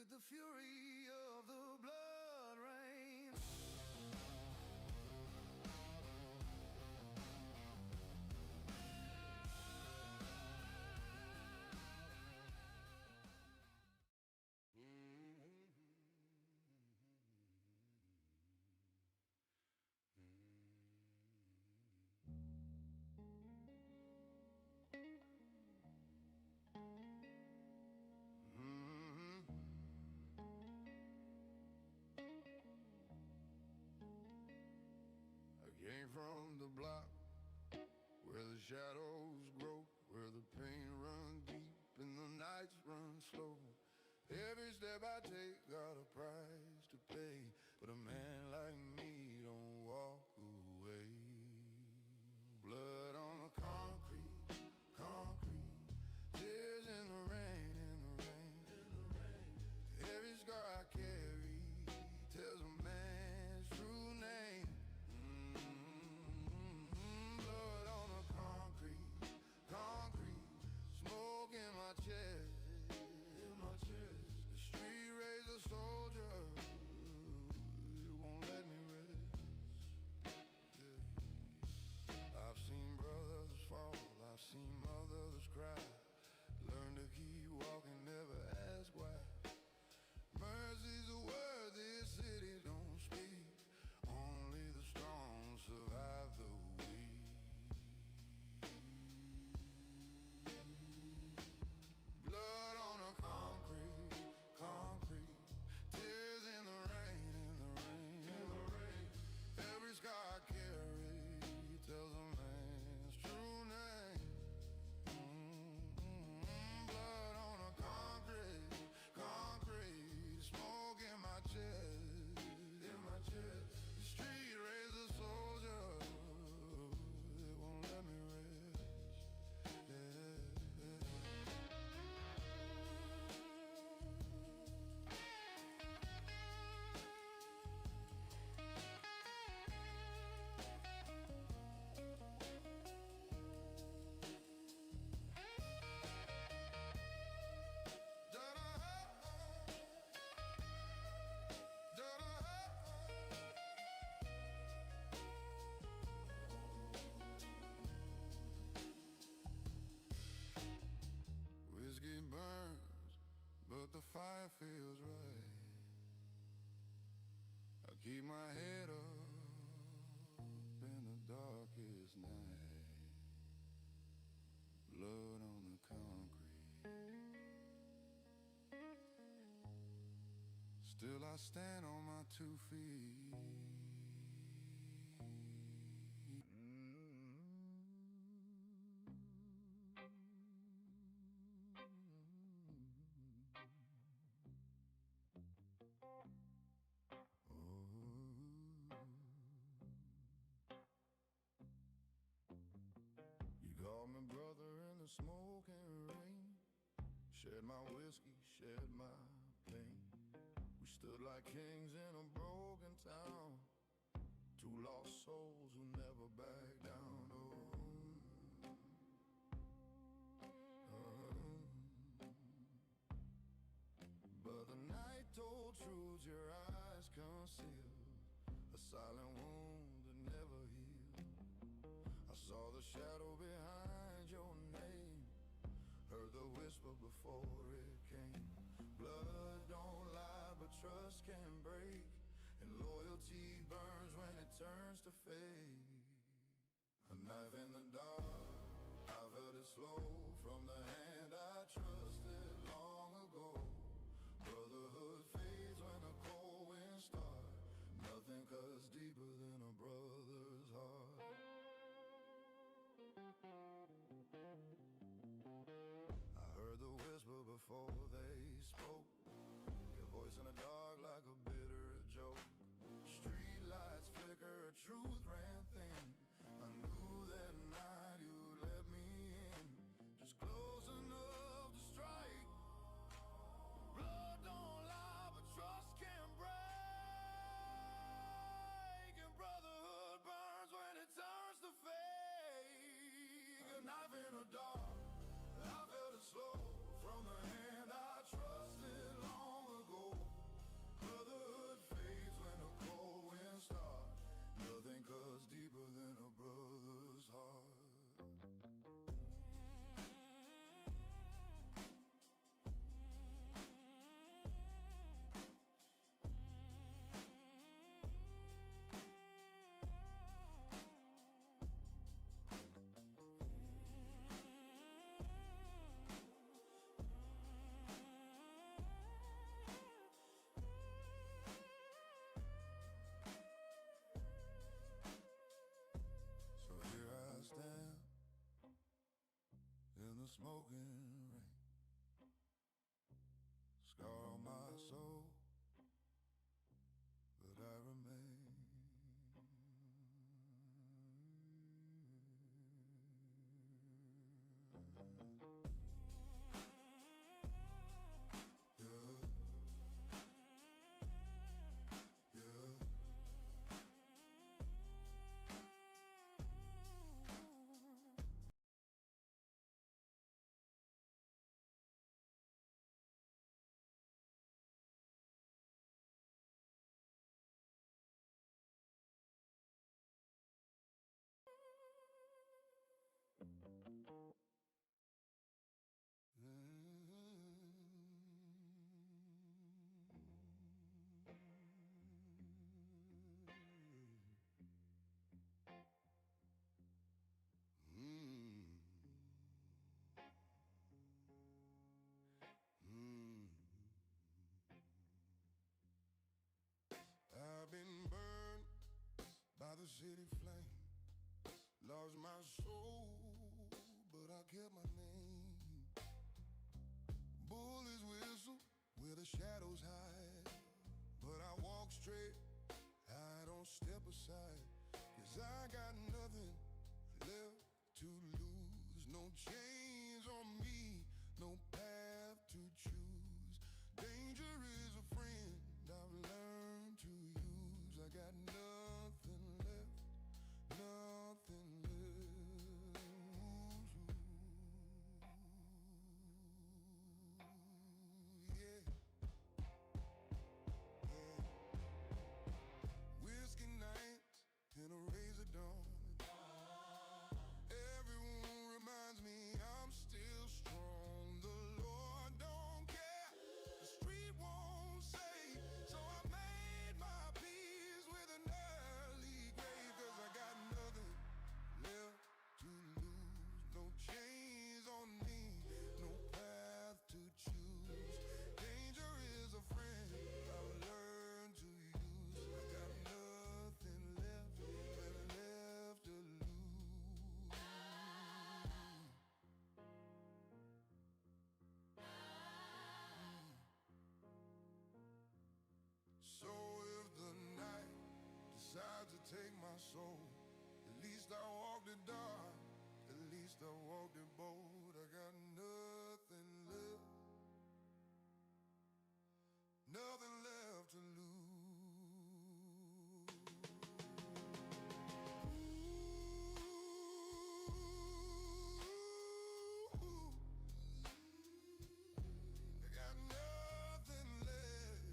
with the fury of the blood rain. Came from the block where the shadows grow, where the pain runs deep and the nights run slow. Every step I take got a price to pay, but a man like me don't walk away. Blood on the concrete, concrete, tears in the rain, in the rain, in the rain. Every scar I carry tells a man's true name. Concrete, smoke in my chest, in my chest. The street raised a soldier, it won't let me rest. Yeah. I've seen brothers fall, I've seen mothers cry. Learn to keep walking, never ask why. Mercy's a word this city don't speak. Only the strong survive the weak. Blood on the concrete, concrete, tears in the rain, in the rain, in the rain. Every scar I carry tells a man's true name. Blood on the concrete, concrete, smoke in my chest, in my chest. The street raised a soldier, it won't let me rest. Yeah. Whiskey burns, but the fire feels right. I keep my head up in the darkest night. Blood on the concrete. Still I stand on my 2 feet. Call me brother in the smoke and rain. Shared my whiskey, shared my pain. We stood like kings in a broken town. 2 lost souls who never back down. But the night told truths your eyes concealed, a silent wound that never healed. I saw the shadow behind your name, heard the whisper before it came. Blood don't lie, but trust can break, and loyalty burns when it turns to fake. A knife in the dark, I've heard it slow from the hand I trusted long ago. Brotherhood fades when the cold winds start. Nothing cuts deeper than a brother's heart. The whisper before they spoke, your voice in the dark like a bitter joke. Street lights flicker, truth ran thin. I knew that night you'd let me in, just close enough to strike. Blood don't lie, but trust can break, and brotherhood burns when it turns to fake. A knife in the dark, I felt it slow from the hand I trust. smoking rain. Scar on my soul, but I remain. I've been burned by the city flame, lost my soul, but I kept my name. Bullets whistle where the shadows hide, but I walk straight, I don't step aside, 'cause I got nothing left to lose. No chains on me, no path to choose. Danger is a friend I've learned to use. I got nothing left, nothing left. Yeah, yeah. Whiskey nights and a razor dawn. Every wound reminds me I'm still strong. The Lord don't care, the street won't say. So I made my peace with an early grave, 'cause I got nothing left to lose. No chains on me, no path to choose. Danger is a friend I've learned to use. I got nothing left to lose. So if the night decides to take my soul, at least I walked the dark, at least I walked it bold. I got nothing left, nothing left to lose. I got nothing left,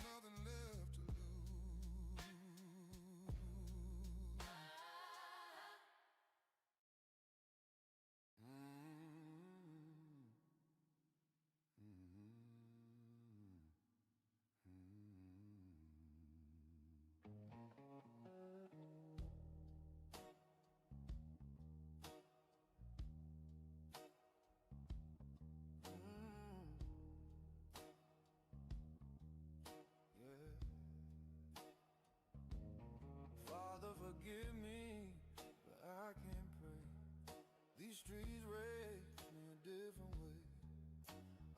nothing left to lose. Yeah. Father, forgive me, but I can't pray. These streets raised me a different way.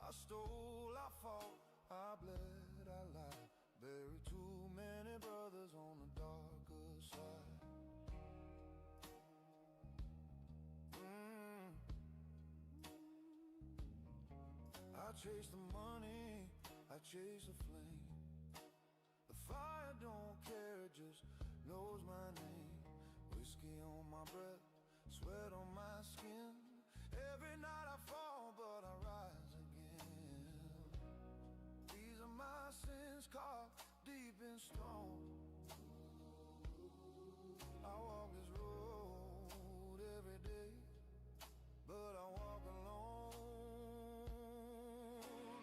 I stole, I fought, I bled, I lied. Buried too many brothers on the darker side. I chase the money, I chase the flame. The fire don't care, it just knows my name. Whiskey on my breath, sweat on my skin. Every night I fall, but I rise again. These are my sins carved deep in stone. I walk this road every day, but I walk alone.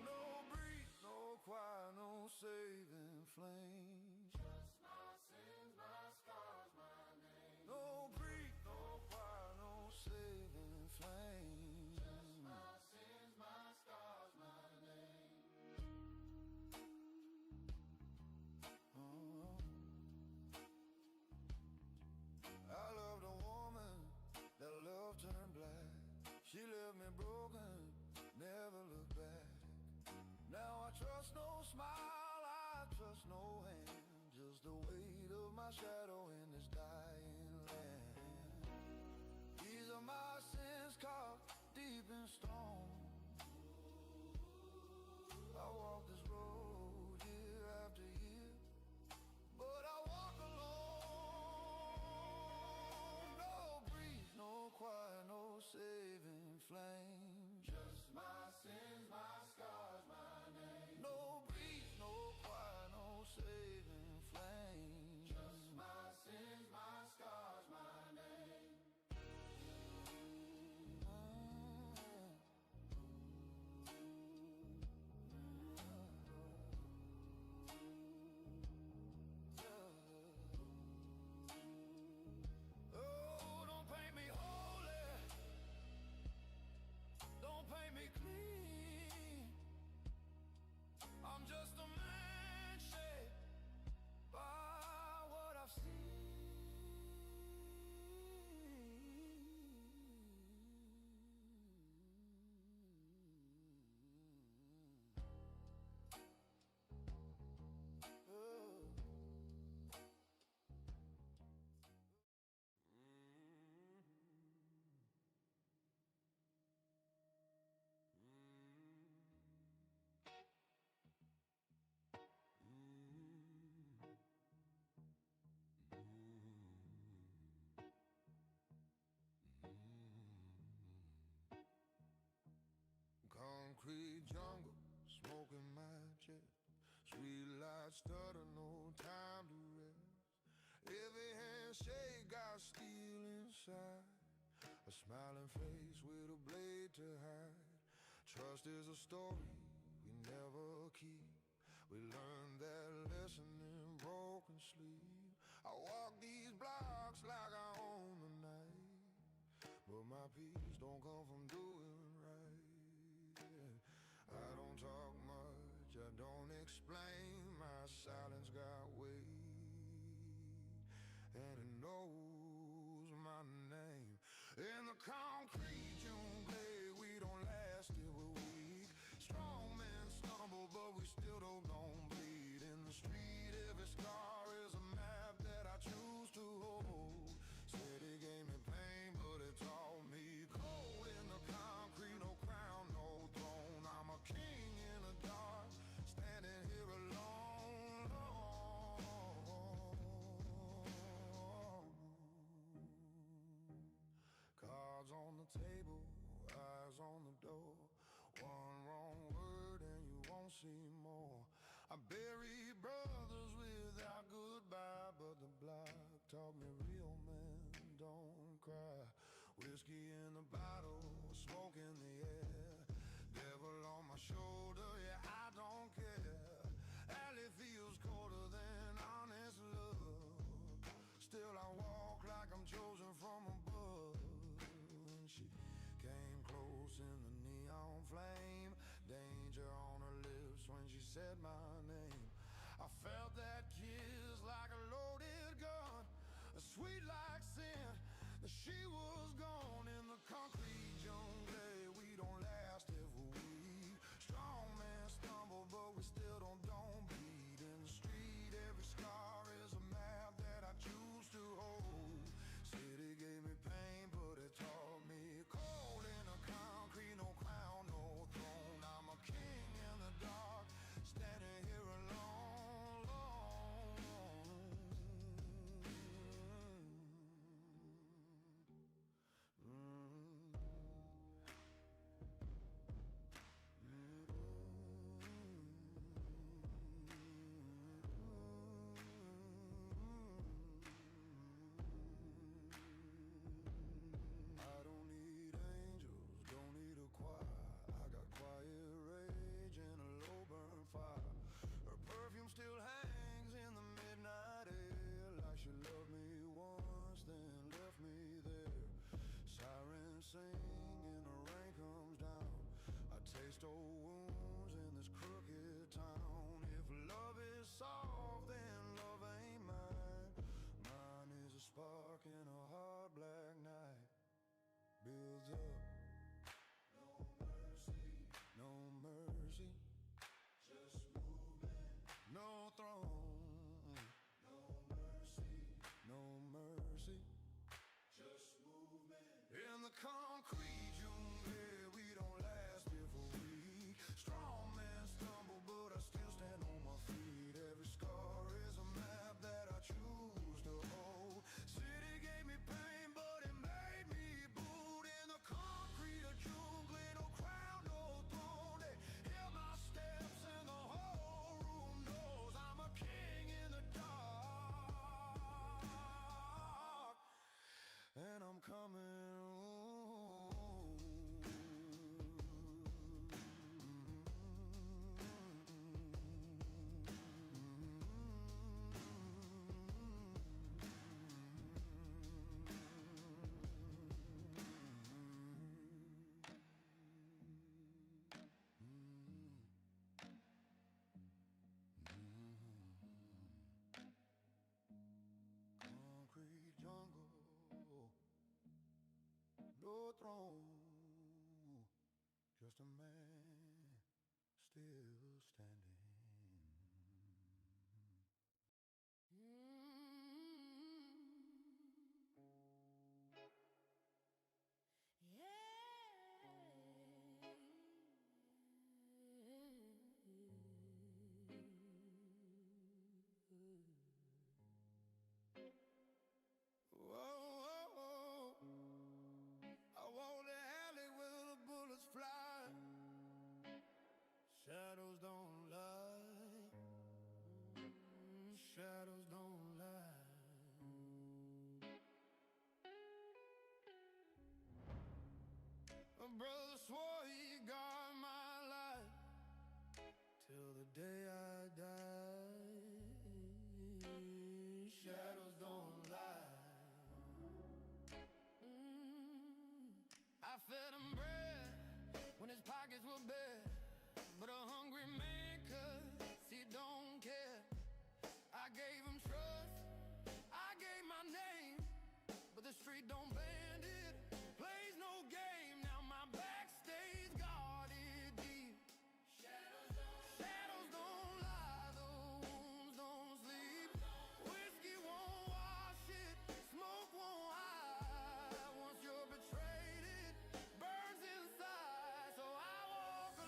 No breeze, no choir, no saving flame. Just my sins, my scars, my name. No breeze, no choir, no saving flame. Just my sins, my scars, my name. I loved a woman that loved her smile, I trust no hand, just the weight of my shadow in this dying land. These are my sins carved deep in stone. I walk this road year after year, but I walk alone. No breeze, no quiet, no saving flame. Just my sins, my scars, my name. No breeze, no quiet, no saving flame. Just my sins, my scars, my name. Oh, don't paint me holy, don't paint me clean. I'm just a man shaped by what I've seen. Concrete jungle, smoking my jet. Street lights stutter, no time to rest. Every handshake got steel inside. A smiling face with a blade to hide. Trust is a story we never keep. We learned that lesson in broken sleep. I walk these blocks like I own the night, but my peace don't come from doing right. I don't talk much, I don't explain. My silence got weight, and it knows my name. In the concrete jungle, we don't last till we're weak. Strong men stumble, but we still don't bleed. In the street, every scar is a map that I choose to hold. Said it gave me pain, but it taught me cold. In the concrete, no crown, no throne. I'm a king in the dark, standing here alone. Cards on the table, eyes on the door. One wrong word and you won't see more. I buried brothers without goodbye, but the block taught me real men don't cry. Whiskey in the bottle, smoke in the air. Devil on my shoulder, yeah, I don't care. Alley feels colder than honest love. Still I walk like I'm chosen from above. And she came close in the neon flame. Danger on her lips when she said my name. I felt that kiss like a loaded gun, sweet like sin. She was gone. In the concrete jungle, we don't last if we're weak. Strong men stumble, but we still don't bleed. In the street, every scar is a map that I choose to hold. City gave me pain, but it taught me cold. In the concrete, no crown, no throne. I'm a king in the dark, standing here alone. Still hangs in the midnight air, like she loved me once, then left me there. Sirens sing and the rain comes down. I taste old wounds in this crooked town. If love is soft, then love ain't mine. Mine is a spark in a hard black night. Builds up, no mercy, no mercy. Just moving. just a man still standing. Whoa, I walk the alley where the bullets fly. Shadows don't lie. Shadows don't lie. My brother swore he'd guard my life till the day I die. Shadows don't lie. I fed him bread when his pockets were bare, but a hungry man cuss, he don't care. I gave him trust, I gave my name, but the street don't band it, plays no game. Now my back stays guarded deep. Shadows don't lie, the wounds don't sleep. Whiskey won't wash it, smoke won't hide. Once you're betrayed, it burns inside. So I walk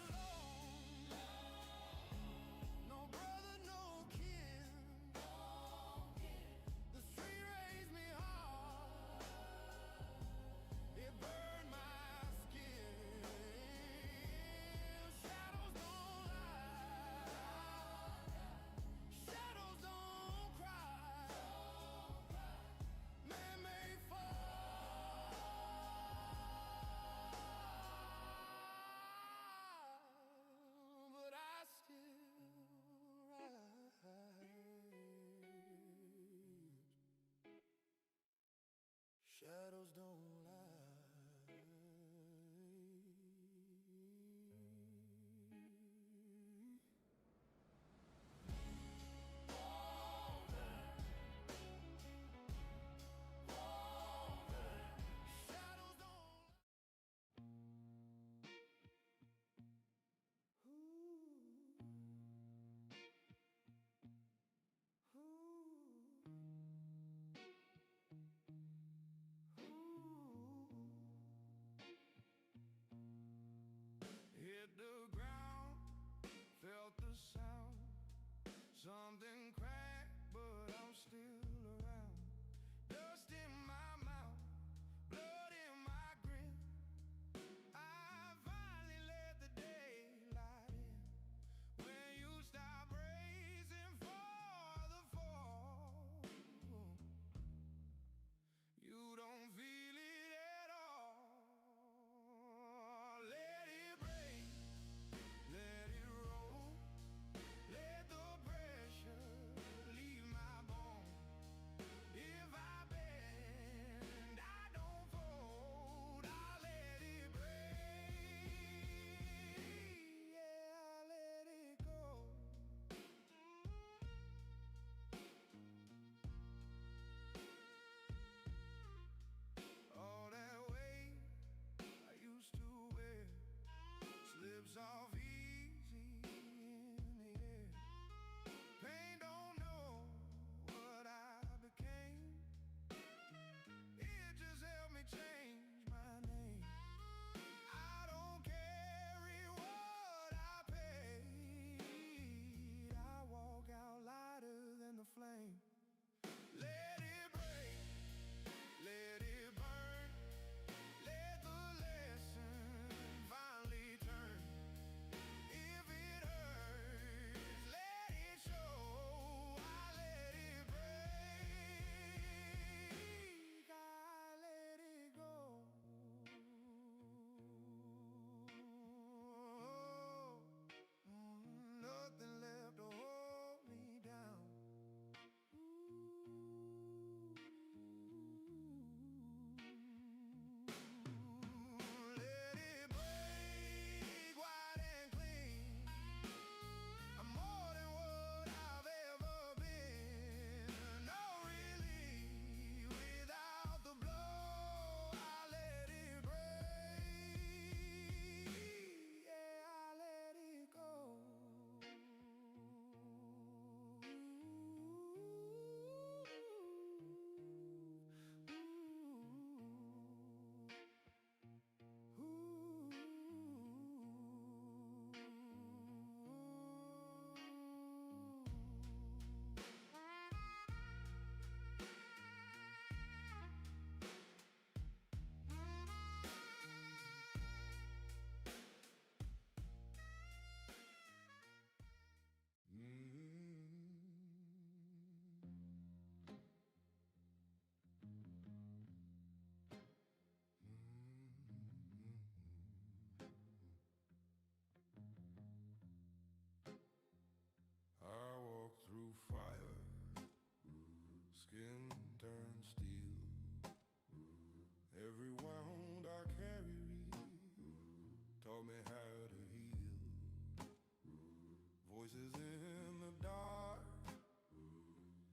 Voices in the dark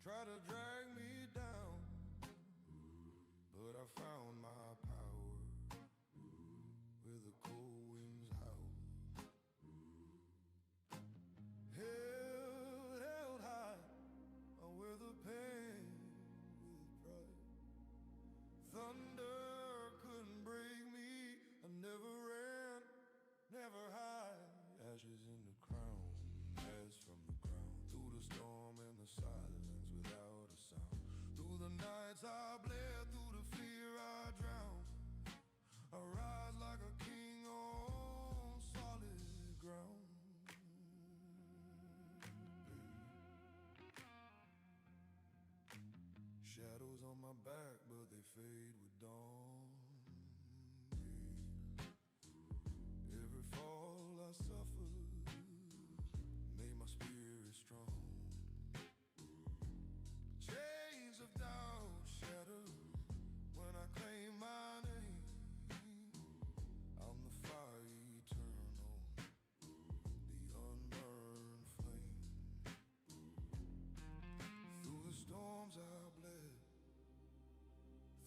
try to drag me down, but I found my power where the cold winds howl. Held high, where the pain with pride. Thunder couldn't break me. I never ran, never hide. Ashes in the crown, as from the ground. Through the storm and the silence without a sound. Through the nights I bled, through the fear I drowned. I rise like a king on solid ground. Shadows on my back, but they fade with dawn. Every fall I suffered made my spirit strong. Chains of doubt shattered when I claim my name. I'm the fire eternal, the unburned flame. Through the storms I bled,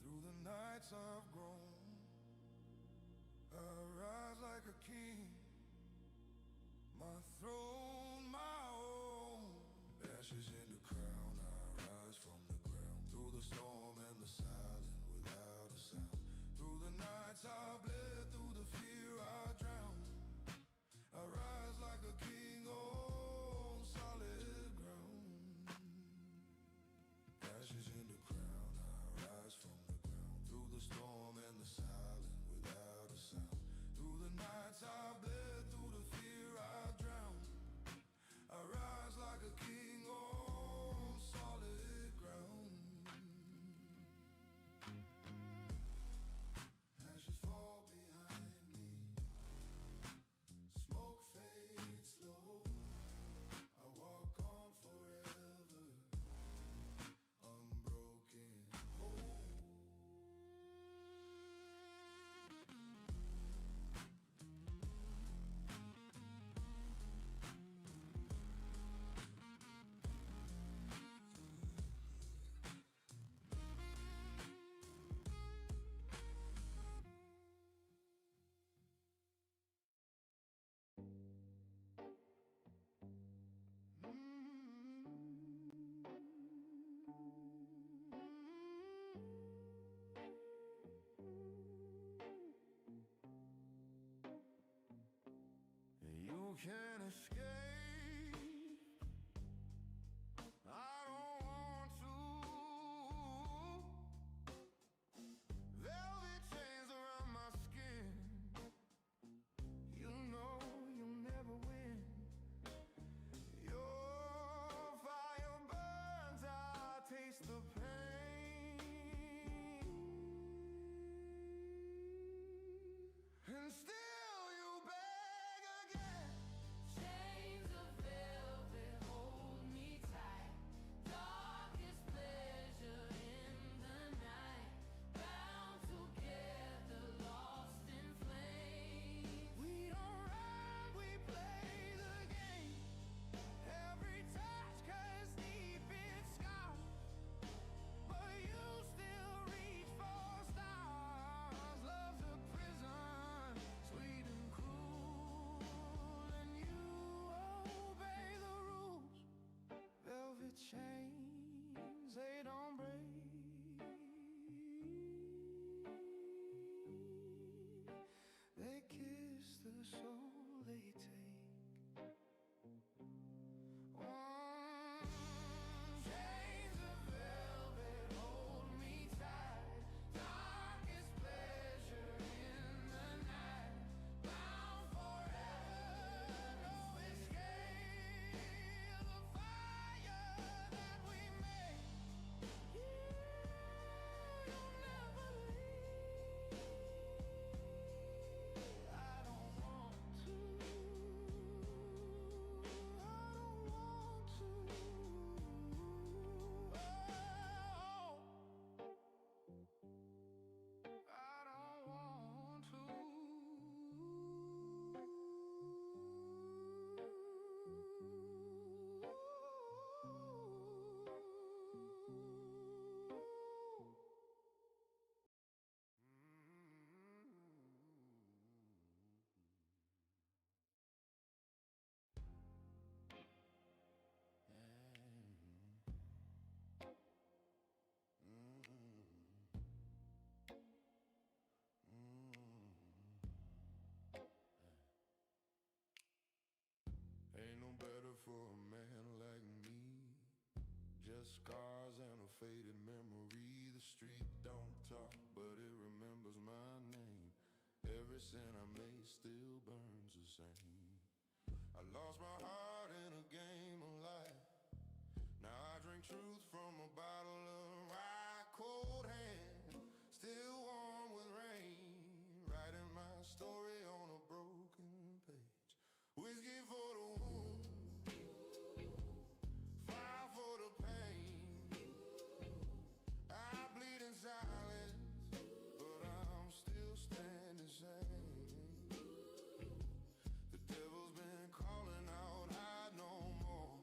through the nights I've grown. I rise like a king, my throne, my own. Ashes in the crown, I rise from the ground. Through the storm and the silence without a sound. Through the nights I bled, through the fear I drowned. I rise like a king on solid ground. Ashes in the crown, I rise from the ground. Through the storm and the silence without a sound. Through the nights I bled, through the fear I drowned. I rise like a king on solid ground. Ashes fall behind me, smoke fades slow. I walk on forever, unbroken whole. You can't escape, I don't want to. Velvet chains around my skin. You know you'll never win. Your fire burns, I taste the pain. And still you beg again. Chains of velvet hold me tight. Darkest pleasure in the night. Bound together, lost in flames. We don't run, we play the game. Every touch cuts deep in scars, but you still reach for stars. Love's a prison, sweet and cruel, and you obey the rules. Velvet chains, they don't break. They kiss the soul they take. Chains of velvet hold me tight. Darkest pleasure in the night. Bound forever, no escape. The fire that we make. You'll never leave. I don't want to. for a man like me. Just scars and a faded memory. The street don't talk, but it remembers my name. Every cent I made still burns the same. I lost my heart in a game of life. Now I drink truth from a bottle of rye, cold hand, still warm with rain. Writing my story on a broken page. Whiskey for the wound, fire for the pain. I bleed in silence, but I'm still standing sane. The devil's been calling out, hide no more.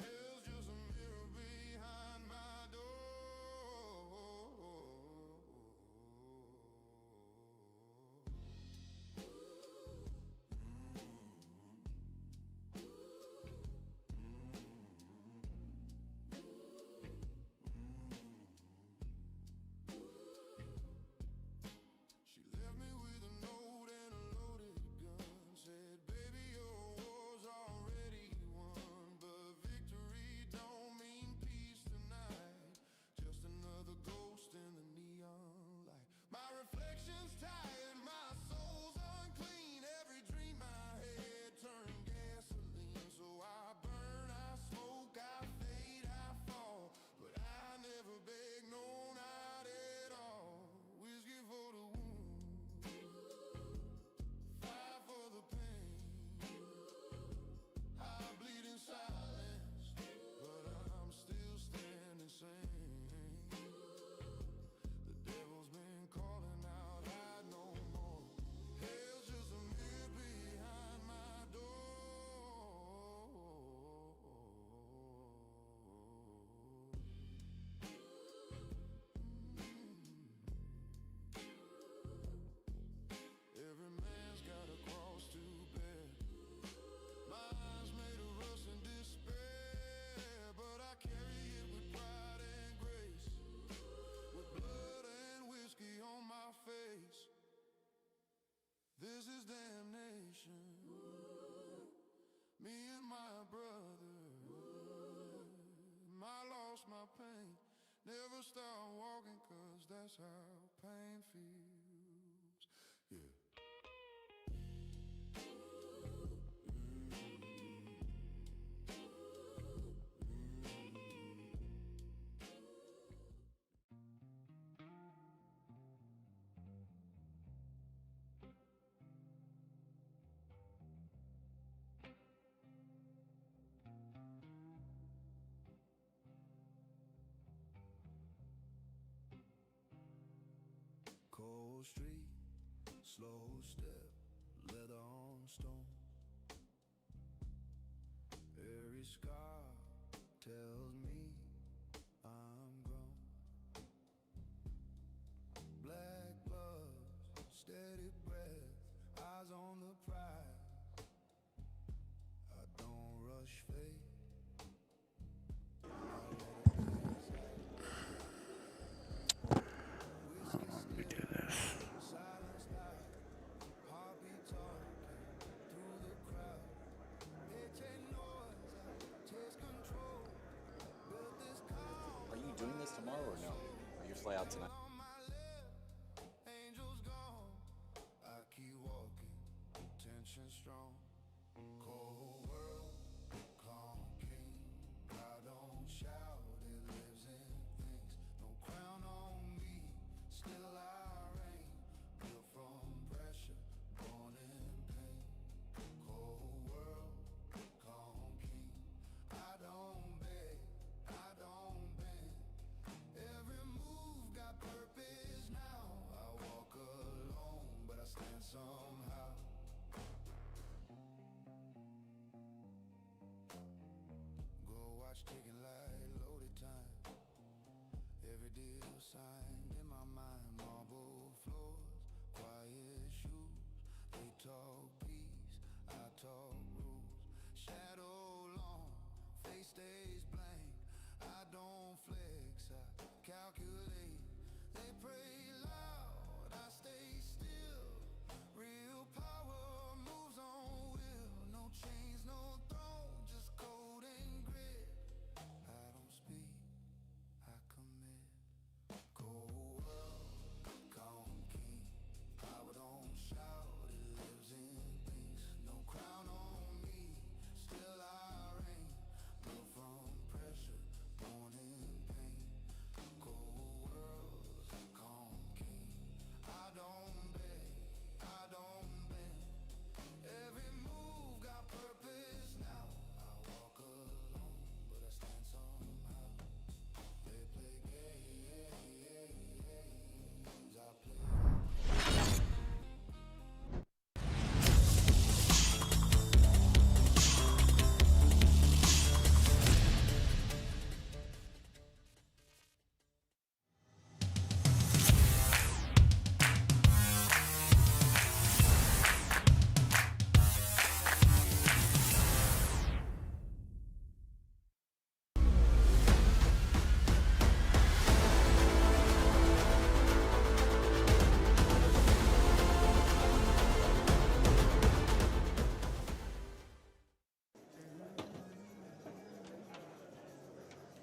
Hell's just a mirror behind my door. She left me with a note and a loaded gun. Said, baby, your war's already won. But victory don't mean peace tonight. Just another ghost in the neon light. My reflection's tired, my soul's unclean. Every dream I had turned gasoline. So I burn, I smoke, I fade, I fall. But I never beg, no, not at all. Whiskey for the wound, fire for the pain. I bleed in silence, but I'm still standing sane. The devil's been calling out, hide no more. Hell's just a mirror behind my door. Every man's got a cross to bear. Mine's made of rust and despair, but I carry it with pride and grace, with blood and whiskey on my face. This is damnation. Me and my brother, I lost my pain. Never stop walking, 'cause that's how pain feels. Yeah. Cold street, slow step, leather on stone. Every scar tells me I'm grown. Black gloves, steady breath, eyes on the prize. I don't rush fate. We do this. Silence like heartbeat talking through the crowd. They take noise, I take control. Built this calm. Are you doing this tomorrow or no? Or you fly out tonight? On my left, angels gone. I keep walking, tension strong. Cold world, calm king. I don't shout, it lives in things. No crown on me, still I reign. Built from pressure, born in pain. Cold world, calm king. I don't beg, I don't bend. Every move got purpose now. I walk alone, but I stand somehow. Go watch ticking light, loaded time. Every deal signed in my mind. Marble floors, quiet shoes. They talk peace, I talk rules. Shadow long, face stays blank. I don't flex, I calculate. They pray loud, I stay still. Real power moves on will. No chains, no throne, just cold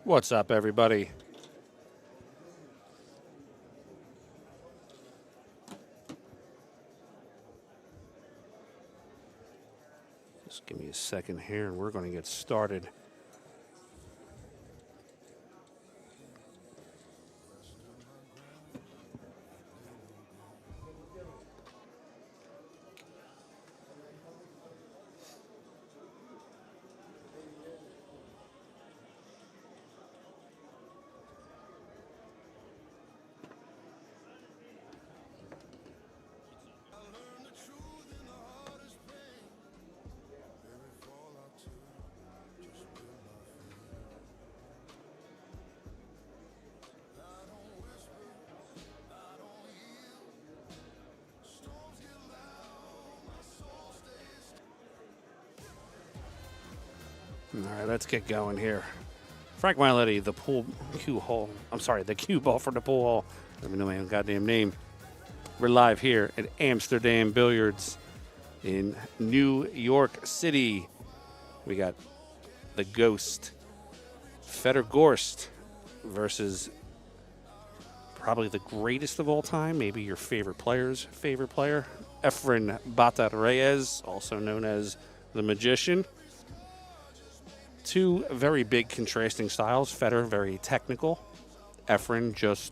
What's up, everybody? Just give me a second here, and we're going to get started. All right, let's get going here. Frank Miletti, the pool cue hall. I'm sorry, the cue ball for the pool hall. Let me know my own goddamn name. We're live here at Amsterdam Billiards in New York City. We got the Ghost, Fedor Gorst, versus probably the greatest of all time, maybe your favorite player's favorite player, Efren Bata Reyes, also known as the Magician. Two very big contrasting styles. Fedor, very technical. Efren just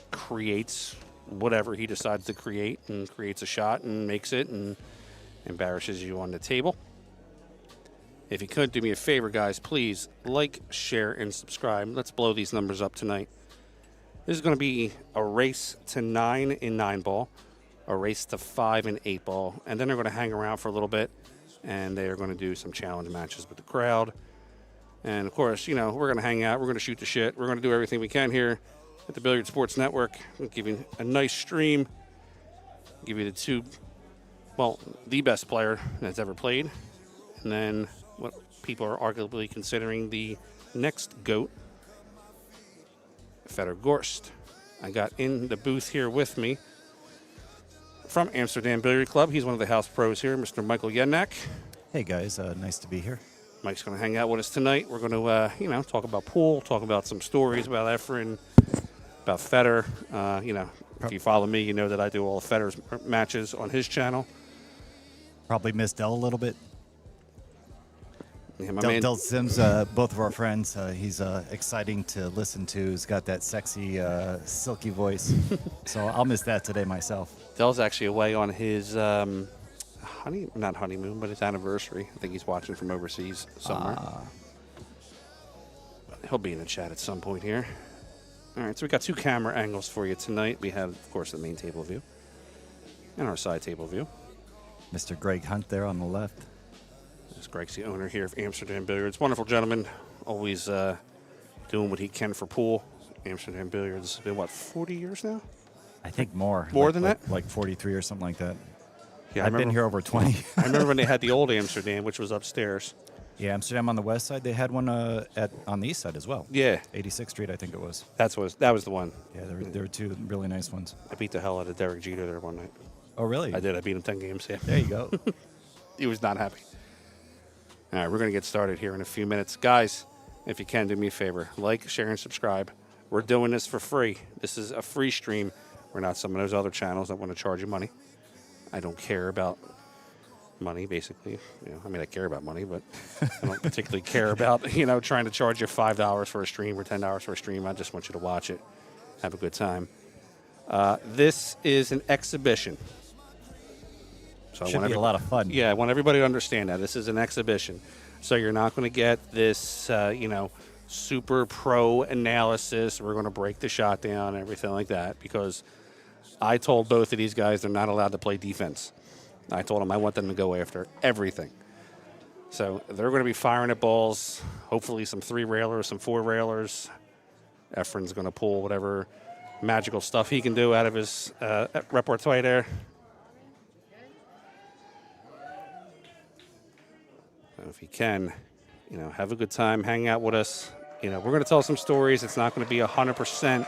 creates whatever he decides to create and creates a shot and makes it and embarrasses you on the table. If you could do me a favor, guys, please like, share, and subscribe. Let's blow these numbers up tonight. This is going to be a race to 9 in 9-ball, a race to 5 in 8-ball, and then they're going to hang around for a little bit, and they are going to do some challenge matches with the crowd. And, of course, you know, we're going to hang out. We're going to shoot the shit. We're going to do everything we can here at the Billiard Sports Network. We'll give you a nice stream, give you the best player that's ever played, and then what people are arguably considering the next GOAT, Fedor Gorst. I got in the booth here with me from Amsterdam Billiard Club. He's one of the house pros here, Mr. Michael Yennak. Hey guys, nice to be here. Mike's going to hang out with us tonight. We're going to, talk about pool, talk about some stories about Efren, about Fedor. If you follow me, you know that I do all of Fedor's matches on his channel. Probably missed Dell a little bit. Yeah, Del Sims, both of our friends. He's exciting to listen to. He's got that sexy, silky voice. So I'll miss that today myself. Dell's actually away on his not honeymoon, but his anniversary. I think he's watching from overseas somewhere. He'll be in the chat at some point here. All right, so we got two camera angles for you tonight. We have, of course, the main table view and our side table view. Mr. Greg Hunt there on the left. This Greg's the owner here of Amsterdam Billiards. Wonderful gentleman, always doing what he can for pool. Amsterdam Billiards has been, 40 years now? I think more. More than that? Like 43 or something like that. Yeah, I've been here over 20. I remember when they had the old Amsterdam, which was upstairs. Yeah, Amsterdam on the west side. They had one on the east side as well. Yeah. 86th Street, I think it was. That was the one. Yeah, there were two really nice ones. I beat the hell out of Derek Jeter there one night. Oh, really? I did. I beat him 10 games, yeah. There you go. He was not happy. All right, we're going to get started here in a few minutes. Guys, if you can, do me a favor. Like, share, and subscribe. We're doing this for free. This is a free stream. We're not some of those other channels that want to charge you money. I don't care about money, basically. I care about money, but I don't particularly care about, trying to charge you $5 for a stream or $10 for a stream. I just want you to watch it, have a good time. This is an exhibition. So Should be a lot of fun. Yeah, I want everybody to understand that. This is an exhibition. So you're not going to get this, super pro analysis. We're going to break the shot down and everything like that, because I told both of these guys they're not allowed to play defense. I told them I want them to go after everything. So they're going to be firing at balls, hopefully some 3-railers, some 4-railers. Efren's going to pull whatever magical stuff he can do out of his repertoire there. So if you can, have a good time, hang out with us. We're going to tell some stories. It's not going to be 100%.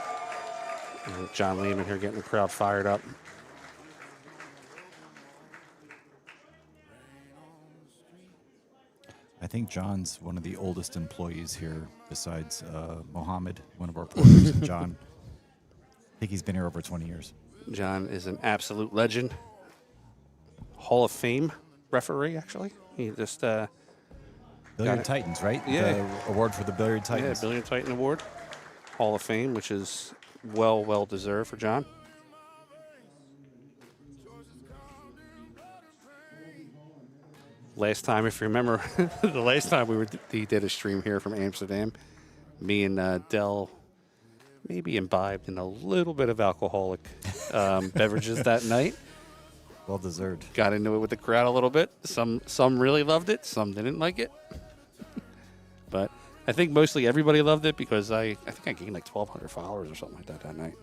John Lehman here getting the crowd fired up. think John's one of the oldest employees here, besides Mohammed, one of our players, and John. I think he's been here over 20 years. John is an absolute legend. Hall of Fame referee, actually. He just Billiard Titans, right? Yeah. The award for the Billiard Titans. Yeah, Billiard Titan Award. Hall of Fame, which is well deserved for John. Last time, if you remember, the last time he did a stream here from Amsterdam, me and Dell maybe imbibed in a little bit of alcoholic beverages that night. Well deserved. Got into it with the crowd a little bit. Some really loved it. Some didn't like it. But I think mostly everybody loved it because I think I gained like 1,200 followers or something like that night.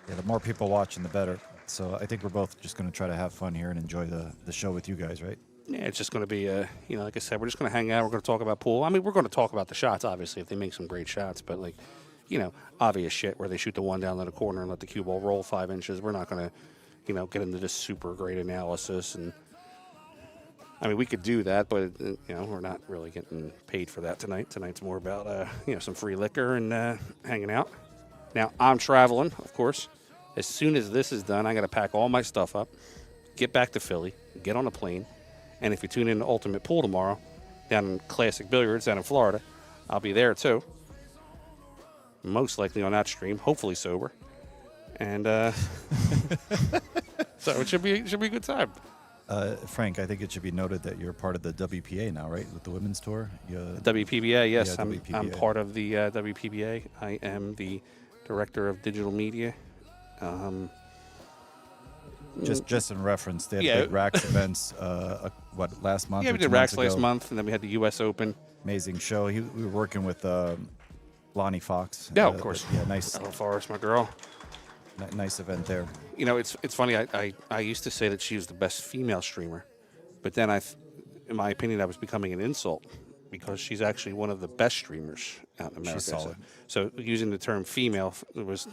Yeah, the more people watching, the better. So I think we're both just going to try to have fun here and enjoy the show with you guys, right? Yeah, it's just going to be, like I said, we're just going to hang out. We're going to talk about pool. I mean, we're going to talk about the shots, obviously, if they make some great shots. But, like, obvious shit where they shoot the one down in the corner and let the cue ball roll 5 inches. We're not going to, get into this super great analysis. And, I mean, we could do that, but, we're not really getting paid for that tonight. Tonight's more about, some free liquor and hanging out. Now, I'm traveling, of course. As soon as this is done, I got to pack all my stuff up, get back to Philly, get on a plane. And if you tune in to Ultimate Pool tomorrow, down in Classic Billiards down in Florida, I'll be there too. Most likely on that stream, hopefully sober. And so it should be a good time. Frank, I think it should be noted that you're part of the WPA now, right? With the women's tour? WPBA, yes. Yeah, I'm WPBA. part of the WPBA. I am the director of digital media. Just in reference, they had Yeah. big Racks events, last month? Yeah, or we 2 did months Racks last ago? month, and then we had the U.S. Open. Amazing show. We were working with Lonnie Fox. Yeah, of course. Yeah, nice, Ella Forrest, my girl. nice event there. It's funny. I used to say that she was the best female streamer, but then in my opinion, that was becoming an insult because she's actually one of the best streamers out in America. She's solid. So using the term female was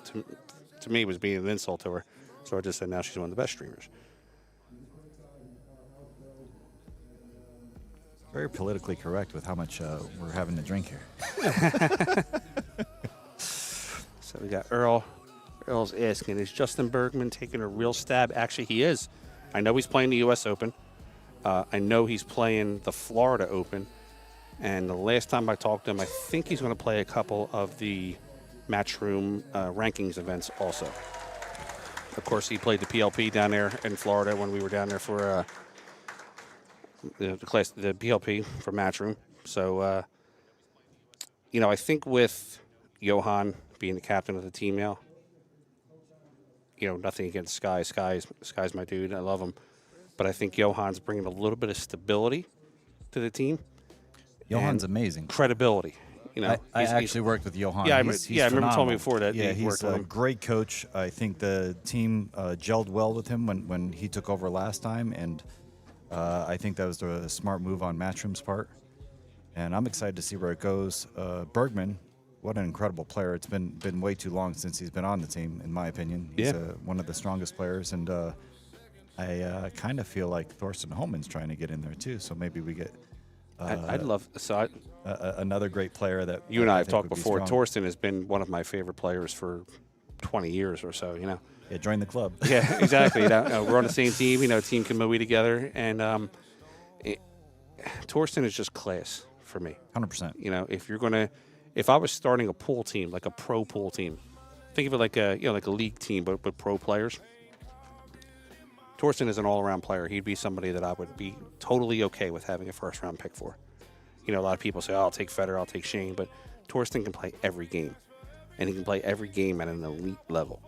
to me was being an insult to her. So I just said now she's one of the best streamers. Very politically correct with how much we're having to drink here. So we got Earl. Earl's asking, is Justin Bergman taking a real stab? Actually, he is. I know he's playing the U.S. Open. I know he's playing the Florida Open. And the last time I talked to him, I think he's going to play a couple of the Matchroom rankings events also. Of course, he played the PLP down there in Florida when we were down there for the PLP for Matchroom. So, I think with Johan being the captain of the team now, nothing against Sky. Sky's my dude. I love him. But I think Johan's bringing a little bit of stability to the team. Johan's and amazing. Credibility. I actually worked with Johan. Yeah, he's I remember you told me phenomenal. before that. Yeah, you he's worked with a him. great coach. I think the team gelled well with him when he took over last time, and I think that was a smart move on Matchroom's part. And I'm excited to see where it goes. Bergman, what an incredible player. It's been way too long since he's been on the team, in my opinion. He's one of the strongest players, and I kind of feel like Thorsten Holman's trying to get in there too. So maybe we get I'd love another great player that you and I have think talked would be before. strong. Torsten has been one of my favorite players for 20 years or so. Yeah, join the club. Yeah, exactly. We're on the same team. Team can movie together, and Torsten is just class for me. 100%. If I was starting a pool team, like a pro pool team, think of it like a league team, but with pro players. Torsten is an all-around player. He'd be somebody that I would be totally okay with having a first-round pick for. A lot of people say, I'll take Fedor, I'll take Shane, but Torsten can play every game, and he can play every game at an elite level.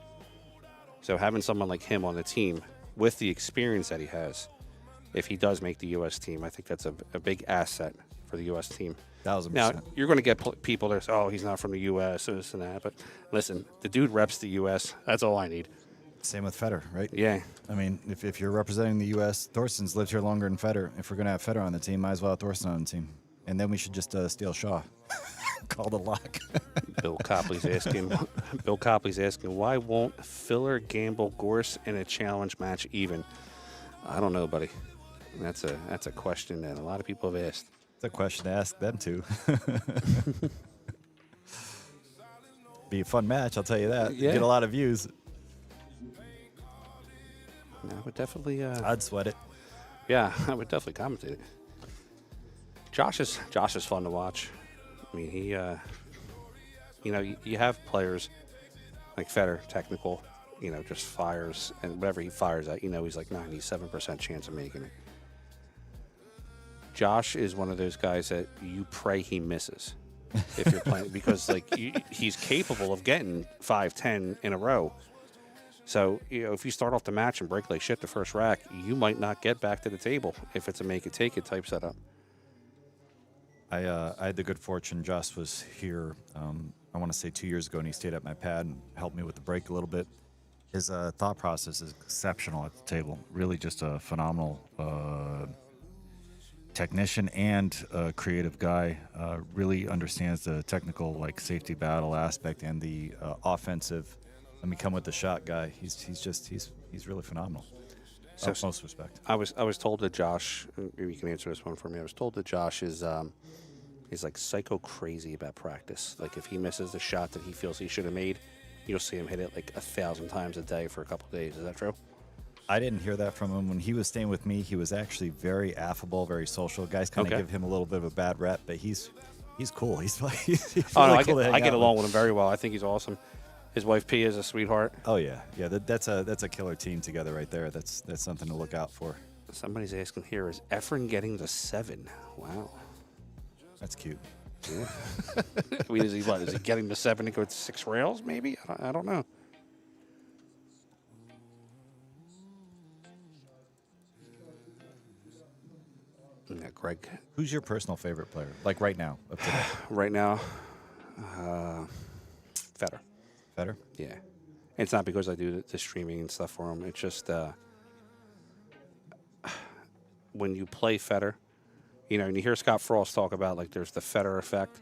So having someone like him on the team with the experience that he has, if he does make the U.S. team, I think that's a big asset for the U.S. team. 1,000%. Now, you're going to get people that say, oh, he's not from the U.S., and this and that. But listen, the dude reps the U.S. That's all I need. Same with Fedor, right? Yeah. I mean, if you're representing the U.S., Thorsten's lived here longer than Fedor. If we're going to have Fedor on the team, might as well have Thorsten on the team. And then we should just steal Shaw. Call the lock. Bill Copley's asking, why won't Filler gamble Gorst in a challenge match even? I don't know, buddy. That's a question that a lot of people have asked. It's a question to ask them too. Be a fun match, I'll tell you that. Yeah. Get a lot of views. I would definitely. I'd sweat it. Yeah, I would definitely commentate it. Josh is fun to watch. I mean, he, you have players like Fedor, technical, just fires, and whatever he fires at, he's like 97% chance of making it. Josh is one of those guys that you pray he misses if you're playing, because he's capable of getting 5-10 in a row. So, if you start off the match and break like shit the first rack, you might not get back to the table if it's a make it take it type setup. I had the good fortune, Josh was here, I want to say 2 years ago, and he stayed at my pad and helped me with the break a little bit. His thought process is exceptional at the table. Really just a phenomenal technician and creative guy. Really understands the technical, safety battle aspect and the offensive. Let me come with the shot guy. He's really phenomenal. So, most respect. I was told that Josh, maybe you can answer this one for me. I was told that Josh is he's like psycho crazy about practice. Like if he misses the shot that he feels he should have made, you'll see him hit it 1,000 times a day for a couple of days. Is that true? I didn't hear that from him. When he was staying with me, he was actually very affable, very social. Guys kind of give him a little bit of a bad rep, but he's cool. He's really cool to hang I get out along with him very well. I think he's awesome. His wife Pia is a sweetheart. Oh yeah. That's a killer team together right there. That's something to look out for. Somebody's asking here, is Efren getting the 7? Wow, that's cute. Yeah. I mean, is he getting the 7 to go to 6 rails? Maybe I don't know. Yeah, Greg. Who's your personal favorite player? Like right now, up to date? Right now, Fedor. Fedor? Yeah. And it's not because I do the streaming and stuff for him. It's just when you play Fedor, and you hear Scott Frost talk about there's the Fedor effect.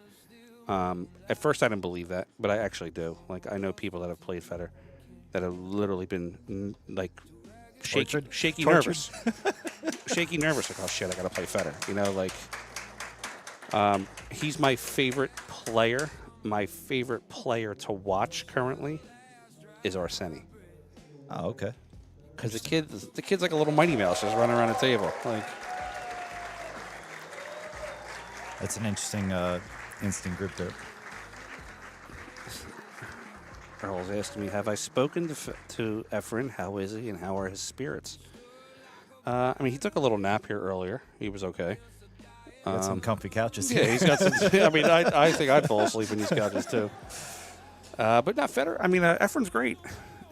At first I didn't believe that, but I actually do. I know people that have played Fedor that have literally been shaky nervous. Shaky nervous. Like, oh shit, I gotta play Fedor. He's my favorite player. My favorite player to watch currently is Arseni. Oh, okay. Because the kid's like a little Mighty Mouse just running around the table. That's an interesting instant group there. Earl's asking me, have I spoken to Efren? How is he and how are his spirits? He took a little nap here earlier. He was okay. Got some comfy couches. Yeah, he's got some. I think I'd fall asleep in these couches too. But not Fedor. Efren's great.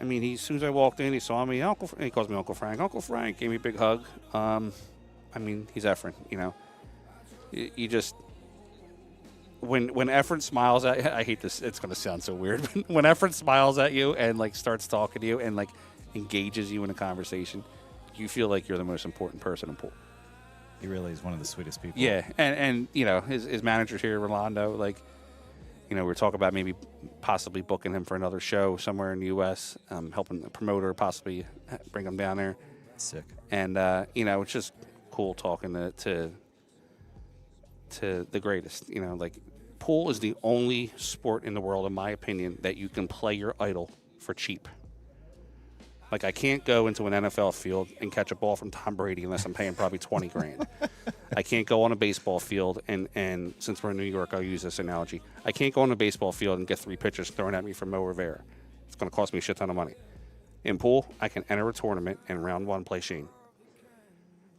As soon as I walked in, he saw me. He calls me Uncle Frank. Uncle Frank gave me a big hug. He's Efren. You just when Efren smiles at you, I hate this. It's going to sound so weird. But when Efren smiles at you and starts talking to you and engages you in a conversation, you feel like you're the most important person in pool. He really is one of the sweetest people. Yeah, and his manager's here, Rolando. We're talking about maybe possibly booking him for another show somewhere in the U.S., helping the promoter possibly bring him down there. Sick. And it's just cool talking to the greatest. Pool is the only sport in the world, in my opinion, that you can play your idol for cheap. I can't go into an NFL field and catch a ball from Tom Brady unless I'm paying probably $20,000. I can't go on a baseball field and since we're in New York, I'll use this analogy. I can't go on a baseball field and get 3 pitchers thrown at me from Mo Rivera. It's going to cost me a shit ton of money. In pool, I can enter a tournament and round 1 play Shane.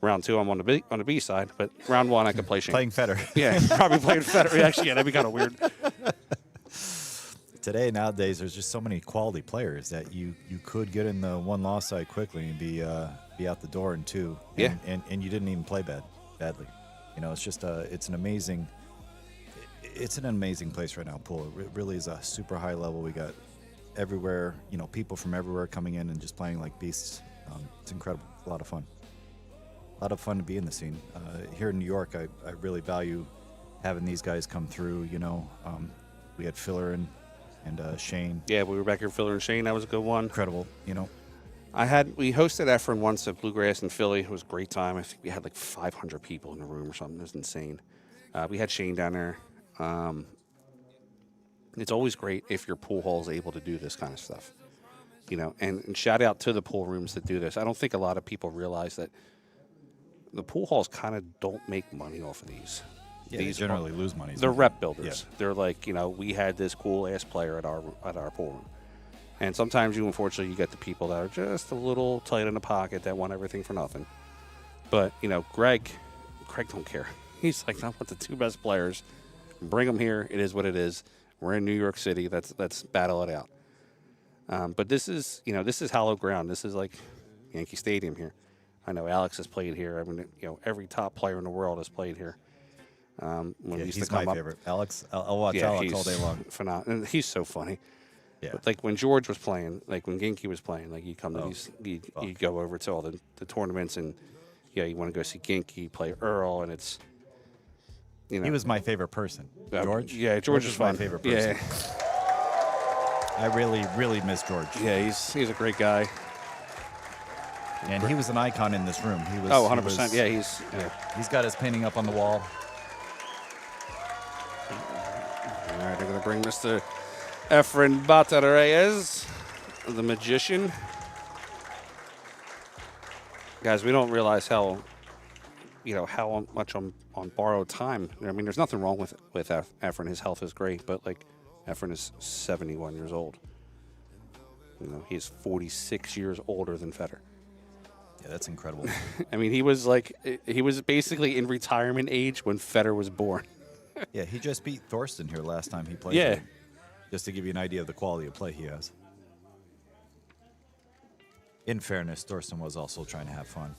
Round 2, I'm on the B side, but round 1 I can play Shane. Playing Fedor. Yeah, probably playing Fedor. Actually, yeah, that'd be kind of weird. Nowadays, there's just so many quality players that you could get in the one loss side quickly and be out the door in 2. Yeah. And you didn't even play badly. It's just it's an amazing place right now, pool. It really is a super high level. We got everywhere, people from everywhere coming in and just playing like beasts. It's incredible. It's a lot of fun. A lot of fun to be in the scene. Here in New York, I really value having these guys come through. We had Filler and Shane. Yeah, we were back here, Filler and Shane. That was a good one. Incredible. We hosted Efren once at Bluegrass in Philly. It was a great time. I think we had like 500 people in the room or something. It was insane. We had Shane down there. It's always great if your pool hall is able to do this kind of stuff, and shout out to the pool rooms that do this. I don't think a lot of people realize that the pool halls kind of don't make money off of these. Yeah, These they generally lose money. They're rep builders. Yeah. They're like, we had this cool ass player at our pool room. And sometimes unfortunately you get the people that are just a little tight in the pocket that want everything for nothing. But, Greg don't care. He's like, I want the 2 best players. Bring them here. It is what it is. We're in New York City. Let's battle it out. But this is hallowed ground. This is like Yankee Stadium here. I know Alex has played here. I mean, every top player in the world has played here. When we used he's to come my up, favorite. Alex, I'll watch Alex all day long. Phenomenal. And he's so funny. Yeah. But like when George was playing, like when Ginky was playing, like you come to these, you go over to all the tournaments, and you want to go see Ginky play Earl, and it's, He was my favorite person. George. Yeah, George was my fun. favorite person. Yeah, I really, really miss George. yeah, he's a great guy. And he was an icon in this room. He was. 100%. Yeah, He's got his painting up on the wall. All right, they're going to bring Mr. Efren Bata Reyes, the magician. Guys, we don't realize how much on borrowed time. I mean, there's nothing wrong with Efren. His health is great, but like Efren is 71 years old. He's 46 years older than Fedor. Yeah, that's incredible. I mean, he was basically in retirement age when Fedor was born. Yeah, he just beat Thorsten here last time he played. Yeah. Him, just to give you an idea of the quality of play he has. In fairness, Thorsten was also trying to have fun.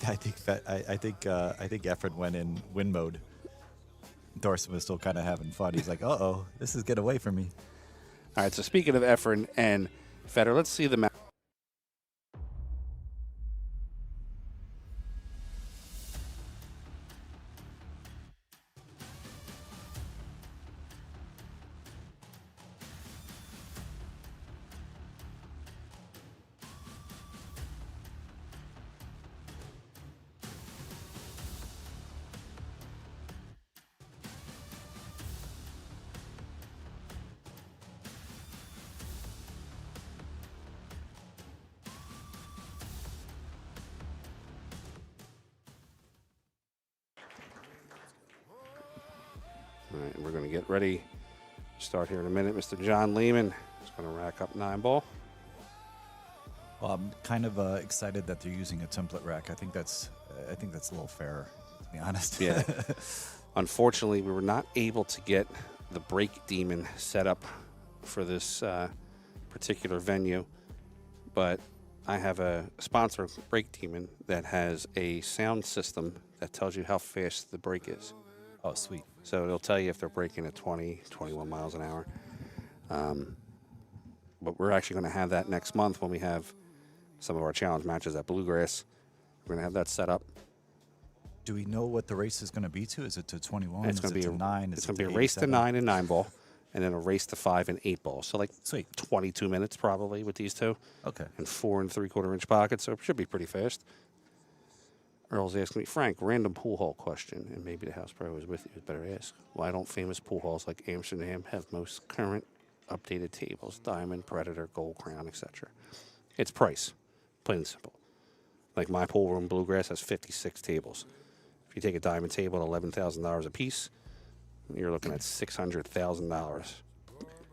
I think Efren went in win mode. Thorsten was still kind of having fun. He's like, "Uh-oh, this is getting away from me." All right, so speaking of Efren and Fedor, let's see the match. All right, we're going to get ready to start here in a minute. Mr. John Lehman is going to rack up 9 ball. Well, I'm kind of excited that they're using a template rack. I think that's a little fairer, to be honest. Yeah. Unfortunately, we were not able to get the Break Demon set up for this particular venue, but I have a sponsor, Break Demon, that has a sound system that tells you how fast the break is. Oh, sweet. So it'll tell you if they're breaking at 20, 21 miles an hour. But we're actually going to have that next month when we have some of our challenge matches at Bluegrass. We're going to have that set up. Do we know what the race is going to be to? Is it to 21? It's going to be to 9? It's going to be a race to 9 and 9 ball, and then a race to 5 and 8 ball. So like Sweet. 22 minutes probably with these two. Okay. And 4 3/4 inch pockets, so it should be pretty fast. Earl's asking me, Frank, random pool hall question, and maybe the house pro is with you. You'd better ask. Why don't famous pool halls like Amsterdam have most current updated tables? Diamond, Predator, Gold Crown, etc. It's price, plain and simple. Like my pool room, Bluegrass, has 56 tables. If you take a diamond table at $11,000 a piece, you're looking at $600,000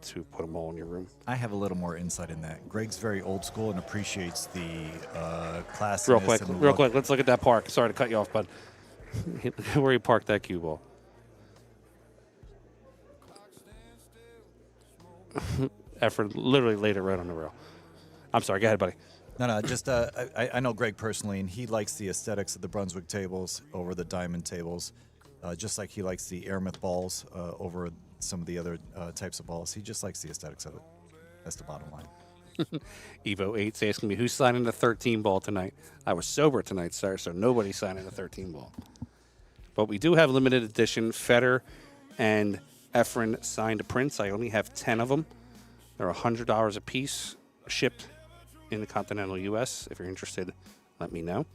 to put them all in your room. I have a little more insight in that. Greg's very old school and appreciates the class. Real quick, let's look at that park. Sorry to cut you off, but where you parked that cue ball. Efren literally laid it right on the rail. I'm sorry, go ahead, buddy. No, just I know Greg personally, and he likes the aesthetics of the Brunswick tables over the diamond tables, just like he likes the airmouth balls over some of the other types of balls. He just likes the aesthetics of it. That's the bottom line. Evo 8's asking me, who's signing the 13 ball tonight? I was sober tonight, sir, so nobody's signing the 13 ball. But we do have limited edition. Fedor and Efren signed prints. I only have 10 of them. They're $100 a piece, shipped in the continental U.S. If you're interested, let me know.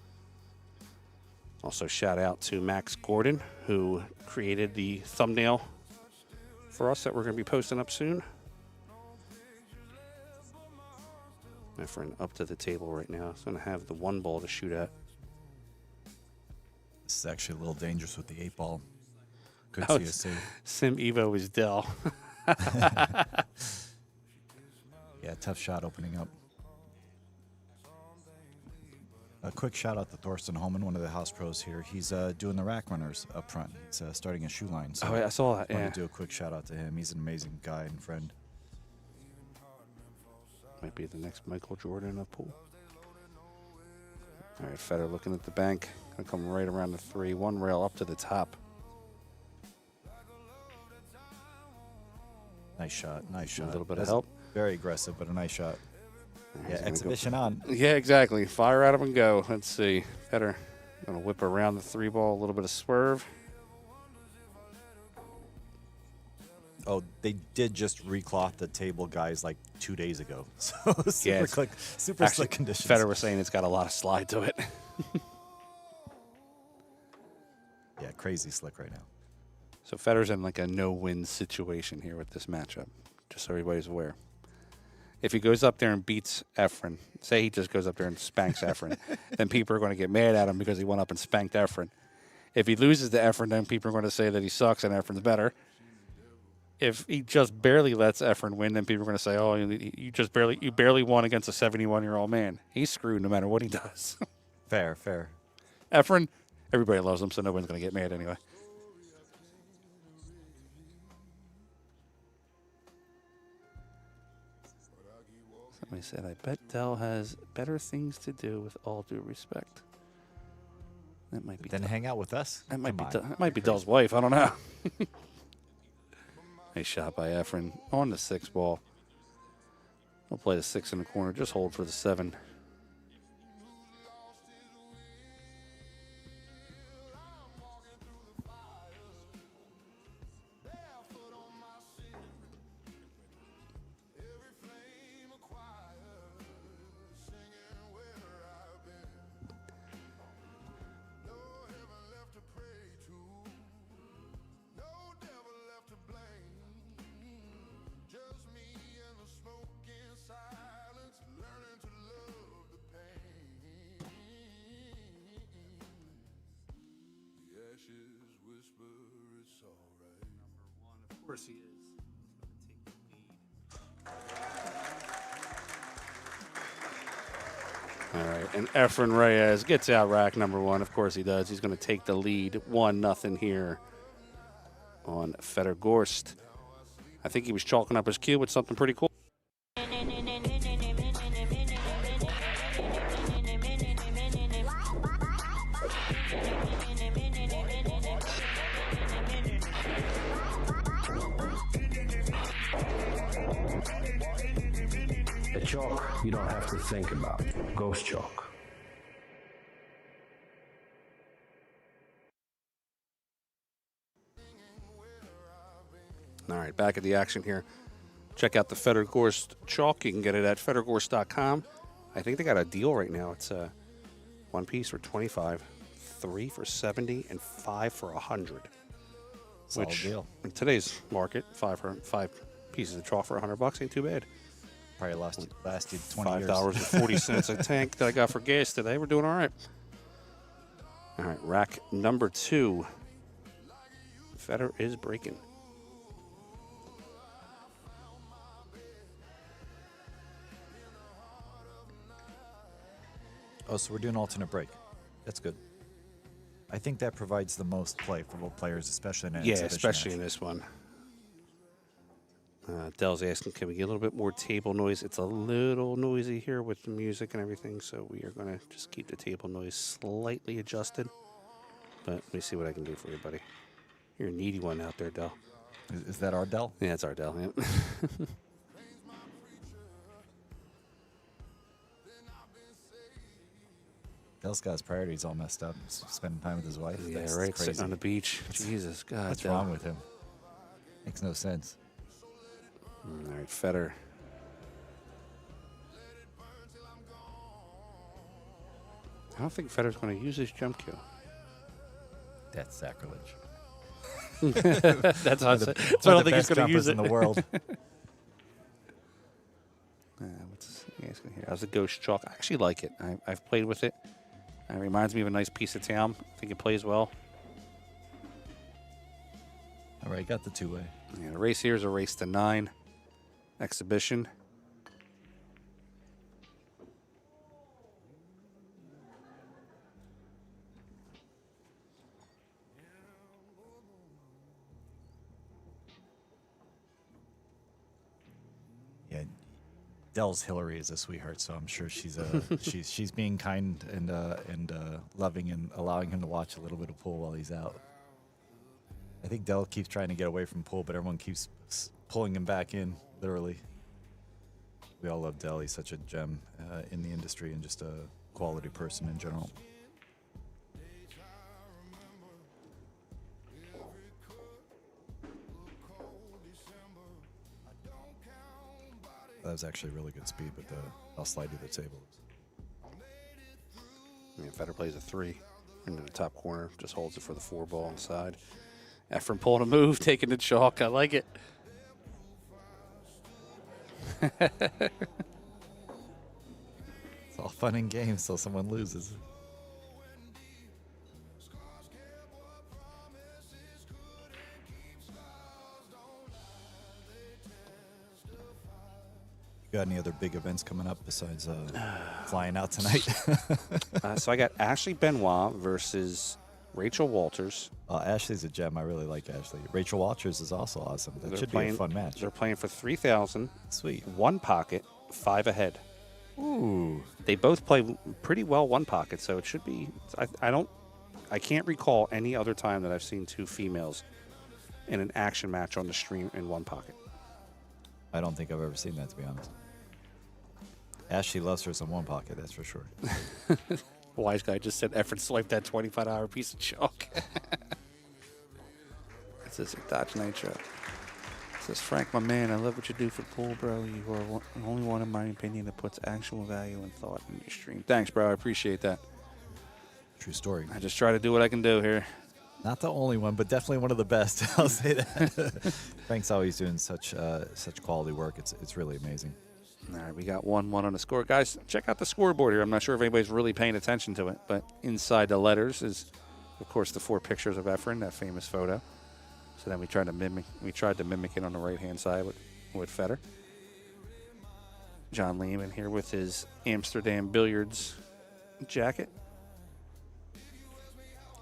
Also, shout out to Max Gordon, who created the thumbnail for us that we're going to be posting up soon. My friend up to the table right now. He's going to have the 1 ball to shoot at. This is actually a little dangerous with the 8 ball. Could Oh, see a save. Sim Evo is Dell. Yeah, tough shot opening up. A quick shout out to Thorsten Holman, one of the house pros here. He's doing the rack runners up front. He's starting a shoe line. So Oh, yeah, I saw that. I Yeah. want to do a quick shout out to him. He's an amazing guy and friend. Might be the next Michael Jordan of pool. All right, Fedor looking at the bank. Gonna come right around the 3. 1 rail up to the top. Nice shot. Nice shot. A little bit of That's help. Very aggressive, but a nice shot. He's Yeah, gonna exhibition on. Yeah, exactly. Fire at him and go. Let's see. Fedor gonna whip around the 3 ball. A little bit of swerve. Oh, they did just recloth the table, guys, like 2 days ago. So Yeah, super Actually, slick conditions. Fedor was saying it's got a lot of slide to it. Yeah, crazy slick right now. So Fedor's in like a no-win situation here with this matchup, just so everybody's aware. If he goes up there and beats Efren, say he just goes up there and spanks Efren, then people are going to get mad at him because he went up and spanked Efren. If he loses to Efren, then people are going to say that he sucks and Efren's better. If he just barely lets Efren win, then people are going to say, "Oh, you barely won against a 71-year-old man. He's screwed no matter what he does." Fair, fair. Efren, everybody loves him, so no one's going to get mad anyway. Somebody said, "I bet Dell has better things to do." With all due respect, that might be. Then hang out with us. That might Come be. on. That might be Dell's wife. I don't know. Nice shot by Efren on the 6 ball. We'll play the 6 in the corner. Just hold for the 7. Of course he is. All right, and Efren Reyes gets out rack number 1. Of course he does. He's going to take the lead 1-0 here on Fedor Gorst. I think he was chalking up his cue with something pretty cool. A chalk you don't have to think about. Ghost chalk. All right, back at the action here. Check out the Fedor Gorst chalk. You can get it at fedorgorst.com. I think they got a deal right now. It's 1 piece for $25, 3 for $70, and 5 for $100. Solid Which deal. in today's market, 5 pieces of chalk for $100 ain't too bad. Probably lasted 20 years. $5.40 a tank that I got for gas today. We're doing all right. All right, rack number 2. Fedor is breaking. Oh, so we're doing alternate break. That's good. I think that provides the most play for both players, especially in an Yeah, exhibition especially match. in this one. Dell's asking, can we get a little bit more table noise? It's a little noisy here with the music and everything, so we are going to just keep the table noise slightly adjusted. But let me see what I can do for you, buddy. You're a needy one out there, Dell. Is that our Dell? Yeah, it's our Dell. Yeah. Dell's got his priorities all messed up. Spending time with his wife. Yeah, That's right. crazy. Sitting on the beach. Jesus, God. What's Dell. wrong with him? Makes no sense. All right, Fedor I don't think Federer's going to use his jump cue. That's sacrilege. That's One I of the don't think he's best going to use jumpers it in the world. What's this? Yeah, he's going to hear. How's the ghost chalk? I actually like it. I've played with it. It reminds me of a nice piece of town. I think it plays well. All right, got the two-way. Yeah, the race here is a race to 9 exhibition. Yeah, Dell's Hillary is a sweetheart, so I'm sure she's she's being kind and loving and allowing him to watch a little bit of pool while he's out. I think Dell keeps trying to get away from pool, but everyone keeps pulling him back in, literally. We all love Dell. He's such a gem in the industry and just a quality person in general. That was actually really good speed, but how slidey the table is. Yeah, Federer plays a 3 into the top corner, just holds it for the 4 ball inside. Efren pulling a move, taking the chalk. I like it. It's all fun and games till someone loses. You got any other big events coming up besides flying out tonight? So I got Ashley Benoit versus Rachel Walters. Ashley's a gem. I really like Ashley. Rachel Walters is also awesome. That should playing, be a fun match. They're playing for 3,000. Sweet. 1 pocket, 5 ahead. Ooh. They both play pretty well 1 pocket, so it should be. I can't recall any other time that I've seen 2 females in an action match on the stream in 1 pocket. I don't think I've ever seen that, to be honest. Ashley loves her some 1 pocket, that's for sure. Wise guy just said Efren swiped that $25 piece of chalk. It says Dodge Nitro. It says, Frank, my man, I love what you do for pool, bro. You are the only one, in my opinion, that puts actual value and thought in your stream. Thanks, bro. I appreciate that. True story. I just try to do what I can do here. Not the only one, but definitely one of the best. I'll say that. Frank's always doing such quality work. It's really amazing. All right, we got 1-1 on the score. Guys, check out the scoreboard here. I'm not sure if anybody's really paying attention to it, but inside the letters is, of course, the 4 pictures of Efren, that famous photo. So then we tried to mimic it on the right-hand side with Federer. John Lehman here with his Amsterdam Billiards jacket.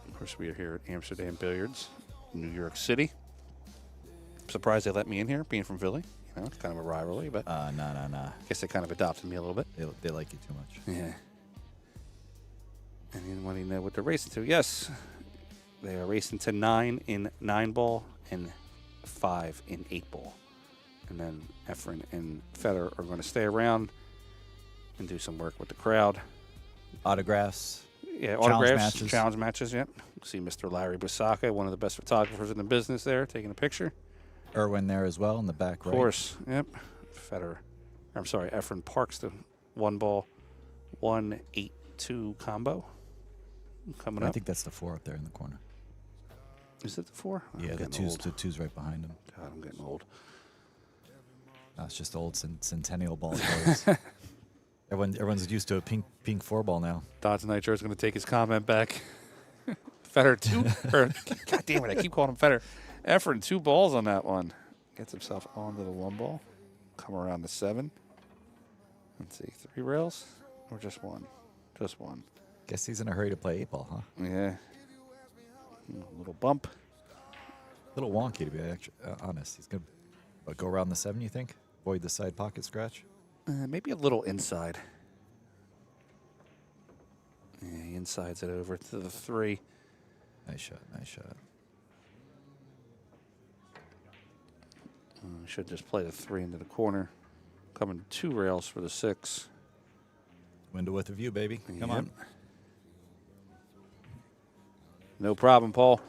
Of course, we are here at Amsterdam Billiards, New York City. I'm surprised they let me in here, being from Philly. You know, it's kind of a rivalry, but Nah. I guess they kind of adopted me a little bit. They like you too much. Yeah. And then what do you know what they're racing to? Yes, they are racing to 9 in 9-ball and 5 in 8-ball. And then Efren and Federer are going to stay around and do some work with the crowd. Autographs. Yeah, challenge autographs, matches. challenge matches, yep. See Mr. Larry Basaka, one of the best photographers in the business there, taking a picture. Irwin there as well in the back right. Of course, yep. Efren Parks, the 1-ball, 1-8-2 combo coming up. I think that's the 4 up there in the corner. Is it the 4? Yeah, the two's right behind him. God, I'm getting old. No, it's just old centennial ball players. Everyone's used to a pink 4-ball now. Dodge Nitro is going to take his comment back. Federer 2, or God damn it, I keep calling him Federer. Efren 2 balls on that one. Gets himself onto the 1-ball. Come around to 7. Let's see, 3 rails or just 1? Just 1. Guess he's in a hurry to play 8-ball, huh? Yeah. A little bump. A little wonky, to be honest. He's going to go around the 7, you think? Avoid the side pocket scratch? Maybe a little inside. Yeah, he insides it over to the 3. Nice shot. Should just play the 3 into the corner. Coming 2 rails for the 6. Window with a view, baby. Come on. No problem, Paul.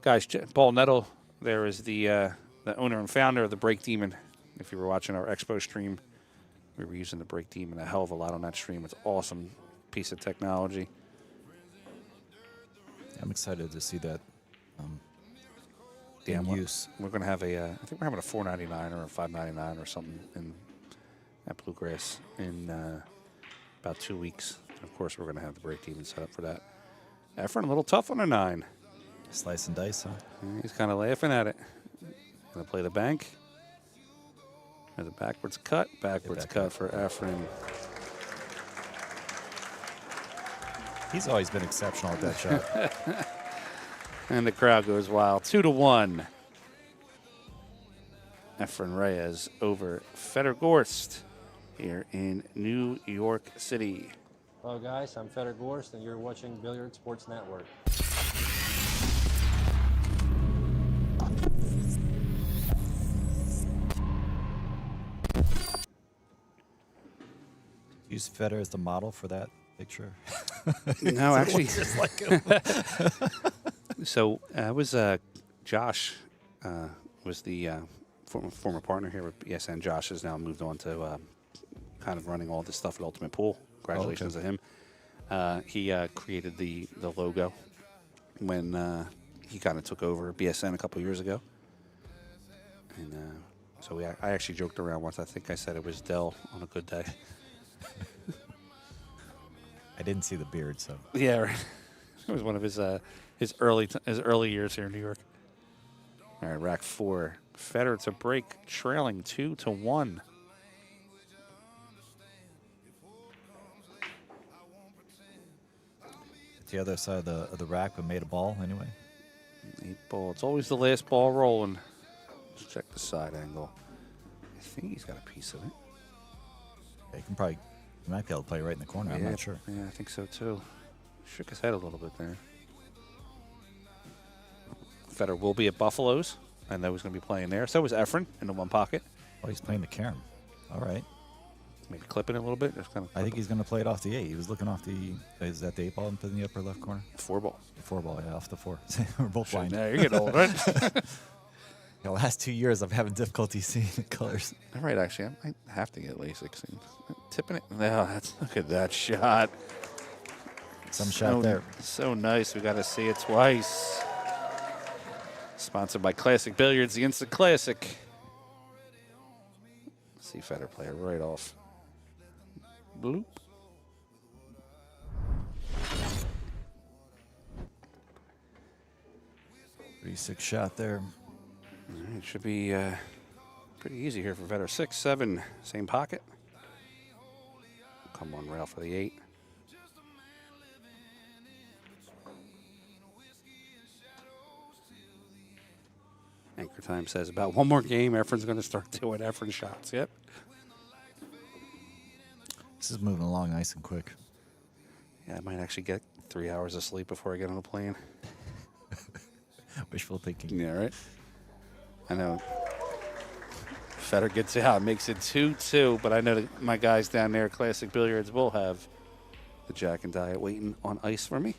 Guys, Paul Nettle there is the owner and founder of the Break Demon. If you were watching our Expo stream, we were using the Break Demon a hell of a lot on that stream. It's an awesome piece of technology. excited to see that Yeah, in use. we're going to have I think we're having a $4.99 or a $5.99 or something at Bluegrass in about 2 weeks. And of course, we're going to have the break even set up for that. Efren, a little tough on a 9. Slice and dice, huh? He's kind of laughing at it. Going to play the bank. There's a backwards cut. Backwards cut for Efren. He's always been exceptional at that shot. And the crowd goes wild. 2-1. Efren Reyes over Fedor Gorst here in New York City. Hello guys, I'm Fedor Gorst and you're watching Billiard Sports Network. Use Fedor as the model for that picture. No, actually. Just like him. So I was Josh was the former partner here with BSN. Josh has now moved on to kind of running all this stuff at Ultimate Pool. Congratulations to him. He created the logo when he kind of took over BSN a couple years ago. And so I actually joked around once. I think I said it was Dell on a good day. I didn't see the beard, so. Yeah, right. It was one of his early years here in New York. All right, rack 4. Fedor to break, trailing 2-1. The other side of the rack, but made a ball anyway. 8 ball. It's always the last ball rolling. Let's check the side angle. I think he's got a piece of it. Yeah, he might be able to play right in the corner. I'm not sure. Yeah, I think so too. Shook his head a little bit there. Fedor will be at Buffalo's. I know he's going to be playing there. So is Efren in the one pocket. Oh, he's playing the carom. All right. Maybe clipping it a little bit. Just kind of I think he's going to play it off the 8. He was looking off the. Is that the 8 ball in the upper left corner? 4 ball. The 4 ball, yeah, off the 4. We're both blind. Yeah, you're getting old, right? The last 2 years, I'm having difficulty seeing the colors. All right, actually, I might have to get LASIK soon. Tipping it. No, look at that shot. Some shot there. So nice. We got to see it twice. Sponsored by Classic Billiards, the Instant Classic. See Fedor play it right off. Bloop. Pretty sick shot there. All right, it should be pretty easy here for Fedor. 6-7, same pocket. Come on, rail for the 8. Anchor Time says about one more game, Efren's going to start doing Efren shots. Yep. This is moving along nice and quick. Yeah, I might actually get 3 hours of sleep before I get on a plane. Wishful thinking. Yeah, right? I know. Fedor gets out, makes it 2-2, but I know that my guys down there at Classic Billiards will have the Jack and Diet waiting on ice for me.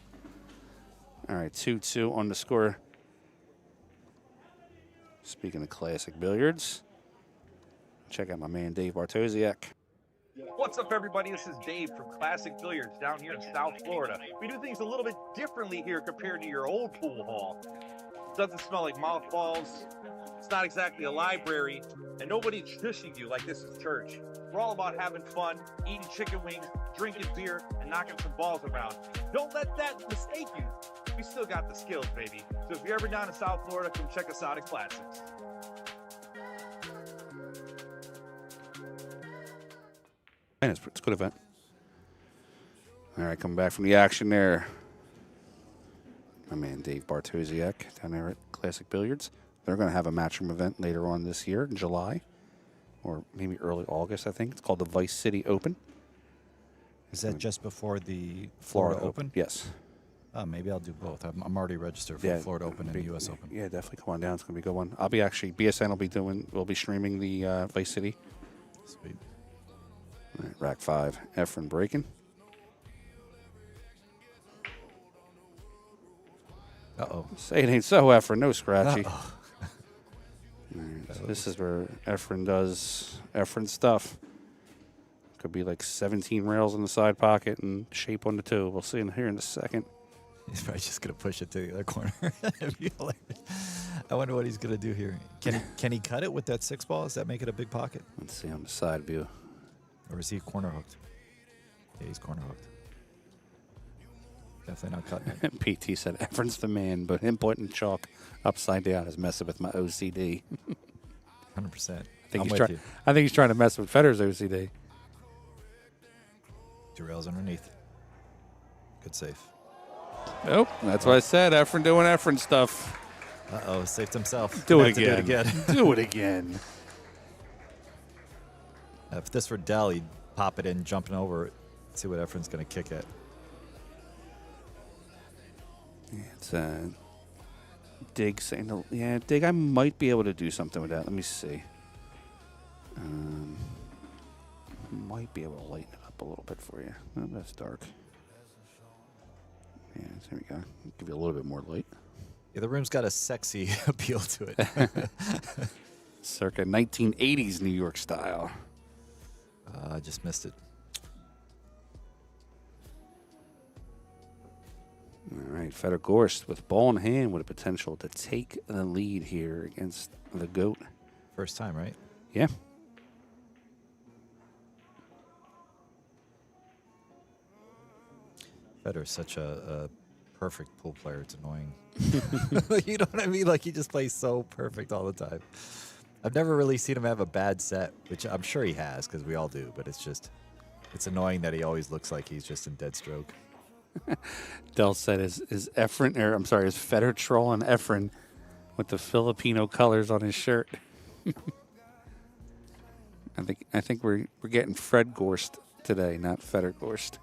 All right, 2-2 on the score. Speaking of Classic Billiards, check out my man Dave Bartosiak. What's up, everybody? This is Dave from Classic Billiards down here in South Florida. We do things a little bit differently here compared to your old pool hall. It doesn't smell like mothballs. It's not exactly a library, and nobody's shushing you like this is church. We're all about having fun, eating chicken wings, drinking beer, and knocking some balls around. Don't let that mistake you. We still got the skills, baby. So if you're ever down in South Florida, come check us out at Classics. And it's a good event. All right, coming back from the action there. My man Dave Bartosiak down there at Classic Billiards. They're going to have a Matchroom event later on this year in July, or maybe early August, I think. It's called the Vice City Open. Is that just before the Florida Florida Open? Yes. Maybe I'll do both. I'm already registered for the Florida Open and the U.S. Open. Yeah, definitely come on down. It's going to be a good one. I'll be actually, BSN will be streaming the Vice City. Sweet. All right, rack 5, Efren breaking. Uh-oh. Say it ain't so, Efren. No scratchy. Uh-oh. All right, so this is where Efren does Efren stuff. Could be like 17 rails in the side pocket and shape on the 2. We'll see in here in a second. He's probably just going to push it to the other corner. It'd be hilarious. I wonder what he's going to do here. Can he cut it with that 6 ball? Does that make it a big pocket? Let's see on the side view. Or is he corner hooked? Yeah, he's corner hooked. Definitely not cutting it. PT said Efren's the man, but him putting chalk upside down is messing with my OCD. 100%. I think he's trying to mess with Federer's OCD. 2 rails underneath. Good save. Nope, that's what I said. Efren doing Efren stuff. Uh-oh, saved himself. Do it Gonna again. have to do it again. Do it again. If this were Dell, he'd pop it in, jumping over it. See what Efren's going to kick at. Yeah, it's Dig saying, Dig, I might be able to do something with that. Let me see. Might be able to lighten it up a little bit for you. Oh, that's dark. Yeah, there we go. Give you a little bit more light. Yeah, the room's got a sexy appeal to it. Circa 1980s New York style. I just missed it. All right, Fedor Gorst with ball in hand with a potential to take the lead here against the GOAT. First time, right? Yeah. Federer's such a perfect pool player. It's annoying. You know what I mean? Like, he just plays so perfect all the time. I've never really seen him have a bad set, which I'm sure he has because we all do, but it's annoying that he always looks like he's just in dead stroke. Del said, is Fedor trolling Efren with the Filipino colors on his shirt? I think we're getting Fred Gorst today, not Fedor Gorst,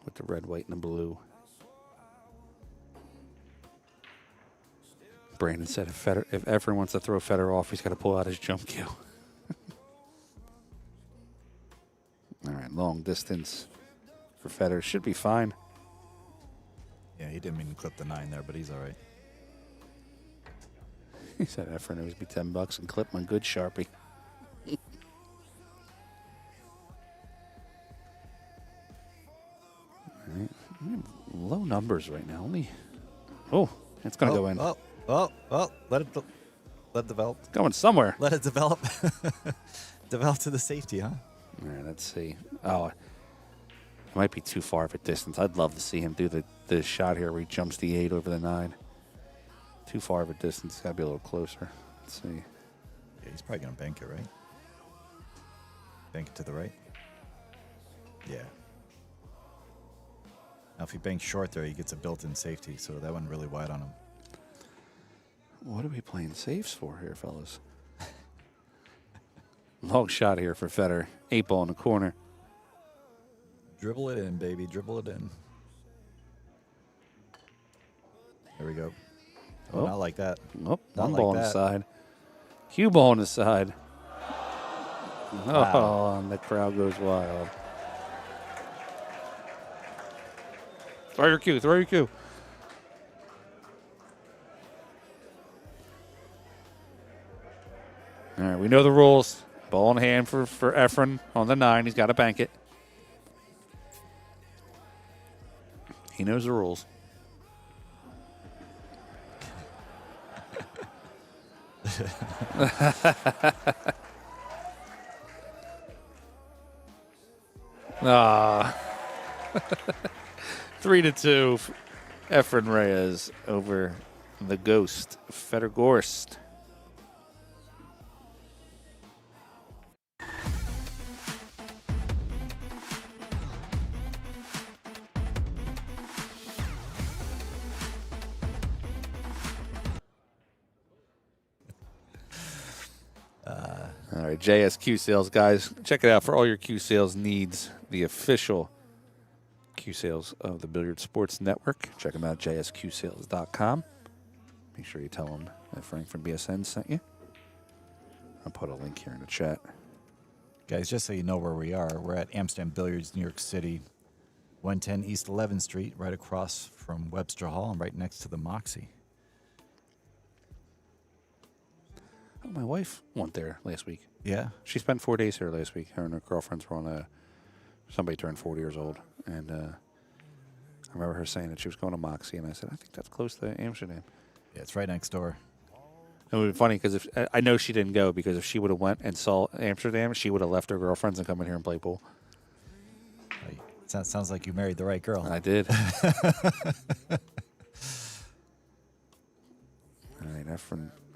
with the red, white, and the blue. Brandon said if Efren wants to throw Fedor off, he's got to pull out his jump cue. All right, long distance for Fedor. Should be fine. Yeah, he didn't mean to clip the 9 there, but he's all right. He said Efren owes me $10 and clip my good Sharpie. All right. Low numbers right now. It's going to go in. Let it develop. It's going somewhere. Let it develop. Develop to the safety, huh? All right, let's see. Oh, it might be too far of a distance. I'd love to see him do the shot here where he jumps the 8 over the 9. Too far of a distance. Got to be a little closer. Let's see. Yeah, he's probably going to bank it, right? Bank it to the right? Yeah. Now, if he banks short there, he gets a built-in safety, so that went really wide on him. What are we playing safes for here, fellas? Long shot here for Federer. 8 ball in the corner. Dribble it in, baby. Dribble it in. There we go. Oh, not like that. Nope. Not One like ball on the that. side. Cue ball on the side. Wow. Oh, and the crowd goes wild. Throw your cue. Throw your cue. All right, we know the rules. Ball in hand for Efren on the 9. He's got to bank it. He knows the rules. Ah. 3-2. Efren Reyes over the Ghost, Fedor Gorst. All right, JSQ Sales, guys. Check it out for all your Q Sales needs. The official Q Sales of the Billiard Sports Network. Check them out, jsqsales.com. Make sure you tell them that Frank from BSN sent you. I'll put a link here in the chat. Guys, just so you know where we are, we're at Amsterdam Billiards, New York City, 110 East 11th Street, right across from Webster Hall and right next to the Moxie. Oh, my wife went there last week. Yeah? She spent 4 days here last week. Her and her girlfriends were on somebody turned 40 years old. And I remember her saying that she was going to Moxie, and I said, I think that's close to Amsterdam. Yeah, it's right next door. It would be funny because if I know she didn't go, because if she would have went and saw Amsterdam, she would have left her girlfriends and come in here and play pool. Sounds like you married the right girl. I did.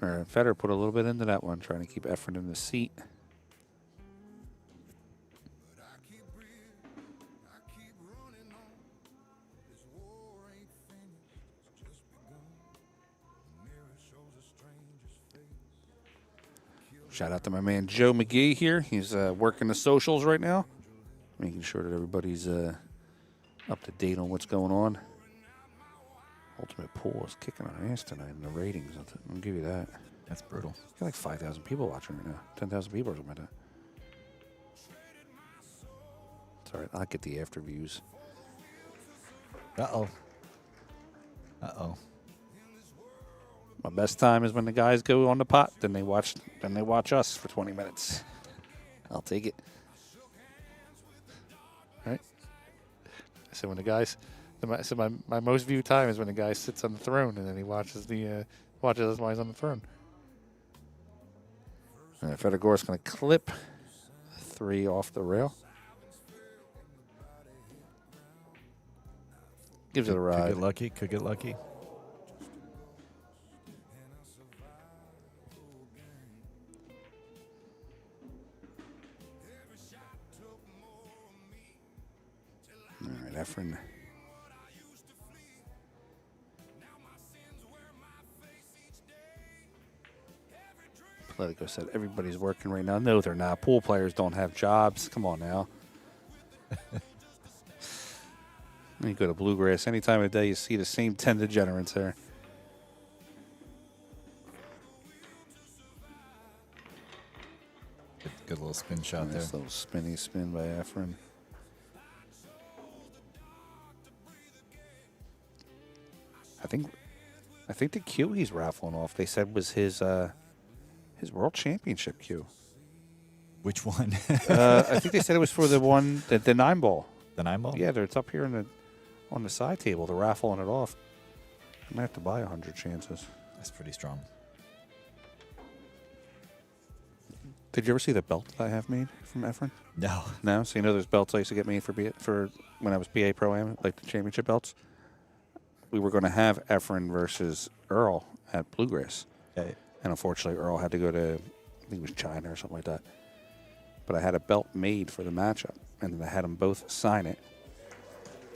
All right, Fedor put a little bit into that one, trying to keep Efren in the seat. Shout out to my man Joe McGee here. He's working the socials right now, making sure that everybody's up to date on what's going on. Ultimate Pool is kicking our ass tonight in the ratings. I'll give you that. That's brutal. Got like 5,000 people watching right now. 10,000 people or something like that. It's all right. I'll get the after views. Uh-oh. My best time is when the guys go on the pot. Then they watch us for 20 minutes. I'll take it. All right. I said when the guys. So my most viewed time is when the guy sits on the throne and then he watches us while he's on the throne. All right, Fedor Gorst going to clip 3 off the rail. Gives it a ride. Could get lucky. All right, Efren. Atletico said everybody's working right now. No, they're not. Pool players don't have jobs. Come on now. You go to Bluegrass any time of day, you see the same 10 degenerates there. Good little spin shot there. Nice little spinny spin by Efren. I think the cue he's raffling off, they said, was his World Championship cue. Which one? I think they said it was for the 9-ball. The 9-ball? Yeah, it's up here on the side table. They're raffling it off. I might have to buy 100 chances. That's pretty strong. Did you ever see the belt that I have made from Efren? No. No? So you know those belts I used to get made for when I was PA Pro-Am, like the championship belts? We were going to have Efren versus Earl at Bluegrass. Okay. And unfortunately, Earl had to go to, I think it was China or something like that. But I had a belt made for the matchup, and then I had them both sign it.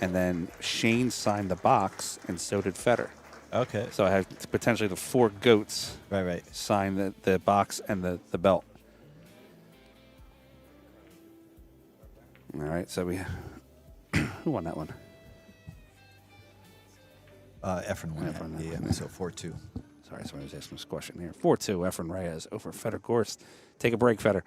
And then Shane signed the box, and so did Fedor. Okay. So I had potentially the 4 goats Right. sign the box and the belt. All right, so we who won that one? Efren won. Efren, Yeah, okay. so 4-2. Sorry, somebody was asking this question here. 4-2, Efren Reyes over Fedor Gorst. Take a break, Fedor.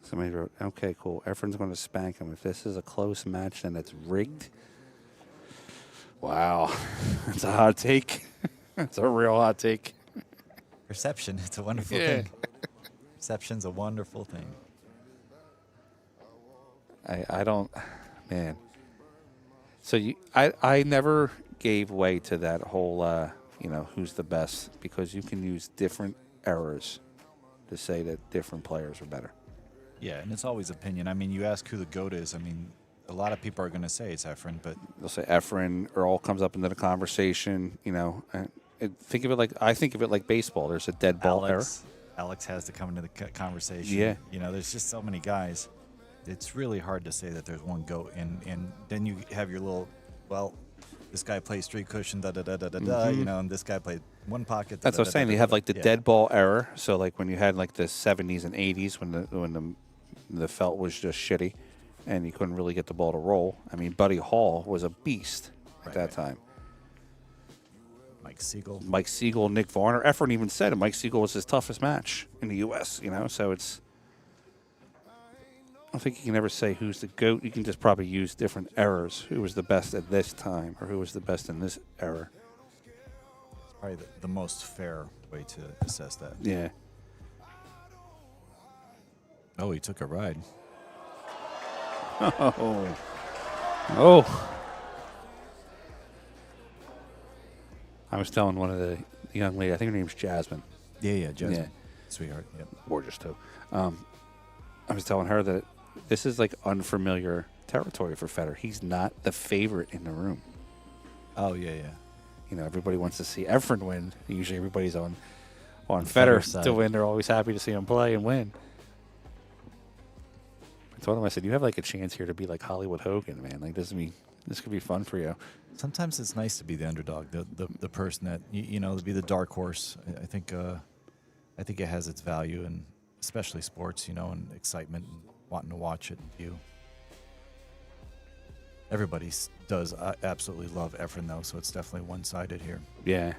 Somebody wrote, okay, cool. Efren's going to spank him. If this is a close match, then it's rigged. Wow. That's a hot take. That's a real hot take. Perception, it's a wonderful thing. Perception's a wonderful thing. I don't, man. So I never gave way to that whole, who's the best, because you can use different errors to say that different players are better. Yeah, and it's always opinion. I mean, you ask who the GOAT is. I mean, a lot of people are going to say it's Efren, but They'll say Efren. Earl comes up into the conversation. And think of it like baseball. There's a dead ball error. Alex has to come into the conversation. Yeah. There's just so many guys. It's really hard to say that there's one GOAT, and then you have your little, this guy plays 3 cushion, and this guy played 1 pocket. That's what I'm saying. You have like the dead ball error. So like when you had like the 70s and 80s when the felt was just shitty, and you couldn't really get the ball to roll. I mean, Buddy Hall was a beast at that time. Mike Siegel, Nick Varner. Efren even said it. Mike Siegel was his toughest match in the U.S., So it's don't think you can ever say who's the GOAT. You can just probably use different eras. Who was the best at this time, or who was the best in this era? Probably the most fair way to assess that. Yeah. Oh, he took a ride. Oh. Oh. I was telling one of the young lady, I think her name's Jasmine. Yeah, Jasmine. Yeah. Sweetheart. Yep. Gorgeous, too. I was telling her that this is like unfamiliar territory for Federer. He's not the favorite in the room. Oh, yeah. You know, everybody wants to see Efren win. Usually everybody's on Federer side. to win. They're always happy to see him play and win. I told him, I said, you have like a chance here to be like Hollywood Hogan, man. Like this could be fun for you. Sometimes it's nice to be the underdog, the person that you know, to be the dark horse. I think it has its value, and especially sports, you know, and excitement and wanting to watch it and view. Everybody does absolutely love Efren, though, so it's definitely one-sided here. Yeah.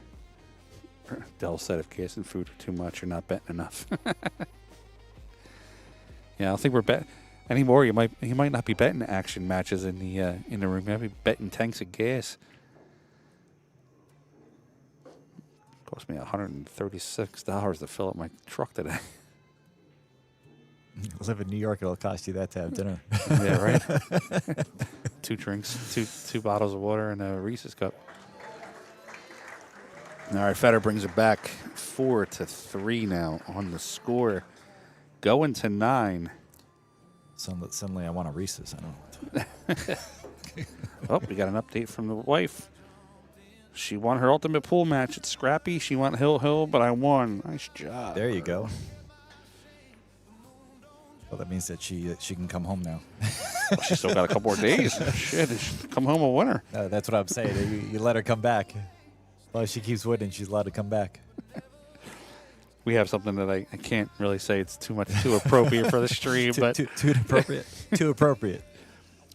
Dell said if gas and food are too much, you're not betting enough. Yeah, I don't think we're betting anymore. You might not be betting action matches in the room. You might be betting tanks of gas. Cost me $136 to fill up my truck today. Live in New York, it'll cost you that to have dinner. Yeah, right. 2 drinks, two bottles of water, and a Reese's cup. All right, Federer brings it back 4-3 now on the score. Going to 9. Suddenly I want a Reese's. I don't know. Oh, we got an update from the wife. She won her ultimate pool match. It's scrappy. She went hill, but I won. Nice job. There you go. Well, that means that she can come home now. Well, she's still got a couple more days. Shit, she'll come home a winner. That's what I'm saying. You let her come back. As long as she keeps winning, she's allowed to come back. We have something that I can't really say. It's too appropriate for the stream, but too appropriate. Too appropriate.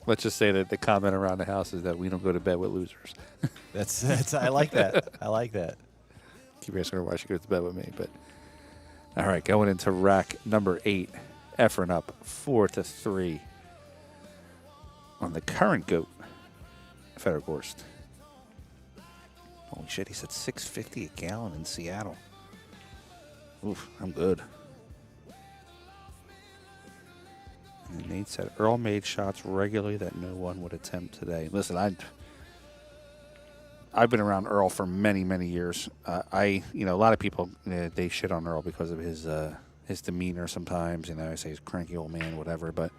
Let's just say that the comment around the house is that we don't go to bed with losers. That's I like that. I like that. Keep asking her why she goes to bed with me, but all right, going into rack number 8, Efren up 4-3 on the current GOAT, Fedor Gorst. Holy shit, he said $6.50 a gallon in Seattle. Oof, I'm good. And Nate said Earl made shots regularly that no one would attempt today. Listen, I've been around Earl for many, many years. A lot of people they shit on Earl because of his demeanor sometimes. I say he's a cranky old man, whatever. But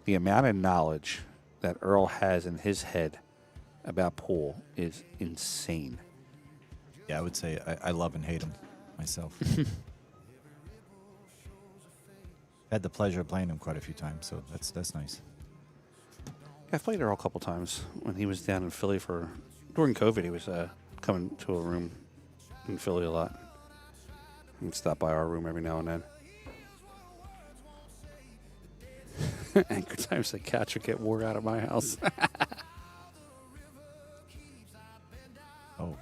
the amount of knowledge that Earl has in his head about pool is insane. Yeah, I would say I love and hate him myself. Had the pleasure of playing him quite a few times, so that's nice. I've played Earl a couple times when he was down in Philly during COVID. He was coming to a room in Philly a lot. He'd stop by our room every now and then. Anchor Time said catch would get wore out of my house. Oh.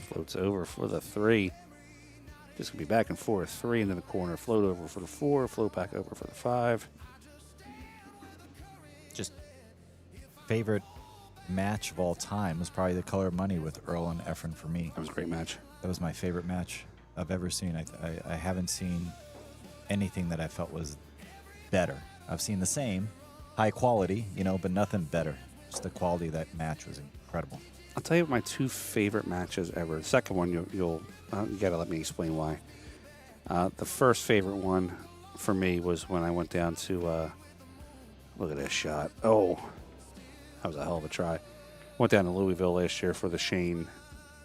Floats over for the 3. Just going to be back and forth. 3 into the corner. Float over for the 4. Float back over for the 5. Just favorite match of all time was probably the Color of Money with Earl and Efren for me. That was a great match. That was my favorite match I've ever seen. I haven't seen anything that I felt was better. I've seen the same, high quality, but nothing better. Just the quality of that match was incredible. I'll tell you my 2 favorite matches ever. The second one, you got to let me explain why. The first favorite one for me was when I went down to, look at this shot. Oh, that was a hell of a try. Went down to Louisville last year for the Shane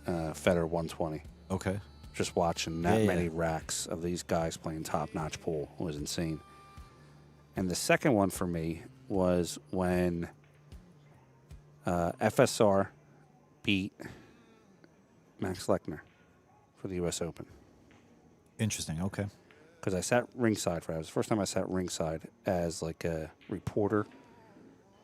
Federer 120. Okay. Just watching that many racks of these guys playing top-notch pool was insane. And the second one for me was when FSR beat Max Lechner for the U.S. Open. Interesting. Okay. Because I sat ringside for it. It was the first time I sat ringside as like a reporter,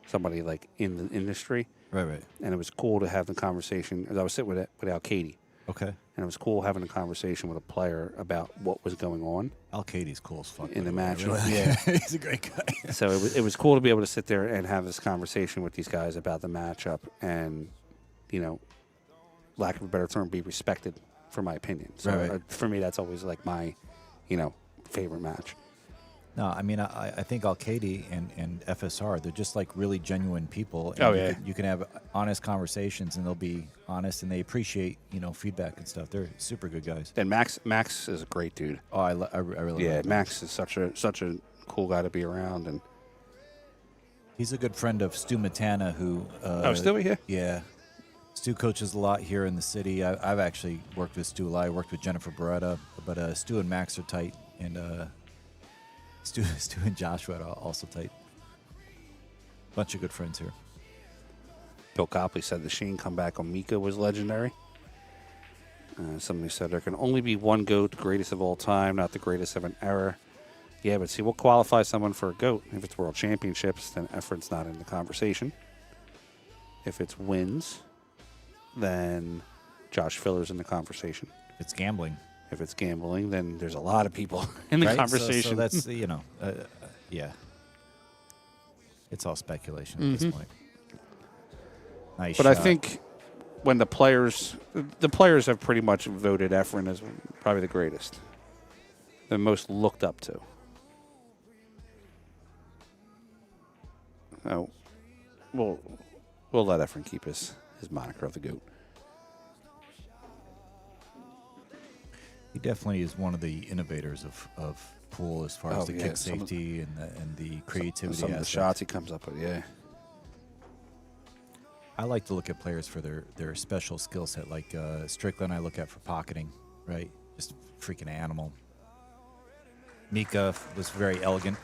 somebody like in the industry. Right. And it was cool to have the conversation. As I was sitting with Al Katie. Okay. and it was cool having a conversation with a player about what was going on Al-Katie's cool as fuck. in the by match. way. Really. Yeah. He's a great guy. So it was cool to be able to sit there and have this conversation with these guys about the matchup and, lack of a better term, be respected for my opinion. So Right. for me, that's always like my, favorite match. No, I mean, I think Al-Katie and FSR, they're just like really genuine people. And Oh, yeah. You can have honest conversations and they'll be honest and they appreciate, feedback and stuff. They're super good guys. And Max is a great dude. Oh, I really Yeah, like Max is such a cool guy to be around. And He's a good friend of Stu Matana, who... Stu here? Yeah. Stu coaches a lot here in the city. I've actually worked with Stu a lot. I worked with Jennifer Beretta, but Stu and Max are tight, and Stu and Joshua are also tight. Bunch of good friends here. Bill Copley said the Shane comeback on Mika was legendary. Somebody said there can only be one GOAT, the greatest of all time, not the greatest of an era. Yeah, but see, what qualifies someone for a GOAT? If it's World Championships, then Efren's not in the conversation. If it's wins, then Josh Filler's in the conversation. It's gambling. If it's gambling, then there's a lot of people in the Right? conversation. So that's, yeah. It's all speculation at this point. Nice But shot. I think when the players have pretty much voted Efren as probably the greatest, the most looked up to. Oh, we'll let Efren keep his moniker of the GOAT. He definitely is one of the innovators of pool as far as the yeah, kick safety and the creativity. Some of the aspect. shots he comes up with, yeah. I like to look at players for their special skill set. Like Strickland, I look at for pocketing, right? Just a freaking animal. Mika was very elegant.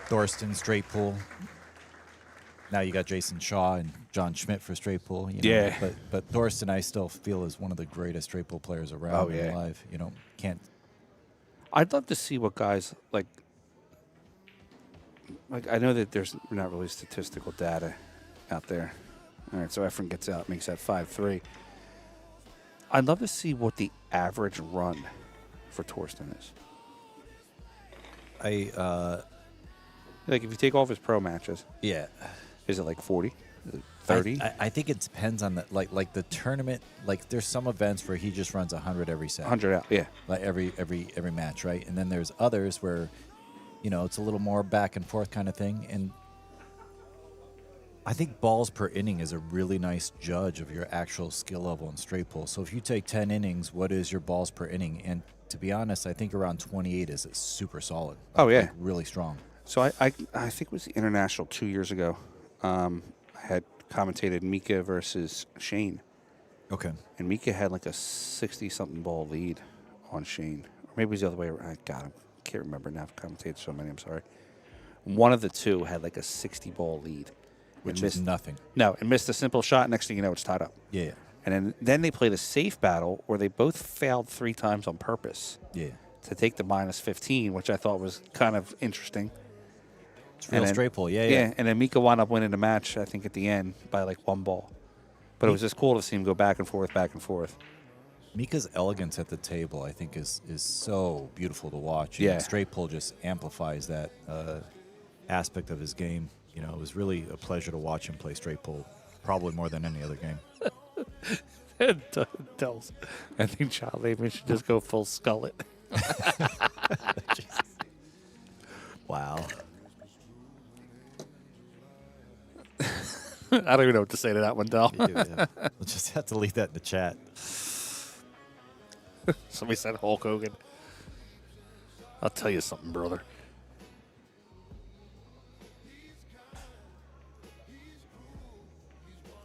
Thorsten, straight pull. Now you got Jason Shaw and John Schmidt for straight pull. Yeah. But Thorsten, I still feel is one of the greatest straight pull players around in live. Can't. I'd love to see what guys like. I know that there's not really statistical data out there. All right, so Efren gets out, makes that 5-3. I'd love to see what the average run for Thorsten is. Like if you take all of his pro matches, Yeah. is it like 40, 30? I think it depends on the like the tournament. Like there's some events where he just runs 100 every set. 100 out, yeah. Like every match, right? And then there's others where, it's a little more back and forth kind of thing. And I think balls per inning is a really nice judge of your actual skill level in straight pull. So if you take 10 innings, what is your balls per inning? And to be honest, I think around 28 is super solid. Oh, yeah. Like really strong. So I think it was the International 2 years ago. I had commentated Mika versus Shane. Okay. And Mika had like a 60-something ball lead on Shane. Or maybe it was the other way around. I can't remember now. I've commentated so many. I'm sorry. One of the two had like a 60-ball lead. Which is nothing. No, and missed a simple shot. Next thing you know, it's tied up. Yeah. And then they played a safe battle where they both failed 3 times on purpose. Yeah. To take the -15, which I thought was kind of interesting. It's real straight pull. Yeah. And then Mika wound up winning the match, I think, at the end by like 1 ball. But it was just cool to see him go back and forth, back and forth. Mika's elegance at the table, I think, is so beautiful to watch. Yeah. And straight pull just amplifies that aspect of his game. It was really a pleasure to watch him play straight pull, probably more than any other game. Tells. I think John Lehman should just go full skullet. Wow. I don't even know what to say to that one, Del. Yeah. We'll just have to leave that in the chat. Somebody said Hulk Hogan. I'll tell you something, brother.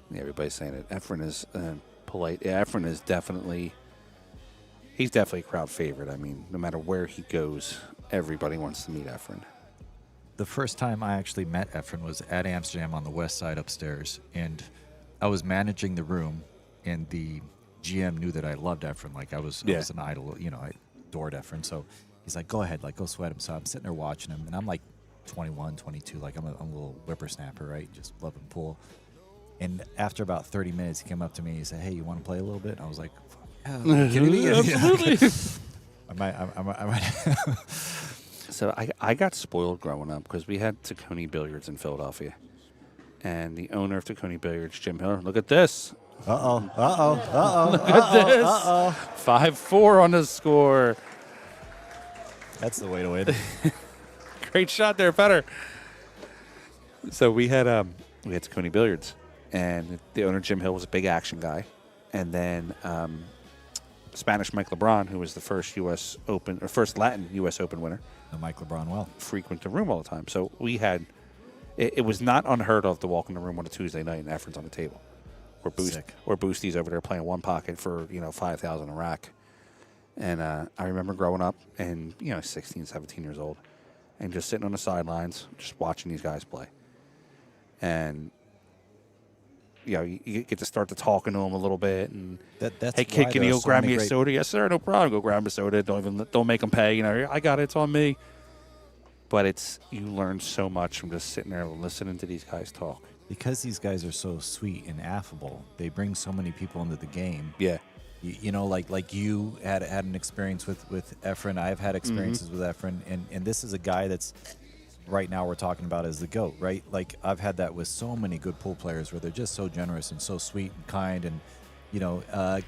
Yeah, everybody's saying it. Efren is polite. Yeah, Efren is definitely... He's definitely a crowd favorite. I mean, no matter where he goes, everybody wants to meet Efren. The first time I actually met Efren was at Amsterdam on the west side upstairs, and I was managing the room, and the GM knew that I loved Efren. Like I was an idol, I adored Efren. So he's like, go ahead, like go sweat him. So I'm sitting there watching him, and I'm like 21, 22, like I'm a little whippersnapper, right? Just loving pool. And after about 30 minutes, he came up to me and he said, "Hey, you want to play a little bit?" And I was like, "Yeah, are you kidding me?" Absolutely. I might. So I got spoiled growing up because we had Tacony Billiards in Philadelphia. And the owner of Tacony Billiards, Jim Hill, look at this. Uh-oh. Look at this. 5-4 on the score. That's the way to win. Great shot there, Fedor. So we had Tacony Billiards, and the owner, Jim Hill, was a big action guy. And then Spanish Mike LeBron, who was the first U.S. Open, or first Latin U.S. Open winner. Mike LeBron, well. Frequent the room all the time. So we had, it was not unheard of to walk in the room on a Tuesday night and Efren's on the table. Or Boosties over there playing one pocket for, $5,000 a rack. And I remember growing up and, 16, 17 years old and just sitting on the sidelines, just watching these guys play. And, you get to start to talking to them a little bit. And, that's hey, kid, can you go grab me a great... soda? Yes, sir, no problem. Go grab a soda. Don't make them pay. I got it. It's on me. But you learn so much from just sitting there listening to these guys talk. Because these guys are so sweet and affable, they bring so many people into the game. Yeah. Like you had an experience with Efren. I've had experiences with Efren. And this is a guy that's right now we're talking about as the GOAT, right? Like I've had that with so many good pool players where they're just so generous and so sweet and kind and,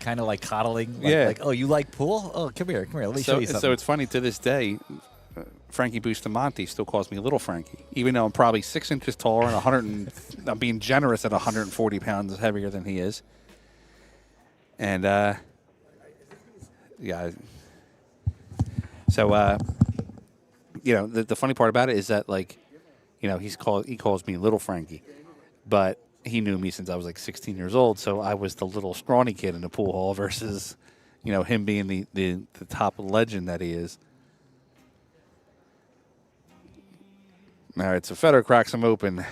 kind of like coddling. Like, oh, you like pool? Oh, come here. Let me show you something. So it's funny to this day, Frankie Bustamante still calls me Little Frankie, even though I'm probably 6 inches taller and I'm being generous at 140 pounds heavier than he is. And, yeah. So, the funny part about it is that, he calls me Little Frankie, but he knew me since I was like 16 years old, so I was the little scrawny kid in the pool hall versus, him being the top legend that he is. All right, so Fedor cracks him open.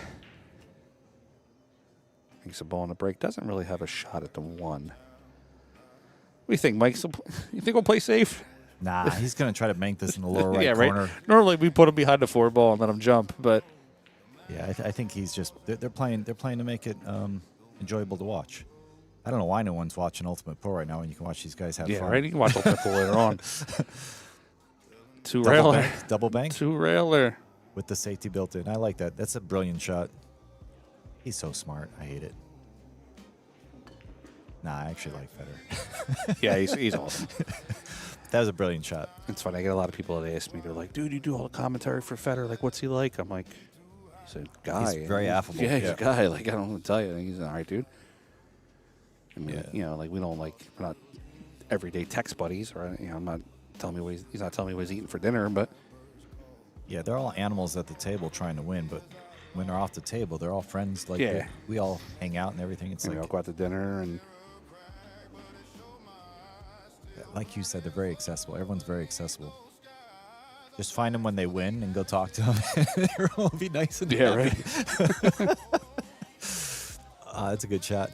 Makes a ball in the break. Doesn't really have a shot at the one. What do you think, Mike? You think we'll play safe? Nah, he's going to try to bank this in the lower right corner. Right. Normally we put him behind the 4 ball and let him jump, but yeah, I think he's just they're playing to make it enjoyable to watch. I don't know why no one's watching Ultimate Pool right now, and you can watch these guys have fun. Yeah, right. You can watch Ultimate Pool later on. Double bank. 2-railer. With the safety built in. I like that. That's a brilliant shot. He's so smart. I hate it. Nah, I actually like Fedor. Yeah, he's awesome. That was a brilliant shot. It's funny. I get a lot of people that ask me, they're like, dude, you do all the commentary for Fedor. Like, what's he like? I'm like, he's a guy. He's very affable. Yeah, he's a guy. Like, I don't know what to tell you. I think he's an all right dude. I mean, we don't we're not everyday text buddies, or, I'm not telling me he's not telling me what he's eating for dinner, but. Yeah, they're all animals at the table trying to win, but when they're off the table, they're all friends. Like we all hang out and everything. It's we all go out to dinner and, like you said, they're very accessible. Everyone's very accessible. Just find them when they win and go talk to them. Everyone will be nice and happy. Right. That's a good shot.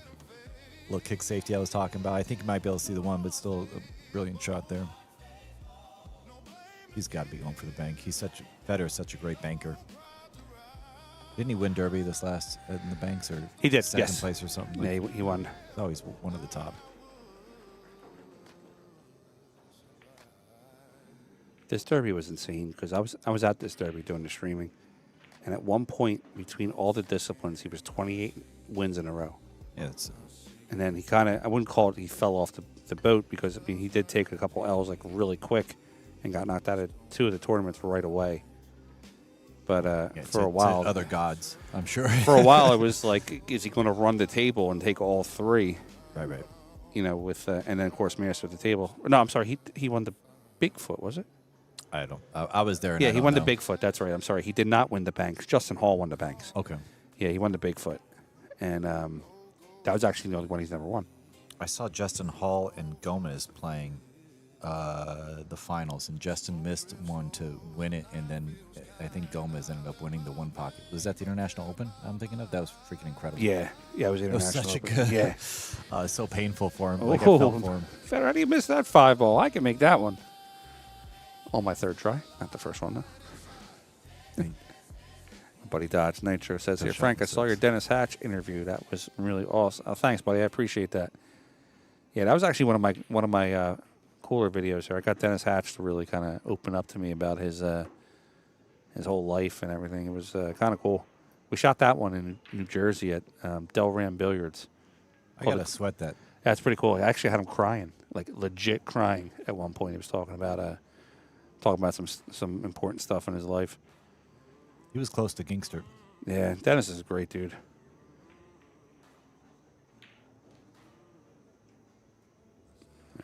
Little kick safety I was talking about. I think you might be able to see the one, but still a brilliant shot there. He's got to be going for the bank. Fedor is such a great banker. Didn't he win Derby this last in the banks, or he did? Second place or something? Yeah, he won. He's always one of the top. This Derby was insane because I was at this Derby doing the streaming, and at one point between all the disciplines, he was 28 wins in a row. Yeah, and then he I wouldn't call it he fell off the boat because he did take a couple L's like really quick. And got knocked out of 2 of the tournaments right away. But for a while, other gods, I'm sure. For a while, it was like, is he going to run the table and take all 3? Right. With and then of course master the table. No, I'm sorry, he won the Bigfoot, was it? I don't. I was there. And yeah, he won the Bigfoot. That's right. I'm sorry, he did not win the banks. Justin Hall won the banks. Okay. Yeah, he won the Bigfoot, and that was actually the only one he's never won. I saw Justin Hall and Gomez playing the finals, and Justin missed one to win it, and then I think Gomez ended up winning the one pocket. Was that the International Open I'm thinking of? That was freaking incredible. Yeah, it was International. It was such Open. a good. Yeah, so painful for him. Like I felt for him. Fedor, how do you miss that 5 ball? I can make that one. On my 3rd try, not the first one though. Buddy Dodge Nitro says Go here, Frank, I Shotgun saw your Six. Dennis Hatch interview. That was really awesome. Oh, thanks, buddy. I appreciate that. Yeah, that was actually one of my cooler videos here. I got Dennis Hatch to really kind of open up to me about his whole life and everything. It was kind of cool. We shot that one in New Jersey at Delram Billiards. I gotta sweat that. That's pretty cool. I actually had him crying, like legit crying at one point. He was talking about some important stuff in his life. He was close to gangster. Yeah, Dennis is a great dude.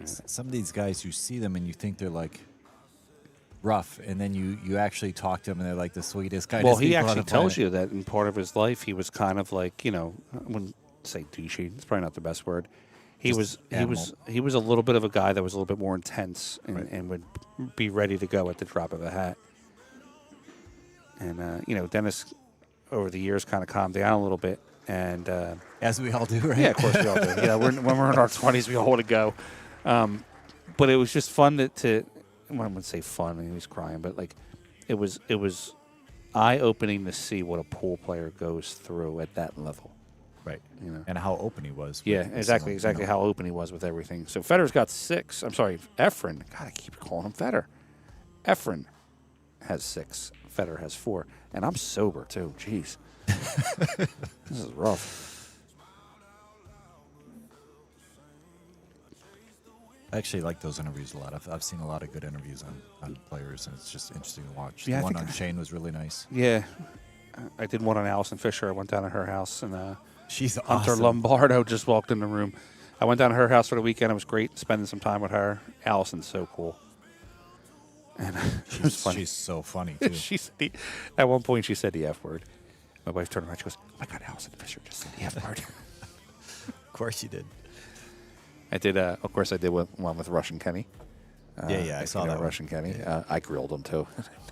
Some of these guys, you see them and you think they're like rough, and then you actually talk to them and they're like the sweetest guy. Well, he actually tells you that in part of his life he was kind of like, I wouldn't say douchey. It's probably not the best word. He was a little bit of a guy that was a little bit more intense and would be ready to go at the drop of a hat. And Dennis over the years kind of calmed down a little bit, and as we all do, right? Yeah, of course we all do. Yeah, when we're in our 20s, we all want to go. But it was just fun to I wouldn't say fun. I mean, he was crying, but like it was eye-opening to see what a pool player goes through at that level. Right. And how open he was. Yeah, exactly how open he was with everything. So Federer's got 6. I'm sorry, Efren. God, I keep calling him Federer. Efren has 6. Federer has 4. And I'm sober, too. Jeez. This is rough. I actually like those interviews a lot. I've seen a lot of good interviews on players, and it's just interesting to watch. Yeah, the one on Shane was really nice. Yeah. I did one on Allison Fisher. I went down to her house, and she's Hunter awesome. Lombardo just walked in the room. I went down to her house for the weekend. It was great spending some time with her. Allison's so cool. And it was funny. She's so funny, too. At one point, she said the F word. My wife turned around. She goes, "Oh my God, Allison Fisher just said the F word." Of course you did. I did. Of course, I did one with Russian Kenny. I saw that one. Russian Kenny. Yeah. I grilled him too.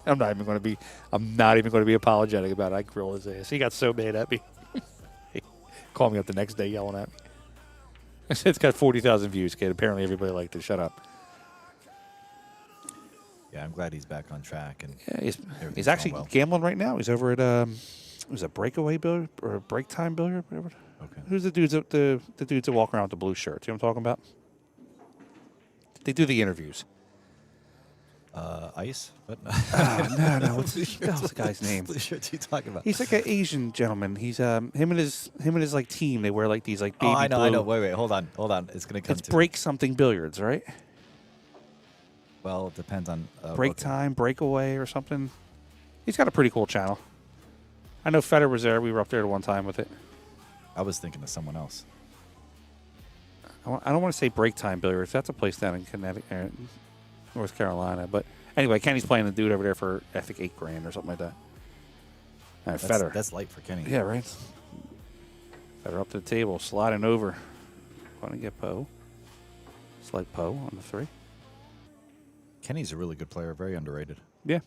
I'm not even going to be apologetic about it. I grilled his ass. He got so mad at me. He called me up the next day yelling at me. I said, "It's got 40,000 views, kid. Apparently, everybody liked it. Shut up." Yeah, I'm glad he's back on track. And yeah, he's actually gambling right now. He's over at was it Breakaway Billiard or Break Time Billiard? Whatever. Okay. Who's the dudes that walk around with the blue shirts? You know what I'm talking about? They do the interviews. Ice? But No. What's the guy's name? Blue shirts you talking about? He's like an Asian gentleman. He's him and his like team. They wear like these like baby I know. blue. I know. Wait. Hold on. It's gonna come. It's to Break something Billiards, right? Well, it depends on Break Time, Breakaway, or something. He's got a pretty cool channel. I know Federer was there. We were up there at one time with it. I was thinking of someone else. I don't want to say Break Time Billiards. That's a place down in Connecticut, North Carolina. But anyway, Kenny's playing the dude over there for I think $8,000 or something like that. And Federer. That's light for Kenny. Yeah, right. Federer up to the table, sliding over. Want to get Poe. Slide Poe on the 3. Kenny's a really good player, very underrated. Yeah.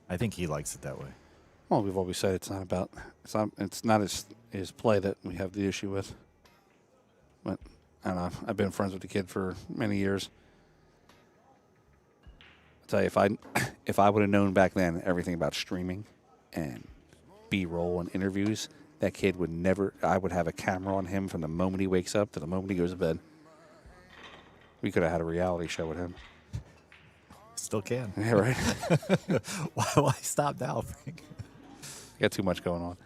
I think he likes it that way. Well, we've always said it's not his play that we have the issue with. But I don't know. I've been friends with the kid for many years. I'll tell you, if I would have known back then everything about streaming and B-roll and interviews, that kid would never. I would have a camera on him from the moment he wakes up to the moment he goes to bed. We could have had a reality show with him. Still can. Yeah, right. Why stop now, Frank? Got too much going on.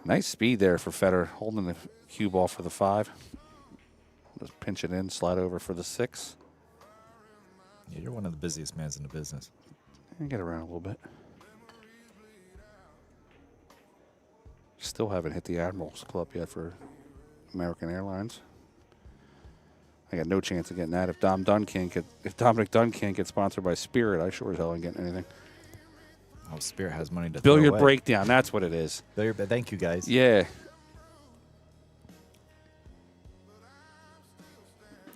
Nice speed there for Federer, holding the cue ball for the 5. Just pinch it in, slide over for the 6. Yeah, you're one of the busiest men in the business. And get around a little bit. Still haven't hit the Admirals Club yet for American Airlines. I got no chance of getting that. If Dominic Dunn can't get sponsored by Spirit, I sure as hell ain't getting anything. Oh, Spirit has money to Billiard throw away. Breakdown, that's what it is. Billiard, thank you, guys. Yeah.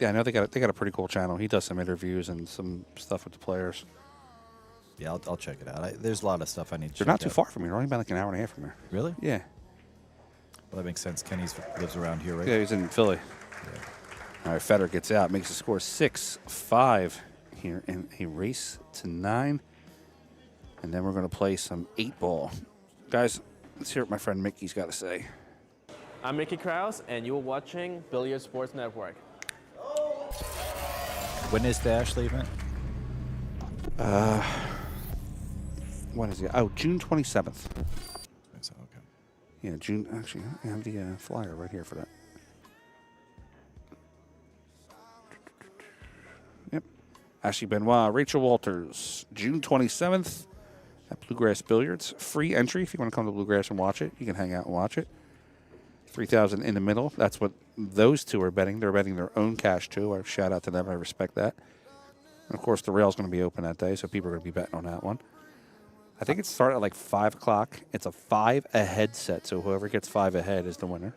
Yeah, I know they got a pretty cool channel. He does some interviews and some stuff with the players. Yeah, I'll check it out. There's a lot of stuff I need to check They're not too out. far from here. They're only about like an hour and a half from here. Really? Yeah. Well, that makes sense. Kenny lives around here, right? Yeah, he's in Philly. Yeah. All right, Federer gets out, makes the score 6-5 here in a race to 9. And then we're going to play some 8-ball. Guys, let's hear what my friend Mickey's got to say. I'm Mickey Krause, and you're watching Billiards Sports Network. When is the Ashley event? When is it? Oh, June 27th. Okay. Yeah, June. Actually, I have the flyer right here for that. Yep. Ashley Benoit, Rachel Walters, June 27th at Bluegrass Billiards. Free entry if you want to come to Bluegrass and watch it. You can hang out and watch it. $3,000 in the middle. That's what those two are betting. They're betting their own cash too. I shout out to them. I respect that. And of course, the rail's going to be open that day, so people are going to be betting on that one. I think it started at like 5 o'clock. It's a 5 ahead set, so whoever gets 5 ahead is the winner.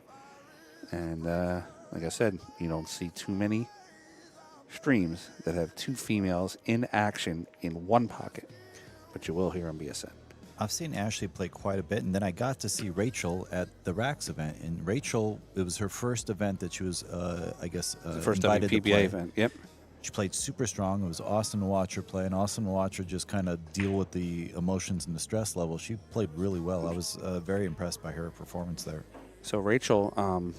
And like I said, you don't see too many streams that have 2 females in action in one pocket, but you will hear on BSN. I've seen Ashley play quite a bit, and then I got to see Rachel at the Racks event. And Rachel, it was her first event that she was, I guess, the first invited to play. PBA event. Yep. She played super strong. It was awesome to watch her play, and awesome to watch her just kind of deal with the emotions and the stress level. She played really well. I was very impressed by her performance there. So Rachel, and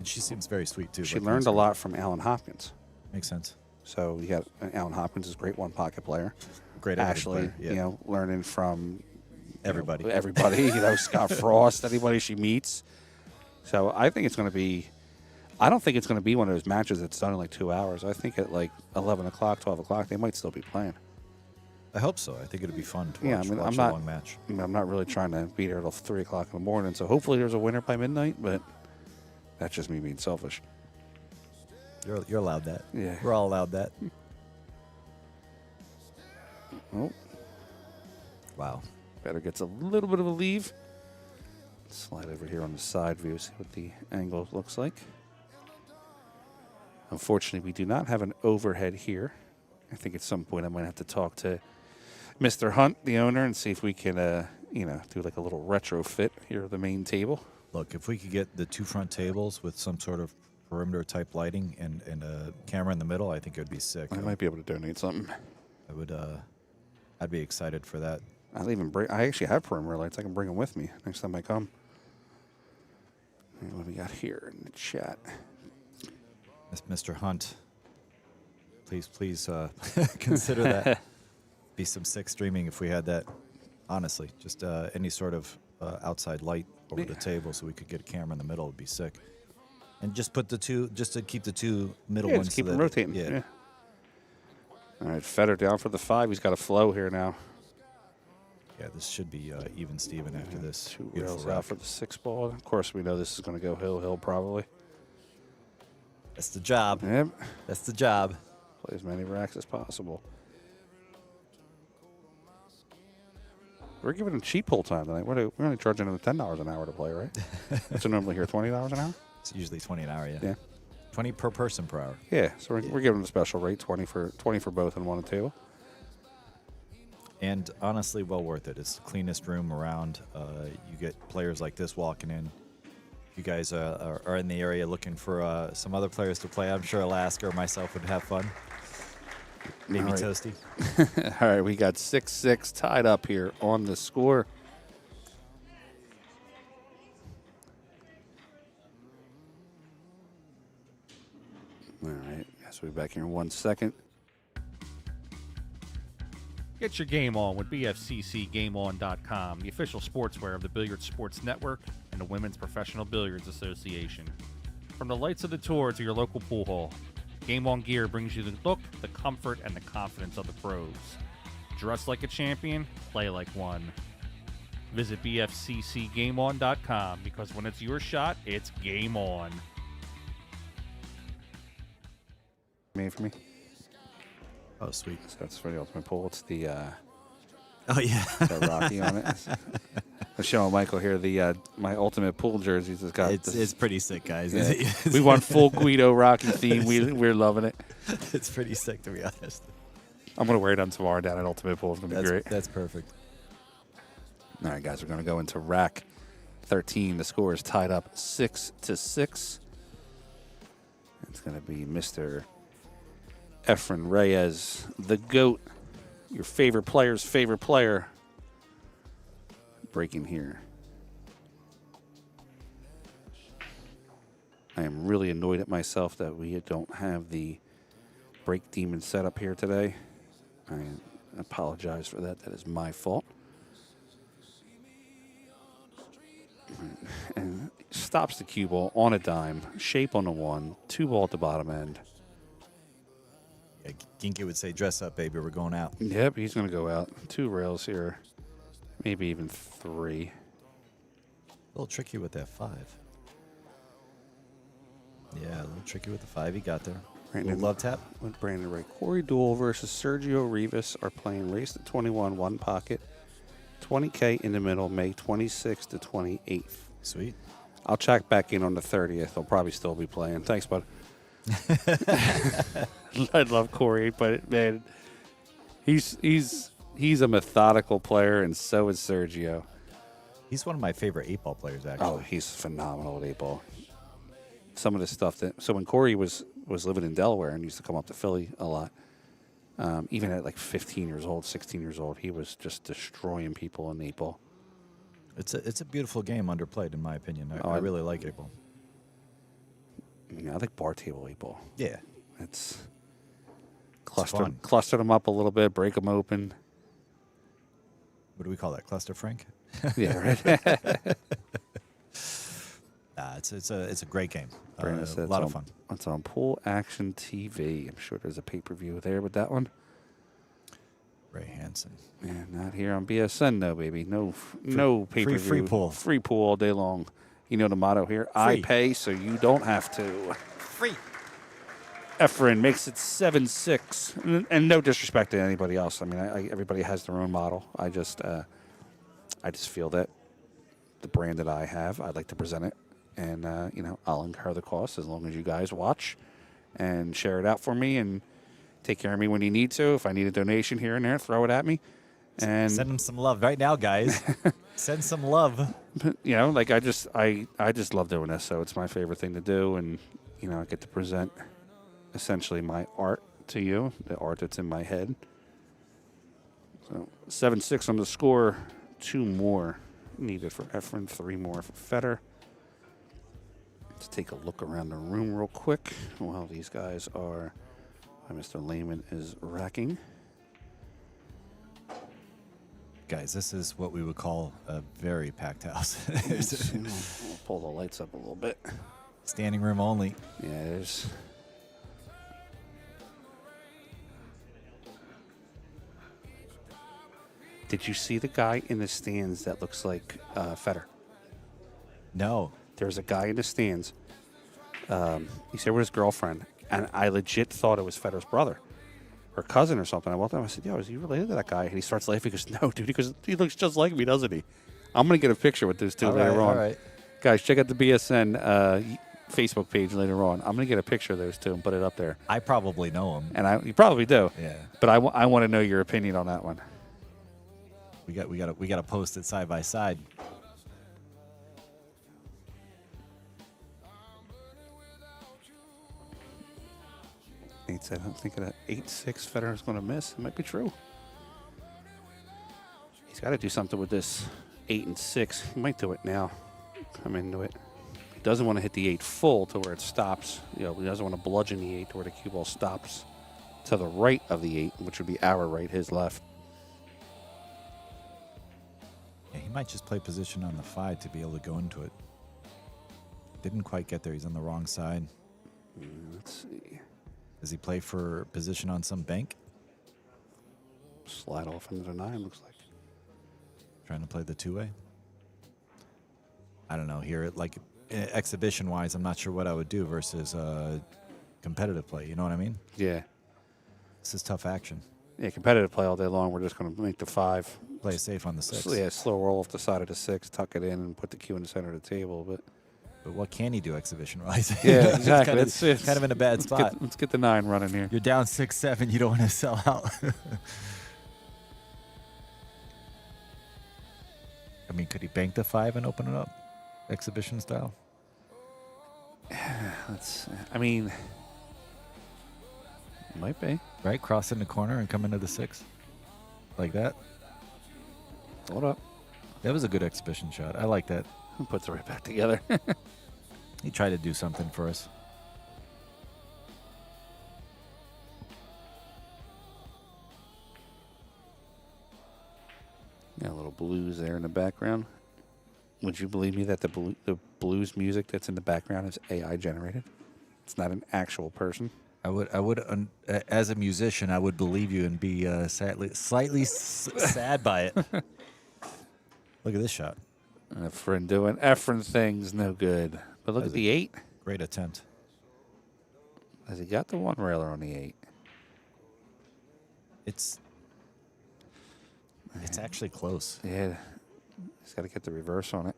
she seems very sweet too. She learned a lot from Alan Hopkins. Makes sense. So you got Alan Hopkins is a great one pocket player. Great Ashley, player, yeah. you know, learning from everybody. You know, Scott Frost, anybody she meets. So I think it's going to be. I don't think it's going to be one of those matches that's done in like 2 hours. I think at like 11 o'clock, 12 o'clock, they might still be playing. I hope so. I think it'll be fun to watch, Yeah, I mean, watch I'm not, a long match. I mean, I'm not really trying to be there till 3 o'clock in the morning. So hopefully there's a winner by midnight, but that's just me being selfish. You're allowed that. Yeah. We're all allowed that. Oh. Wow. Better gets a little bit of a leave. Slide over here on the side view, see what the angle looks like. Unfortunately, we do not have an overhead here. I think at some point I might have to talk to Mr. Hunt, the owner, and see if we can, do like a little retrofit here at the main table. Look, if we could get the 2 front tables with some sort of perimeter type lighting and a camera in the middle, I think it would be sick. I might be able to donate something. I'd be excited for that. I actually have perimeter lights. I can bring them with me next time I come. What do we got here in the chat? Mr. Hunt, please consider that. Be some sick streaming if we had that. Honestly, just any sort of outside light over the table so we could get a camera in the middle would be sick. And just put the 2, just to keep the 2 middle ones. Just keep them rotating. Yeah. All right, Fedor down for the 5. He's got a flow here now. Yeah, this should be even Steven after this. 2 rails out for the 6-ball. Of course, we know this is going to go hill probably. That's the job. Yep. That's the job. Play as many racks as possible. We're giving them cheap pull time tonight. We're only charging them $10 an hour to play, right? That's normally here $20 an hour? It's usually 20 an hour, yeah. Yeah. 20 per person per hour. Yeah, so we're giving them a special rate, 20 for both on one table. And honestly, well worth it. It's the cleanest room around. You get players like this walking in. If you guys are in the area looking for some other players to play, I'm sure Alaska or myself would have fun. Maybe right. Toasty. All right, we got 6-6 tied up here on the score. All right, guys, we'll be back here in 1 second. Get your game on with BFCCGameOn.com, the official sportswear of the Billiards Sports Network and the Women's Professional Billiards Association. From the lights of the tour to your local pool hall, Game On gear brings you the look, the comfort, and the confidence of the pros. Dress like a champion, play like one. Visit BFCCGameOn.com because when it's your shot, it's game on. Made for me. Oh, sweet. So that's for the ultimate pool. It's the oh yeah, got Rocky on it. I'm showing Michael here the my ultimate pool jerseys. It's got it's pretty sick, guys. Yeah. We want full Guido Rocky theme. We're loving it. It's pretty sick, to be honest. I'm gonna wear it on tomorrow down at Ultimate Pool. It's gonna be great. That's perfect. All right, guys, we're gonna go into rack 13. The score is tied up 6-6. It's gonna be Mr. Efren Reyes, the GOAT, your favorite player's favorite player. Breaking here. I am really annoyed at myself that we don't have the break demon set up here today. I apologize for that. That is my fault. And stops the cue ball on a dime, shape on the 1, 2 ball at the bottom end. Yeah, Ginky would say, dress up, baby, we're going out. Yep, he's going to go out. 2 rails here, maybe even 3. A little tricky with that 5. Yeah, a little tricky with the 5. He got there. Brandon, love tap. With Brandon Ray. Corey Deuel versus Sergio Rivas are playing race to 21, 1 pocket. 20K in the middle, May 26th to 28th. Sweet. I'll check back in on the 30th. They'll probably still be playing. Thanks, bud. I love Corey, but man, he's a methodical player, and so is Sergio. He's one of my favorite 8-ball players, actually. Oh, he's phenomenal at 8-ball. Some of the stuff that when Corey was living in Delaware and used to come up to Philly a lot, even at like 15 years old, 16 years old, he was just destroying people in 8-ball. It's a beautiful game underplayed, in my opinion. I really like 8-ball. Yeah, I like bar table 8-ball. Yeah. It's cluster them up a little bit, break them open. What do we call that? Cluster Frank? Yeah, right. It's a great game. A lot of fun. It's on Pool Action TV. I'm sure there's a pay-per-view there with that one. Ray Hansen. Yeah, not here on BSN though, baby. No pay-per-view. Free pool. Free pool all day long. You know the motto here. Free. I pay so you don't have to. Free. Efren makes it 7-6. And no disrespect to anybody else. I mean, everybody has their own model. I just feel that the brand that I have, I'd like to present it. And, I'll incur the cost as long as you guys watch and share it out for me and take care of me when you need to. If I need a donation here and there, throw it at me. And send them some love right now, guys. Send some love. I just love doing this. So it's my favorite thing to do. And, I get to present essentially my art to you, the art that's in my head. So 7-6 on the score. 2 more needed for Efren, 3 more for Fedor. Let's take a look around the room real quick while these guys are, Mr. Lehman is racking. Guys, this is what we would call a very packed house. We'll pull the lights up a little bit. Standing room only. Yeah, there's... Did you see the guy in the stands that looks like Fedor? No. There's a guy in the stands. He's here with his girlfriend, and I legit thought it was Fedor's brother or cousin or something. I walked up and I said, "Yo, is he related to that guy?" And he starts laughing. He goes, "No, dude." He goes, "He looks just like me, doesn't he?" I'm going to get a picture with those two later on. All right. Guys, check out the BSN Facebook page later on. I'm going to get a picture of those two and put it up there. I probably know him. And you probably do. Yeah. But I want to know your opinion on that one. We got to post it side by side. Nate said, I'm thinking that 8-6 Fedor is going to miss. It might be true. He's got to do something with this 8 and 6. He might do it now. Come into it. He doesn't want to hit the 8 full to where it stops. He doesn't want to bludgeon the 8 to where the cue ball stops to the right of the 8, which would be our right, his left. Yeah, he might just play position on the 5 to be able to go into it. Didn't quite get there. He's on the wrong side. Let's see. Does he play for position on some bank? Slide off into the 9, looks like. Trying to play the 2-way? I don't know. Here, like exhibition-wise, I'm not sure what I would do versus competitive play. You know what I mean? Yeah. This is tough action. Yeah, competitive play all day long. We're just going to make the 5. Play it safe on the 6. Yeah, slow roll off the side of the 6, tuck it in, and put the cue in the center of the table. But what can he do exhibition-wise? Yeah, exactly. It's kind of in a bad spot. Let's get the 9 running here. You're down 6-7. You don't want to sell out. I mean, could he bank the 5 and open it up? Exhibition style? Might be. Right? Cross in the corner and come into the 6? like that. Hold up. That was a good exhibition shot. I like that. Puts it right back together. He tried to do something for us. Got a little blues there in the background. Would you believe me that the blues music that's in the background is AI generated? It's not an actual person. I would, as a musician, I would believe you and be slightly sad by it. Look at this shot. Efren doing Efren things, no good. But look at the 8. Great attempt. Has he got the one railer on the 8? It's actually close. Yeah. He's got to get the reverse on it.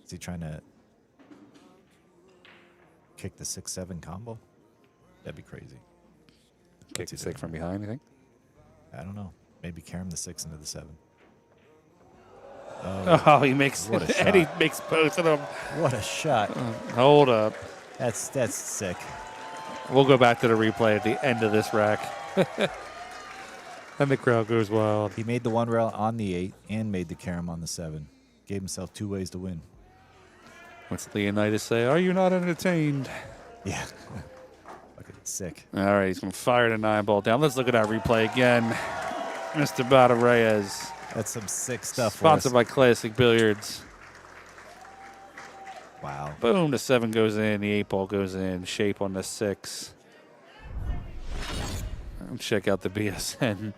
Is he trying to kick the 6-7 combo? That'd be crazy. Kick the 6 from behind, you think? I don't know. Maybe carry him the 6 into the 7. Oh, he makes what a shot. and he makes both of them. What a shot. Hold up. That's sick. We'll go back to the replay at the end of this rack. And the crowd goes wild. He made the one rail on the 8 and made the carom on the 7. Gave himself 2 ways to win. What's Leonidas say? Are you not entertained? Yeah. Fucking sick. All right, he's going to fire the 9-ball down. Let's look at that replay again. Mr. Bata Reyes. That's some sick stuff. Sponsored by Classic Billiards. Wow. Boom, the 7 goes in, the 8-ball goes in, shape on the 6. And check out the BSN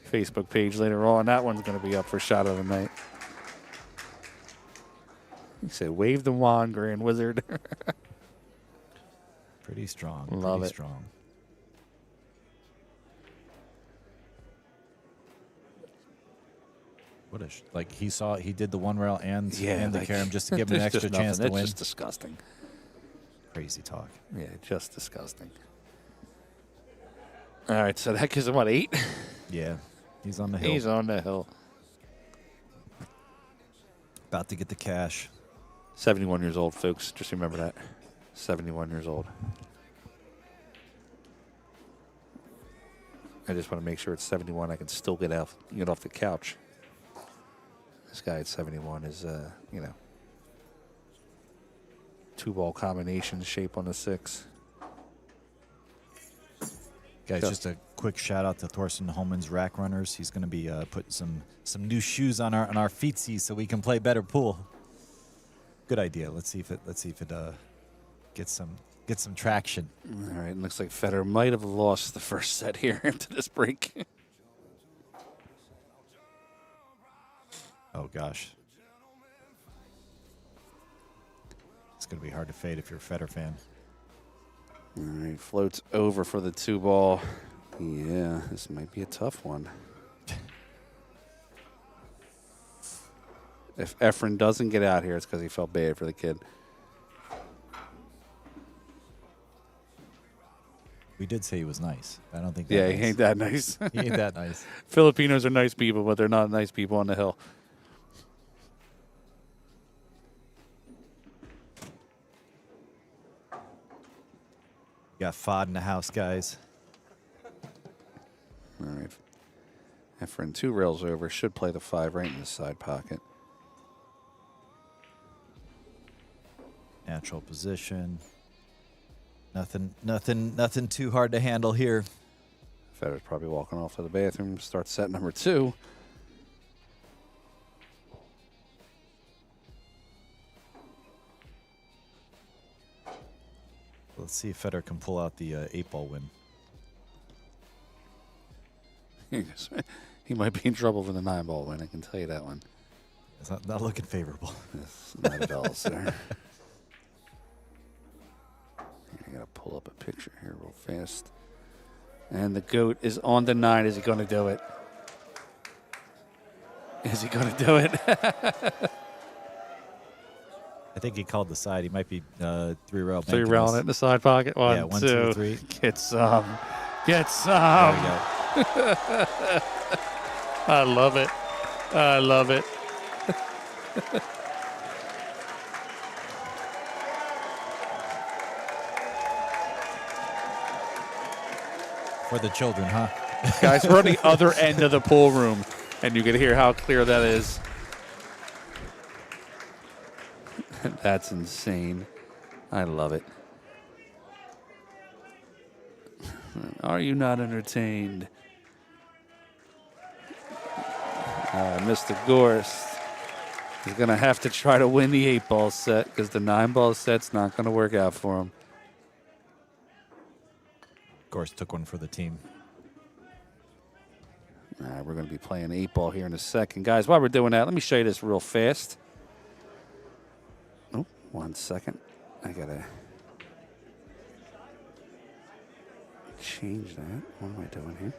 Facebook page later on. That one's going to be up for shot of the night. He said, wave the wand, Grand Wizard. Pretty strong. Love pretty it. Strong. What a like he did the one rail and the carom just to give him an extra chance to win. It's just disgusting. Crazy talk. Yeah, just disgusting. All right, so that gives him what, 8? Yeah, he's on the hill. He's on the hill. About to get the cash. 71 years old, folks. Just remember that. 71 years old. I just want to make sure it's 71. I can still get off the couch. This guy at 71 is, 2-ball combination shape on the 6. Guys, just a quick shout out to Thorsten Holman's Rack Runners. He's going to be putting some new shoes on our feetsies so we can play better pool. Good idea. Let's see if it gets some traction. All right, looks like Fedor might have lost the first set here into this break. Oh gosh, it's going to be hard to fade if you're a Fedor fan. All right, floats over for the 2-ball. Yeah, this might be a tough one. If Efren doesn't get out here, it's because he felt bad for the kid. We did say he was nice. I don't think. He ain't that nice. He ain't that nice. Filipinos are nice people, but they're not nice people on the hill. Got FOD in the house, guys. All right. Efren 2 rails over. Should play the 5 right in the side pocket. Natural position. Nothing too hard to handle here. Fedor's probably walking off to the bathroom. Starts set number 2. Let's see if Fedor can pull out the 8-ball win. He might be in trouble for the 9-ball win. I can tell you that one. It's not looking favorable. It's not at all, sir. I gotta pull up a picture here real fast. And the GOAT is on the 9. Is he going to do it? Is he going to do it? I think he called the side. He might be 3-rail. 3-railing it in the side pocket. 1, 2, 3. Get some. Get some. There we go. I love it. I love it. For the children, huh? Guys, we're on the other end of the pool room, and you can hear how clear that is. That's insane. I love it. Are you not entertained? Mr. Gorst is going to have to try to win the 8-ball set because the 9-ball set's not going to work out for him. Gorst took one for the team. We're going to be playing 8-ball here in a second. Guys, while we're doing that, let me show you this real fast. Oh, 1 second. I got to change that. What am I doing here?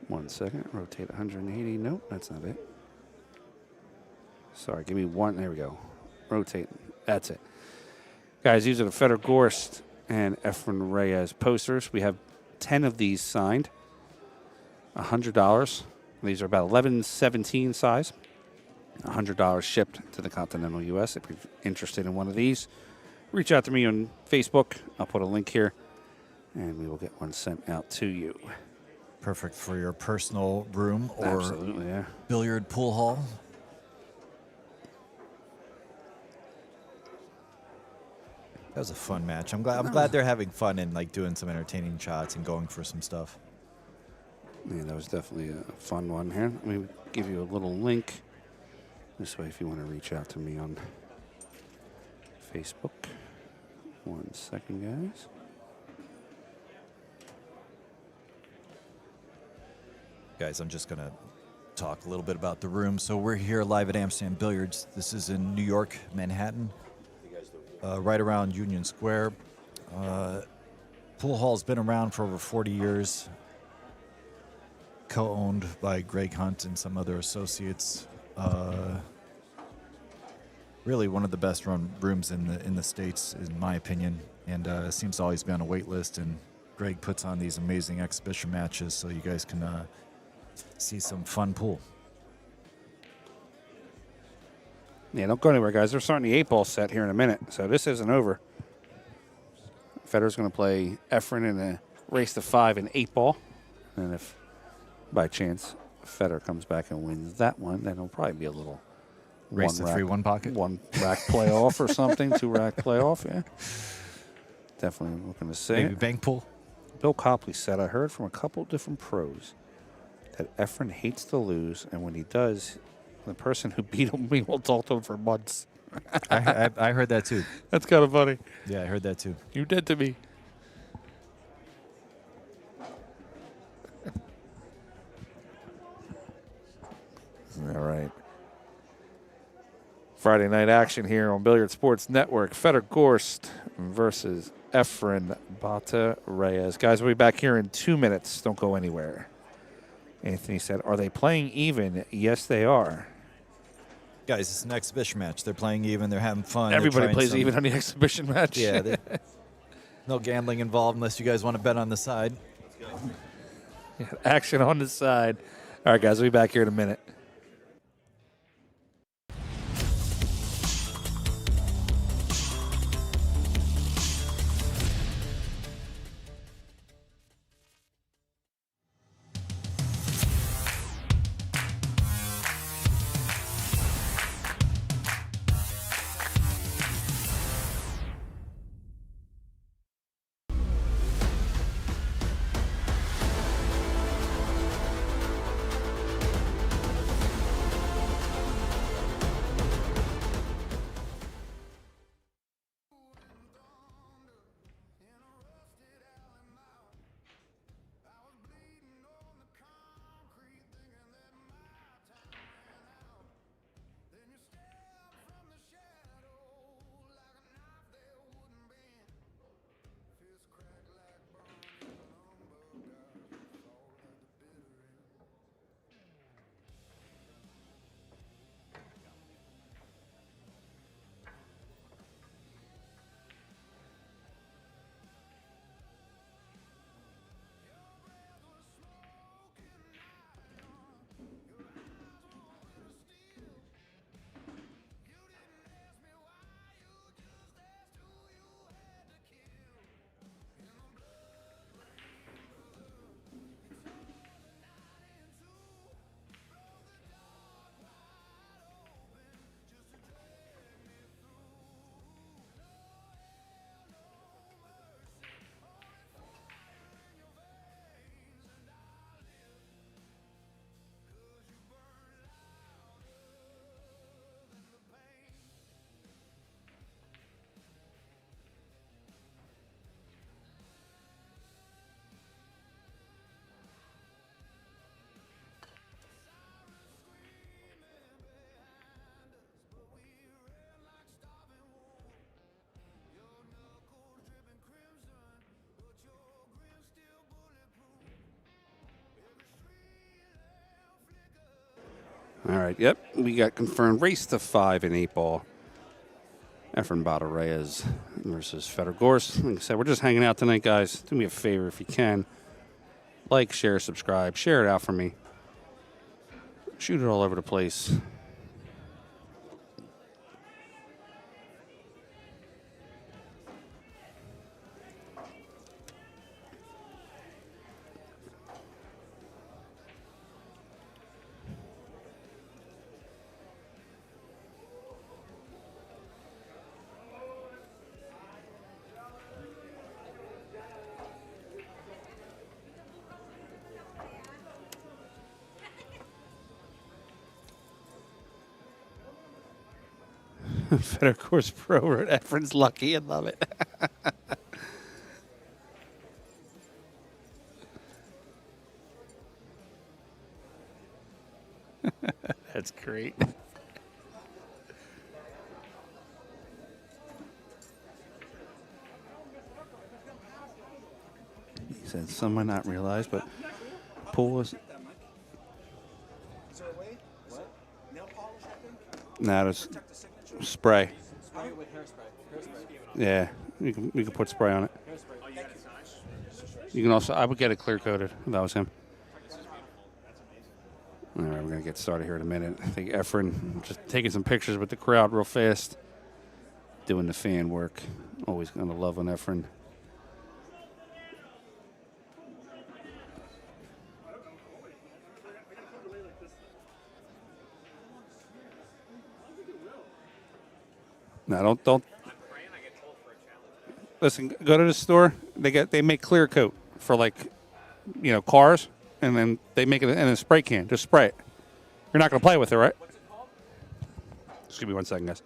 1 second. Rotate 180. Nope, that's not it. Sorry, give me one. There we go. Rotate. That's it. Guys, these are the Fedor Gorst and Efren Reyes posters. We have 10 of these signed. $100. These are about 11-17 size. $100 shipped to the continental U.S. If you're interested in one of these, reach out to me on Facebook. I'll put a link here, and we will get one sent out to you. Perfect for your personal room or Absolutely, yeah. billiard pool hall. That was a fun match. I'm glad they're having fun and like doing some entertaining shots and going for some stuff. Yeah, that was definitely a fun one here. Let me give you a little link. This way, if you want to reach out to me on Facebook. 1 second, guys. Guys, I'm just going to talk a little bit about the room. So we're here live at Amsterdam Billiards. This is in New York, Manhattan, right around Union Square. Pool hall's been around for over 40 years, co-owned by Greg Hunt and some other associates. Really one of the best run rooms in the States, in my opinion, and seems to always be on a wait list. And Greg puts on these amazing exhibition matches so you guys can see some fun pool. Yeah, don't go anywhere, guys. They're starting the 8-ball set here in a minute, so this isn't over. Fedor's going to play Efren in a race to 5 in 8-ball. And if, by chance, Fedor comes back and wins that one, then it'll probably be a little race to 3 1 pocket. 1 rack playoff or something, 2 rack playoff, yeah. Definitely looking to see Maybe it. bank pool. Bill Copley said, I heard from a couple different pros that Efren hates to lose, and when he does, the person who beat him, we will talk to him for months. I heard that too. That's kind of funny. Yeah, I heard that too. You did to me. All right. Friday night action here on Billiard Sports Network. Fedor Gorst versus Efren Bata Reyes. Guys, we'll be back here in 2 minutes. Don't go anywhere. Anthony said, are they playing even? Yes, they are. Guys, it's an exhibition match. They're playing even. They're having fun. Everybody plays even on the exhibition match. Yeah. No gambling involved unless you guys want to bet on the side. Yeah, action on the side. All right, guys, we'll be back here in a minute. All right, yep. We got confirmed race to 5 in 8-ball. Efren Reyes versus Fedor Gorst. Like I said, we're just hanging out tonight, guys. Do me a favor if you can. Like, share, subscribe. Share it out for me. Shoot it all over the place. Fedor Gorst Pro wrote Efren's lucky. I love it. That's great. He said, some might not realize, but pool was... Nah, there's spray. Yeah, you can put spray on it. You can also, I would get it clear coated if that was him. All right, we're gonna get started here in a minute. I think Efren just taking some pictures with the crowd real fast, doing the fan work. Always gonna love on Efren. No, don't. Listen, go to the store. They make clear coat for, like, cars, and then they make it in a spray can. Just spray it. You're not gonna play with it, right? Just give me 1 second, guys.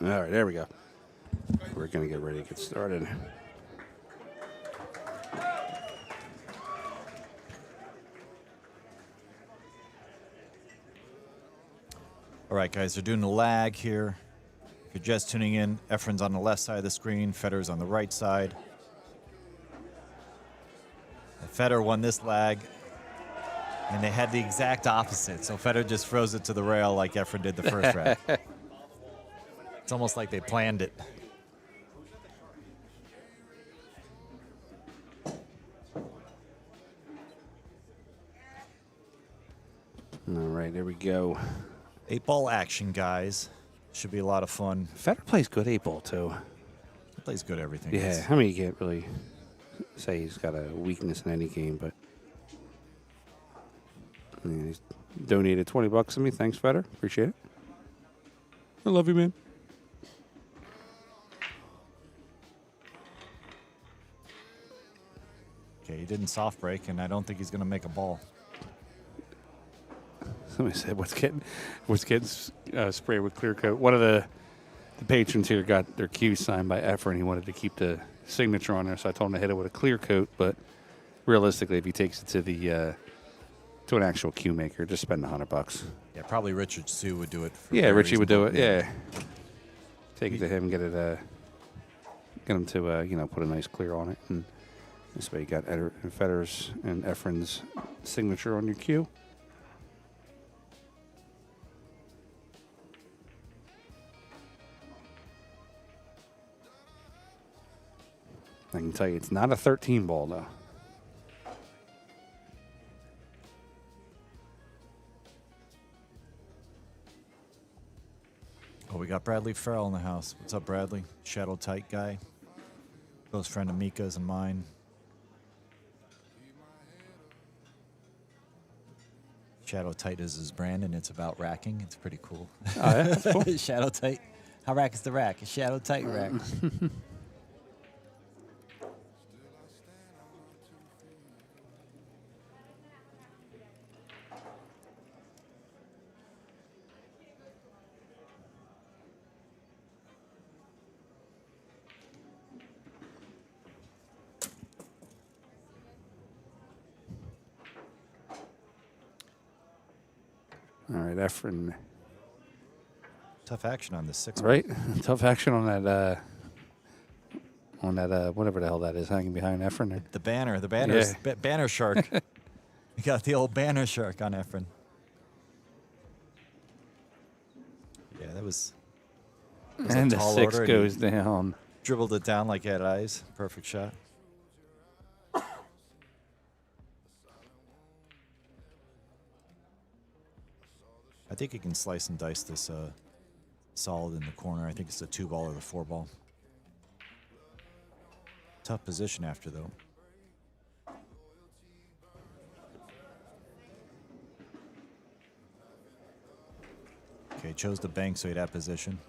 All right, there we go. We're going to get ready to get started. All right, guys, they're doing the lag here. If you're just tuning in, Efren's on the left side of the screen, Fedor's on the right side. Fedor won this lag, and they had the exact opposite. So Fedor just froze it to the rail like Efren did the first round. It's almost like they planned it. All right, there we go. 8-ball action, guys. Should be a lot of fun. Fedor plays good 8-ball, too. He plays good everything. Yeah, I mean, you can't really say he's got a weakness in any game, but yeah, he's donated $20 to me. Thanks, Fedor. Appreciate it. I love you, man. Okay, he didn't soft break, and I don't think he's going to make a ball. Somebody said, what's getting sprayed with clear coat? One of the patrons here got their cue signed by Efren. He wanted to keep the signature on there, so I told him to hit it with a clear coat. But realistically, if he takes it to the to an actual cue maker, just spend $100. Yeah, probably Richard Sue would do it. Yeah, Richie would do it. Yeah, take it to him, get him to put a nice clear on it, and this way you got Fedor's and Efren's signature on your cue. I can tell you it's not a 13 ball, though. Oh, we got Bradley Farrell in the house. What's up, Bradley? Shadow Tight guy. Close friend of Mika's and mine. Shadow Tight is his brand, and it's about racking. It's pretty cool. Oh, yeah? That's cool. Shadow Tight. How rack is the rack? A Shadow Tight rack. All right, Efren. Tough action on the 6. Right? Tough action on that, whatever the hell that is hanging behind Efren there. The banner Yeah. banner shark. You got the old banner shark on Efren. Yeah, that was And a the tall 6 order, and goes he down. dribbled it down like it had eyes. Perfect shot. I think you can slice and dice this solid in the corner. I think it's the 2-ball or the 4-ball. Tough position after, though. Okay, chose the bank so he'd have position.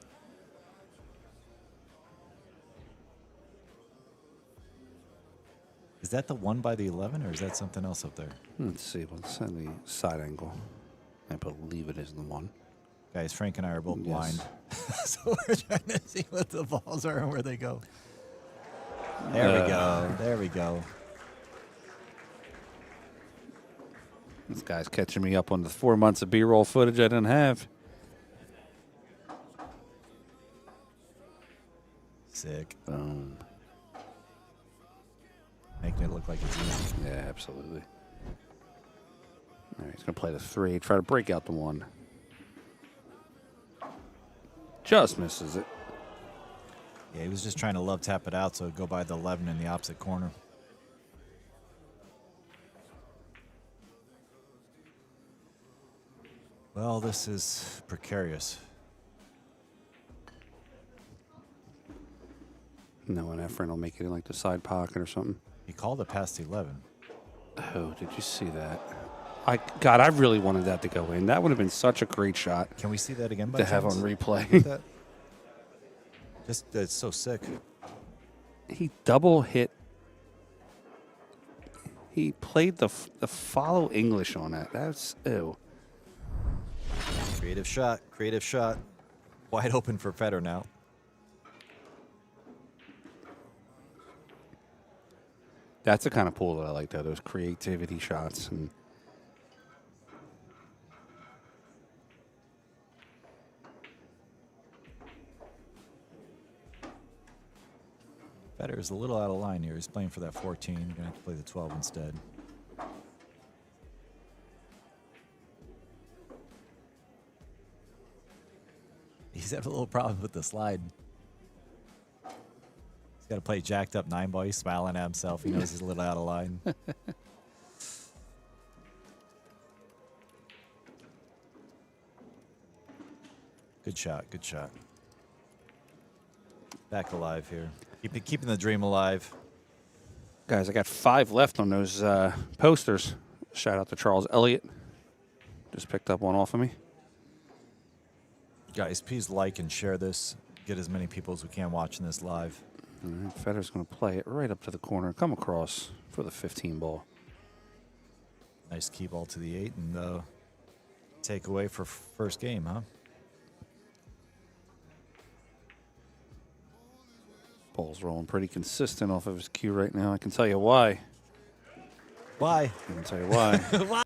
Is that the 1 by the 11, or is that something else up there? Let's see. Let's send the side angle. I believe it is the 1. Guys, Frank and I are both Yes. blind. So we're trying to see what the balls are and where they go. There we go. There we go. This guy's catching me up on the 4 months of B-roll footage I didn't have. Sick. Boom. Making it look like it's easy. Yeah, absolutely. All right, he's going to play the 3, try to break out the 1. Just misses it. Yeah, he was just trying to love tap it out so it'd go by the 11 in the opposite corner. Well, this is precarious. No, and Efren will make it in like the side pocket or something. He called it past 11. Oh, did you see that? God, I really wanted that to go in. That would have been such a great shot Can we see that again by to have on chance? replay. That? Just, it's so sick. He double hit. He played the follow English on that. That's ew. Creative shot. Creative shot. Wide open for Fedor now. That's the kind of pool that I like, though. Those creativity shots. And Fedor is a little out of line here. He's playing for that 14. You're going to have to play the 12 instead. He's having a little problem with the slide. He's got to play jacked up 9-ball. He's smiling at himself. He knows he's a little out of line. Good shot. Good shot. Back alive here. Keeping the dream alive. guys, I got 5 left on those posters. Shout out to Charles Elliott. Just picked up one off of me. Guys, please like and share this. Get as many people as we can watching this live. All right, Fedor's going to play it right up to the corner. Come across for the 15 ball. Nice key ball to the 8 and take away for first game, huh? Ball's rolling pretty consistent off of his cue right now. I can tell you why. Why? I can tell you why. Why?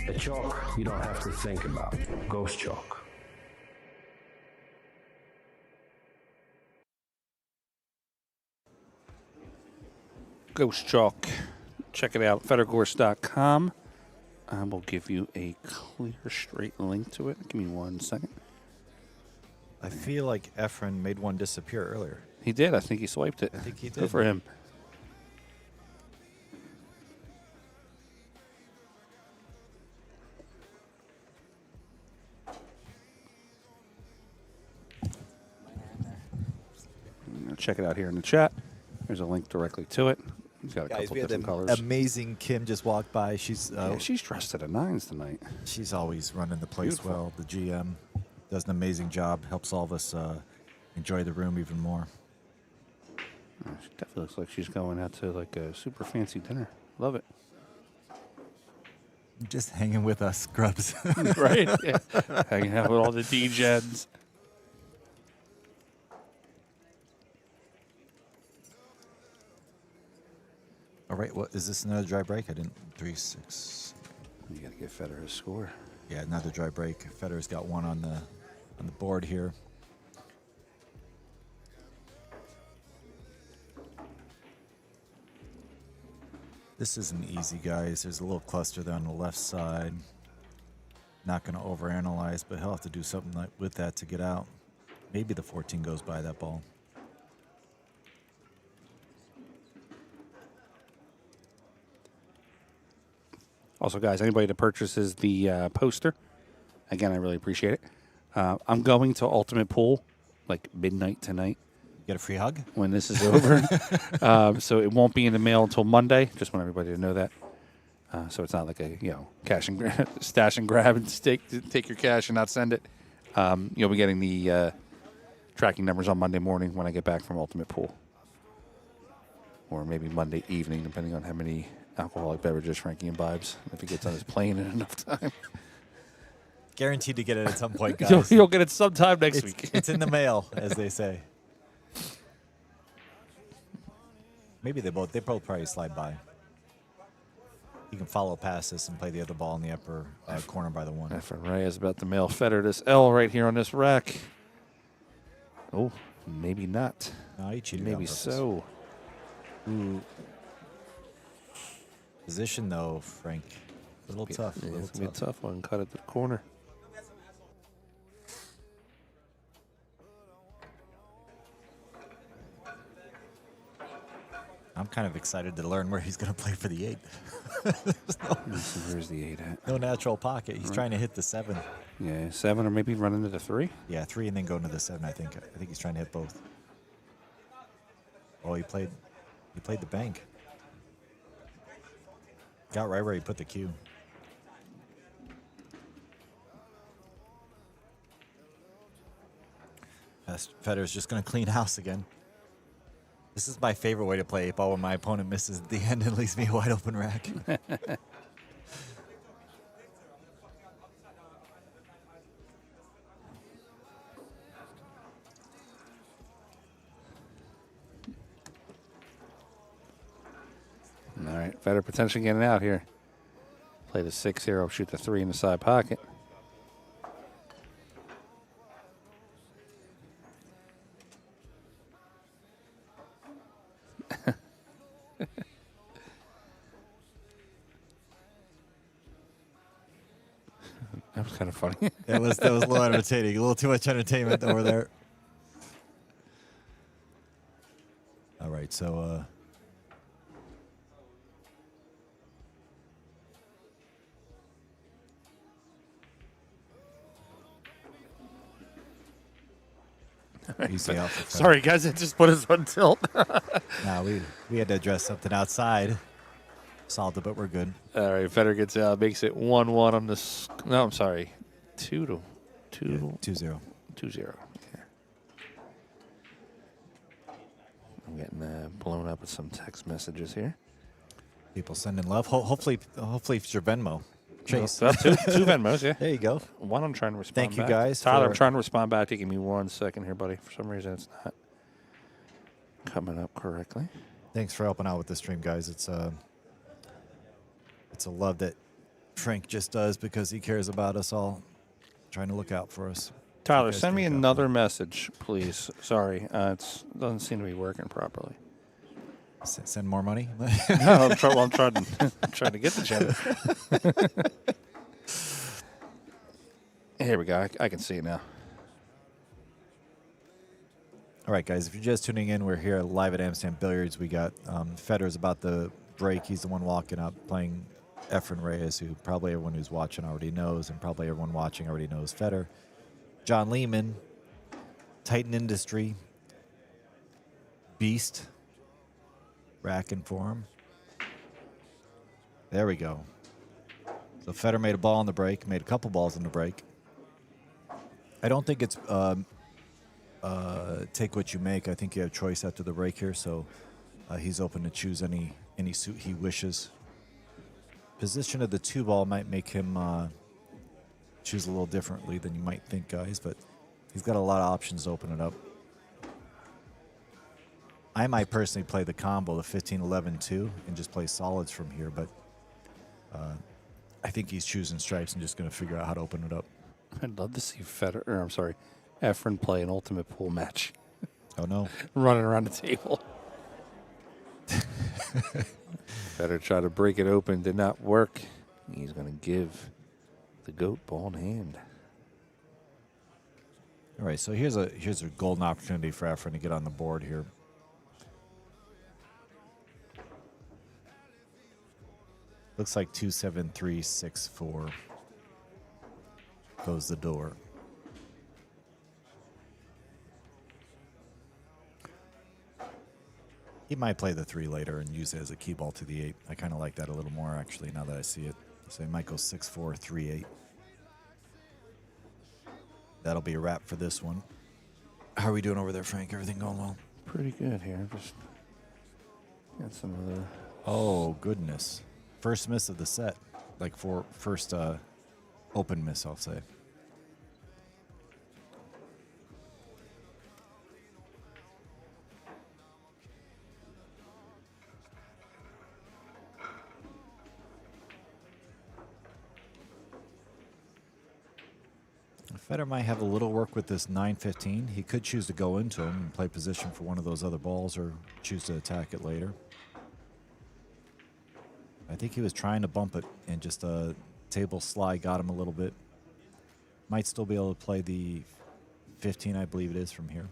A chalk you don't have to think about. Ghost chalk. Ghost Chalk. Check it out, fedorgorst.com. I will give you a clear, straight link to it. Give me 1 second. I feel like Efren made one disappear earlier. He did. I think he swiped it. I think he did. Good for him. Check it out here in the chat. There's a link directly to it. He's got a Guys, couple we had different an colors. amazing Kim just walked by. She's Yeah, she's dressed to the 9s tonight. she's always running the place Beautiful. well. The GM does an amazing job. Helps all of us enjoy the room even more. She definitely looks like she's going out to like a super fancy dinner. Love it. Just hanging with us scrubs. Right? Yeah. Hanging out with all the D-gens. All right, what is this? Another dry break? I didn't. 3-6. You got to get Federer a score. Yeah, another dry break. Federer's got one on the board here. This isn't easy, guys. There's a little cluster there on the left side. Not going to overanalyze, but he'll have to do something with that to get out. Maybe the 14 goes by that ball. Also, guys, anybody that purchases the poster, again, I really appreciate it. I'm going to Ultimate Pool like midnight tonight. Get a free hug when this is over. So it won't be in the mail until Monday. Just want everybody to know that. So it's not like a cash and stash and grab and take your cash and not send it. You'll be getting the tracking numbers on Monday morning when I get back from Ultimate Pool, or maybe Monday evening, depending on how many alcoholic beverages Frankie imbibes. If he gets on his plane in enough time. Guaranteed to get it at some point, guys. You'll get it sometime next week. It's in the mail, as they say. Maybe they both probably slide by. You can follow past this and play the other ball in the upper corner by the one. Efren Reyes about to mail Federer this L right here on this rack. Oh, maybe not. No, he cheated. Maybe so. Ooh. Position though, Frank. A little tough. It's going to be a tough one. Cut at the corner. I'm kind of excited to learn where he's going to play for the 8. Where's the 8 at? No natural pocket. He's trying to hit the 7. Yeah, 7 or maybe run into the 3. Yeah, 3 and then go into the 7. I think he's trying to hit both. Oh, he played the bank. Got right where he put the cue. Federer's just going to clean house again. This is my favorite way to play 8-ball when my opponent misses at the end and leaves me a wide open rack. All right, Federer potentially getting out here. Play the 6 here, shoot the 3 in the side pocket. That was kind of funny. That was a little entertaining. A little too much entertainment over there. All right, so easy out for Sorry, guys, it just put us on tilt. Nah, we had to address something outside. Solved it, but we're good. All right, Federer gets out, makes it 1-1 on this. No, I'm sorry, 2-0. 2-0. 2-0. Yeah. I'm getting blown up with some text messages here. People sending love. Hopefully it's your Venmo. Chase. Well, two Venmos, yeah. There you go. One I'm trying to respond Thank you, back. guys, Tyler, for- I'm trying to respond back. Give me 1 second here, buddy. For some reason, it's not coming up correctly. Thanks for helping out with the stream, guys. It's a love that Frank just does because he cares about us all, trying to look out for us. Tyler, send me another message, please. Sorry, it doesn't seem to be working properly. Send more money? No, I'm trying to get the cheddar. Here we go. I can see it now. All right, guys, if you're just tuning in, we're here live at Amsterdam Billiards. We got Federer's about to break. He's the one walking up, playing Efren Reyes, who probably everyone who's watching already knows, and probably everyone watching already knows Federer. John Lehman, Titan Industry, Beast, racking for him. There we go. So Federer made a ball on the break, made a couple balls on the break. I don't think it's take what you make. I think you have choice after the break here, so he's open to choose any suit he wishes. position of the 2-ball might make him choose a little differently than you might think, guys, but he's got a lot of options to open it up. I might personally play the combo, the 15-11-2, and just play solids from here, but I think he's choosing stripes and just going to figure out how to open it up. I'd love to see Efren play an ultimate pool match. Oh, no. Running around the table. Better try to break it open. Did not work. He's going to give the goat ball in hand. All right, so here's a golden opportunity for Efren to get on the board here. Looks like 2-7-3-6-4 goes the door. He might play the 3 later and use it as a key ball to the 8. I kind of like that a little more, actually, now that I see it. So he might go 6-4-3-8. That'll be a wrap for this one. How are we doing over there, Frank? Everything going well? Pretty good here. Just got some other. Oh, goodness. First miss of the set. Like for first open miss, I'll say. Fedor might have a little work with this 9-15. He could choose to go into him and play position for one of those other balls or choose to attack it later. I think he was trying to bump it and just a table slide got him a little bit. Might still be able to play the 15, I believe it is, from here.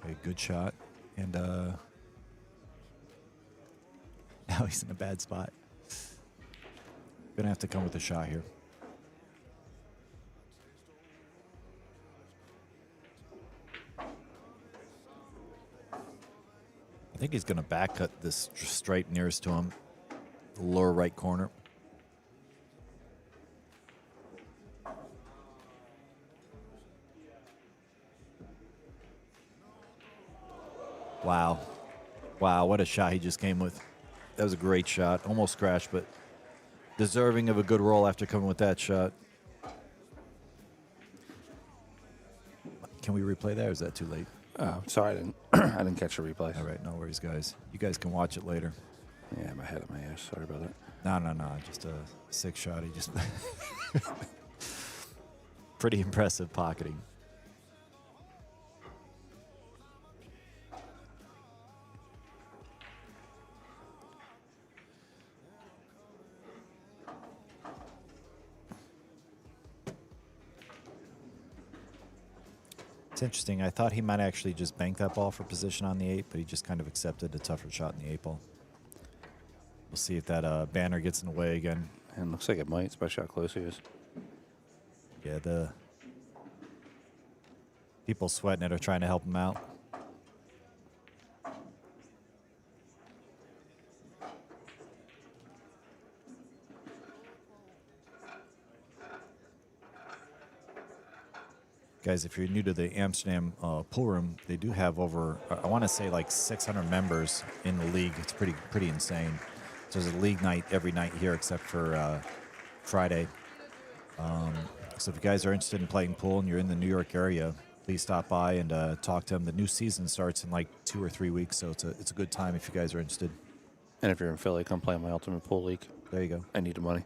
Okay, good shot. And now he's in a bad spot. Gonna have to come with a shot here. I think he's gonna back cut this stripe nearest to him, the lower right corner. Wow. Wow, what a shot he just came with. That was a great shot. Almost scratched, but deserving of a good roll after coming with that shot. Can we replay that, or is that too late? Oh, sorry, I didn't catch a replay. All right, no worries, guys. You guys can watch it later. Yeah, I'm ahead of my ass. Sorry about that. No. Just a 6 shot. He just pretty impressive pocketing. It's interesting. I thought he might actually just bank that ball for position on the 8, but he just kind of accepted a tougher shot in the 8 ball. We'll see if that banner gets in the way again. And looks like it might, especially how close he is. Yeah, the people sweating it are trying to help him out. Guys, if you're new to the Amsterdam pool room, they do have over, I want to say, like 600 members in the league. It's pretty insane. So there's a league night every night here except for Friday. So if you guys are interested in playing pool and you're in the New York area, please stop by and talk to them. The new season starts in like 2 or 3 weeks, so it's a good time if you guys are interested. And if you're in Philly, come play in my Ultimate Pool League. There you go. I need the money.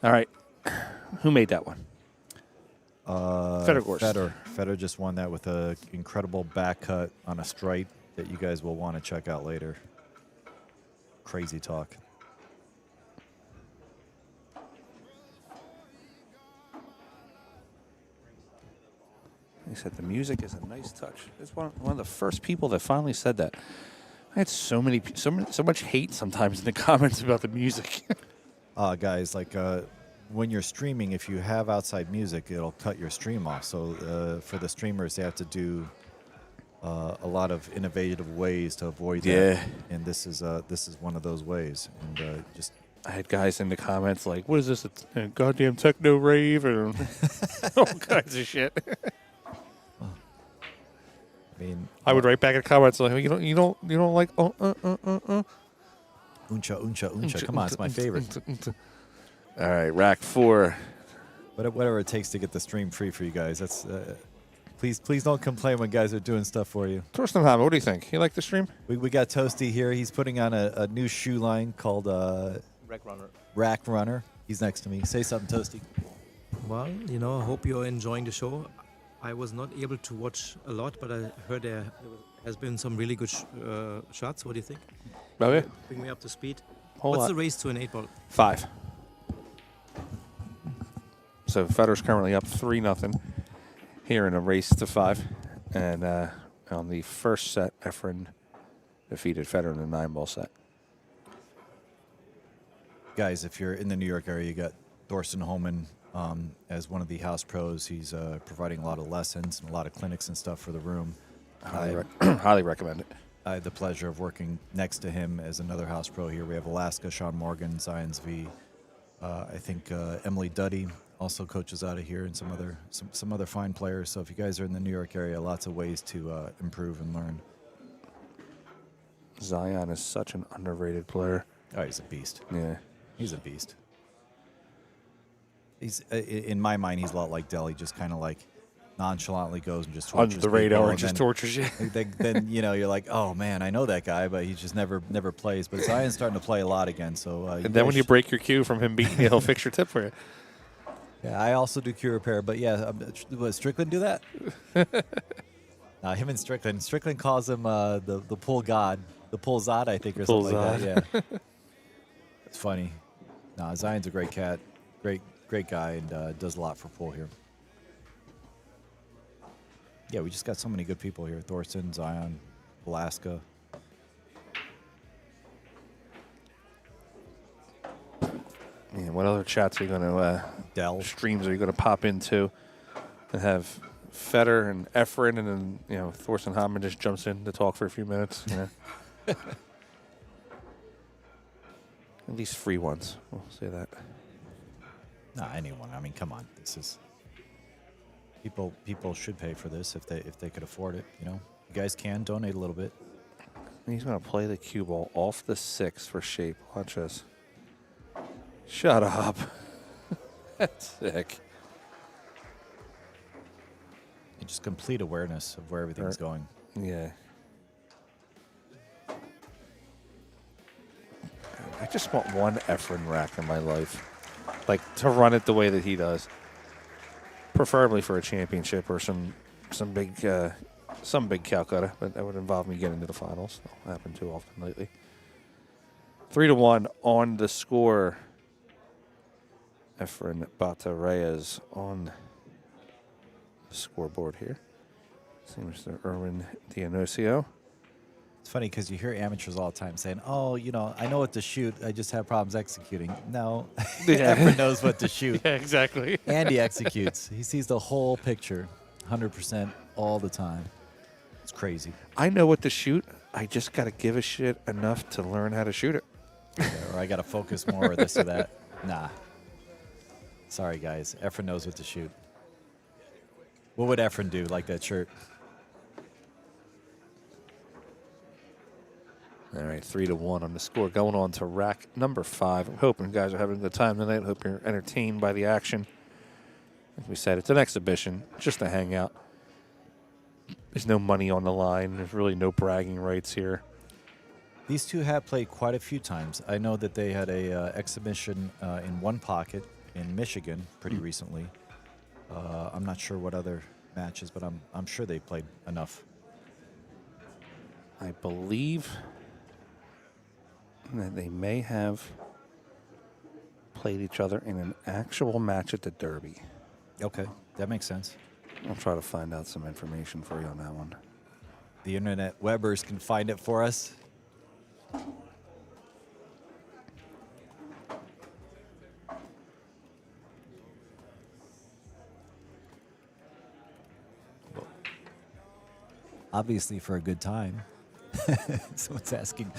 All right. Who made that one? Fedor Gorst. Fedor just won that with an incredible back cut on a stripe that you guys will want to check out later. Crazy talk. He said the music is a nice touch. It's one of the first people that finally said that. I had so much hate sometimes in the comments about the music. Guys, like when you're streaming, if you have outside music, it'll cut your stream off. So for the streamers, they have to do a lot of innovative ways to avoid that. Yeah. And this is one of those ways. And just I had guys in the comments like, "What is this? A goddamn techno rave?" or all kinds of shit. mean, I would write back in comments like, you don't like uncha. Come on, it's my favorite. All right, rack 4. Whatever it takes to get the stream free for you guys. That's please don't complain when guys are doing stuff for you. Torsten Hammer, what do you think? You like the stream? We got Toasty here. He's putting on a new shoe line called Rack Runner. He's next to me. Say something, Toasty. Well, I hope you're enjoying the show. I was not able to watch a lot, but I heard there has been some really good shots. What do you think? Oh, yeah. Bring me up to speed. Whole What's lot. the race to an 8-ball? 5. So Federer's currently up 3-0 here in a race to 5. And on the first set, Efren defeated Federer in a 9-ball set. Guys, if you're in the New York area, you got Thorsten Holman as one of the house pros. He's providing a lot of lessons and a lot of clinics and stuff for the room. Highly recommend it. I had the pleasure of working next to him as another house pro here. We have Alaska, Sean Morgan, Zions V. I think Emily Duddy also coaches out of here, and some other fine players. So if you guys are in the New York area, lots of ways to improve and learn. Zion is such an underrated player. Oh, he's a beast. Yeah. He's a beast. He's in my mind, he's a lot like Dell. He just kind of like nonchalantly goes and just tortures under the radar people, and just tortures you. then you're like, oh man, I know that guy, but he just never plays. But Zion's starting to play a lot again. So and then when you break your cue from him beating you, he'll fix your tip for you. Yeah, I also do cue repair, but yeah, does Strickland do that? Him and Strickland. Strickland calls him the pool god, the pool zod, I think, or something like that. Yeah, it's funny. No, Zion's a great cat, great guy, and does a lot for pool here. Yeah, we just got so many good people here: Thorsten, Zion, Alaska. Yeah, what other chats are you going to streams are you going to pop into and have Federer and Efren, and then Thorsten Hammer just jumps in to talk for a few minutes. At least free ones. We'll say that. Nah, anyone. I mean, come on. This is people should pay for this if they could afford it. You guys can donate a little bit. He's going to play the cue ball off the 6 for shape. Watch this. Shut up. That's sick. Just complete awareness of where everything's going. Yeah. I just want one Efren rack in my life. Like, to run it the way that he does. Preferably for a championship or some big Calcutta, but that would involve me getting to the finals. Don't happen too often lately. 3-1 on the score. Efren Bata Reyes on the scoreboard here. See Mr. Erwin Dionisio. It's funny because you hear amateurs all the time saying, oh, I know what to shoot. I just have problems executing. No, Efren knows what to shoot. Yeah, exactly. And he executes. He sees the whole picture 100% all the time. It's crazy. I know what to shoot. I just got to give a shit enough to learn how to shoot it. Yeah, or I got to focus more or this or that. Nah. Sorry, guys. Efren knows what to shoot. What would Efren do? Like that shirt? All right, 3-1 on the score. Going on to rack number 5. I'm hoping you guys are having a good time tonight. I hope you're entertained by the action. Like we said, it's an exhibition, just a hangout. There's no money on the line. There's really no bragging rights here. These two have played quite a few times. I know that they had a exhibition in One Pocket in Michigan pretty recently. I'm not sure what other matches, but I'm sure they played enough. I believe that they may have played each other in an actual match at the Derby. Okay, that makes sense. I'll try to find out some information for you on that one. The internet webbers can find it for us. Obviously for a good time. Someone's asking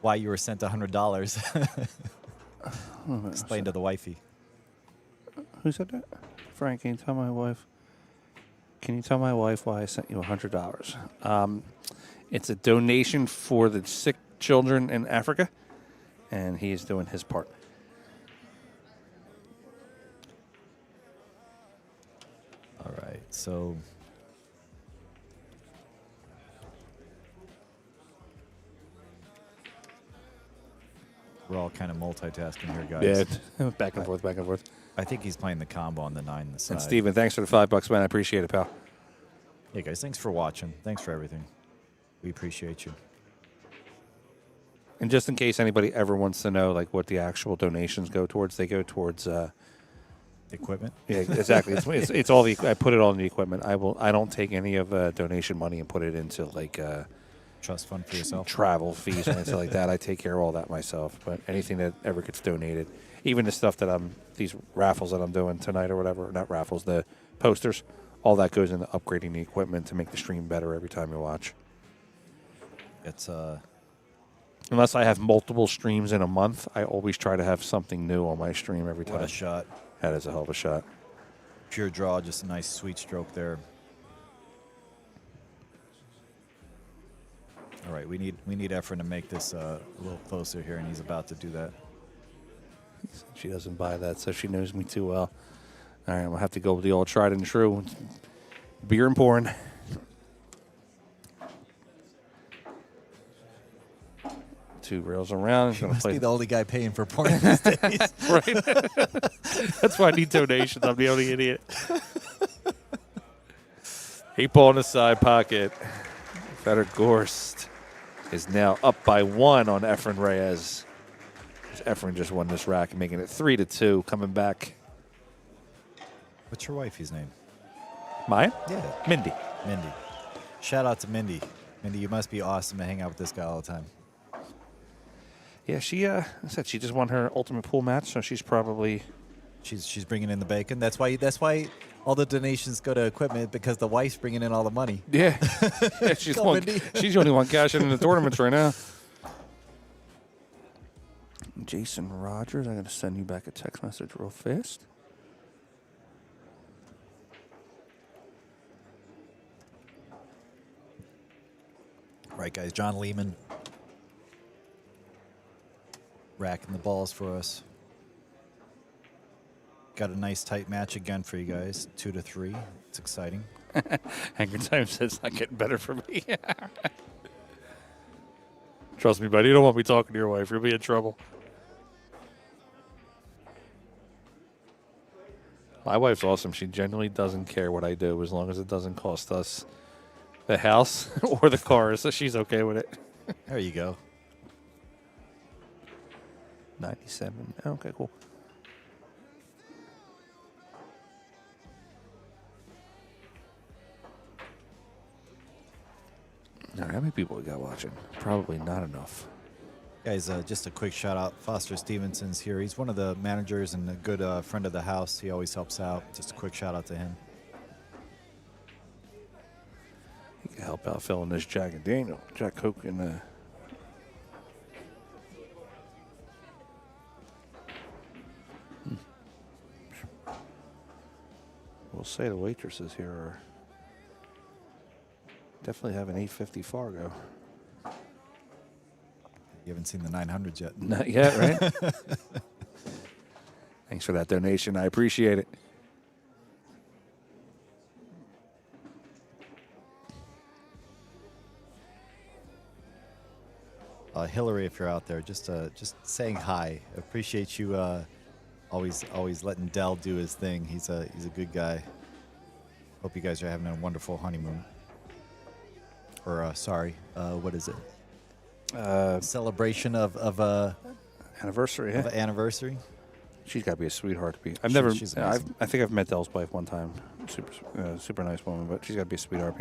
why you were sent $100. Explain to the wifey. Who said that? Frank, can you tell my wife? can you tell my wife why I sent you $100? It's a donation for the sick children in Africa, and he is doing his part. All right, so we're all kind of multitasking here, guys. Yeah, back and forth, back and forth. I think he's playing the combo on the 9 this side. And Steven, thanks for the $5, man. I appreciate it, pal. Hey, guys, thanks for watching. Thanks for everything. We appreciate you. And just in case anybody ever wants to know, like, what the actual donations go towards, they go towards equipment. Yeah, exactly. It's all the. I put it all in the equipment. I don't take any of donation money and put it into like trust fund for yourself, travel fees or anything like that. I take care of all that myself. But anything that ever gets donated, even the stuff that these raffles that I'm doing tonight or whatever, not raffles, the posters, all that goes into upgrading the equipment to make the stream better every time you watch. It's unless I have multiple streams in a month, I always try to have something new on my stream every time. What a shot. That is a hell of a shot. Pure draw, just a nice sweet stroke there. All right, we need Efren to make this a little closer here, and he's about to do that. She doesn't buy that, so she knows me too well. All right, we'll have to go with the old tried and true. Beer and porn. Two rails around. You must be the only guy paying for porn these days. Right? That's why I need donations. I'm the only idiot. 8-ball in the side pocket. Fedor Gorst is now up by 1 on Efren Reyes. Efren just won this rack, making it 3-2. Coming back. What's your wifey's name? Mine? Yeah. Mindy. Mindy. Shout out to Mindy. Mindy, you must be awesome to hang out with this guy all the time. Yeah, I said she just won her ultimate pool match, so she's probably she's bringing in the bacon. That's why all the donations go to equipment, because the wife's bringing in all the money. Yeah, yeah she's the only one cashing in the tournaments right now. Jason Rogers, I'm going to send you back a text message real fast. Right, guys. John Lehman racking the balls for us. Got a nice tight match again for you guys. 2-3. It's exciting. Hanger Time says it's not getting better for me. Trust me, buddy. You don't want me talking to your wife. You'll be in trouble. My wife's awesome. She genuinely doesn't care what I do as long as it doesn't cost us the house or the car, so she's okay with it. There you go. 97. Okay, cool. All right, how many people we got watching? Probably not enough. Guys, just a quick shout out. Foster Stevenson's here. He's one of the managers and a good friend of the house. He always helps out. Just a quick shout out to him. He can help out filling this Jack and Daniel. Jack Coke and We'll say the waitresses here are definitely have an 850 Fargo. You haven't seen the 900s yet. Not yet, right? Thanks for that donation. I appreciate it. Hillary, if you're out there, just saying hi. Appreciate you always letting Dell do his thing. He's a good guy. Hope you guys are having a wonderful honeymoon. Or what is it? Celebration of anniversary. Of anniversary. She's got to be a sweetheart to be. She's amazing. I think I've met Dell's wife one time. Super nice woman, but she's got to be a sweetheart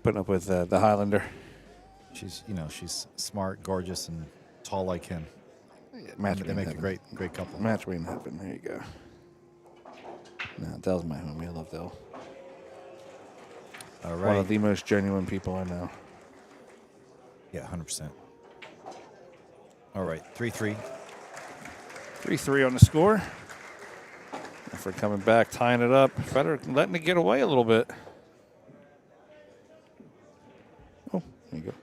putting up with the Highlander. She's smart, gorgeous, and tall like him. Yeah, they make a great couple. Match made in heaven. There you go. No, Dell's my homie. I love Dell. All right. One of the most genuine people I know. Yeah, 100%. All right, 3-3. 3-3 on the score. Efren coming back, tying it up. Fedor letting it get away a little bit. Oh, there you go.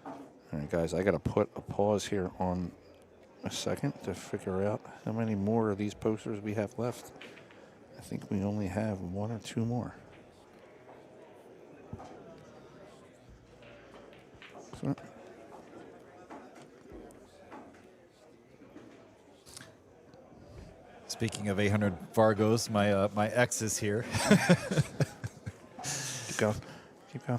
All right, guys, I got to put a pause here on a second to figure out how many more of these posters we have left. I think we only have 1 or 2 more. So, Speaking of 800 Fargos, my ex is here. Keep going. Keep going.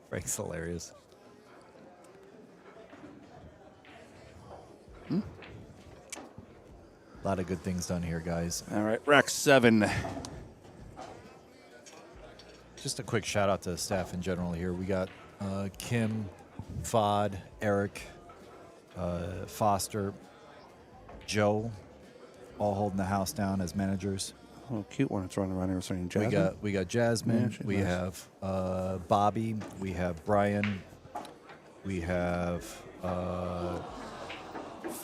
Frank's hilarious. Hmm? A lot of good things done here, guys. All right, rack 7. Just a quick shout out to the staff in general here. We got Kim, Fod, Eric, Foster, Joe, all holding the house down as managers. Oh, cute one that's running around here saying Jasmine. We got Jasmine. Yeah, we nice. have Bobby. We have Brian. We have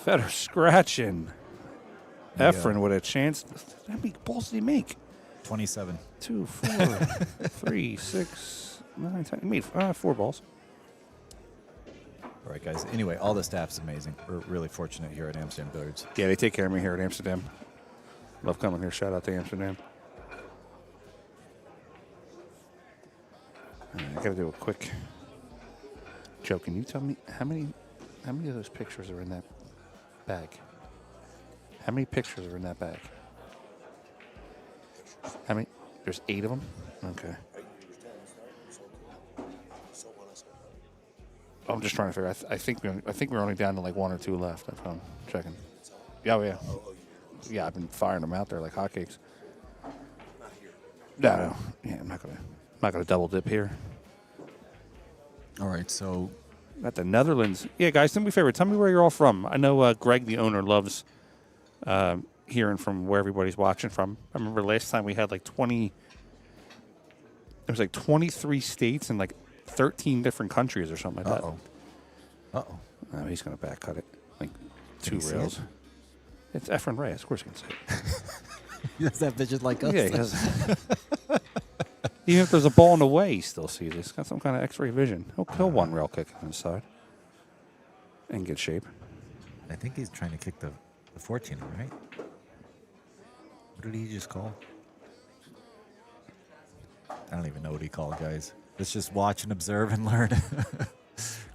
Fedor scratching. Yeah. Efren with a chance. How many balls did he make? 27. 2, 4, 3, 6, 9, 10. He made 4 balls. All right, guys. Anyway, all the staff's amazing. We're really fortunate here at Amsterdam Billiards. Yeah, they take care of me here at Amsterdam. Love coming here. Shout out to Amsterdam. All right, I got to do a quick. Joe, can you tell me how many of those pictures are in that bag? How many pictures are in that bag? How many? There's 8 of them? Okay. I'm just trying to figure. I think we're only down to like 1 or 2 left. That's what I'm checking. Oh yeah. Yeah, I've been firing them out there like hotcakes. No. Yeah, I'm not gonna double dip here. All right, so At the Netherlands. Yeah, guys, do me a favor. Tell me where you're all from. I know Greg, the owner, loves hearing from where everybody's watching from. I remember last time we had like 20. There was like 23 states and like 13 different countries or something like that. Uh-oh. Oh, he's going to back cut it. Like Can 2 you see rails. it? It's Efren Reyes. Of course you can see it. He does that vision like us. Yeah, he does. Even if there's a ball in the way, he still sees it. He's got some kind of X-ray vision. He'll 1 rail kick on the side. In good shape. I think he's trying to kick the 14, right? What did he just call? I don't even know what he called, guys. Let's just watch and observe and learn.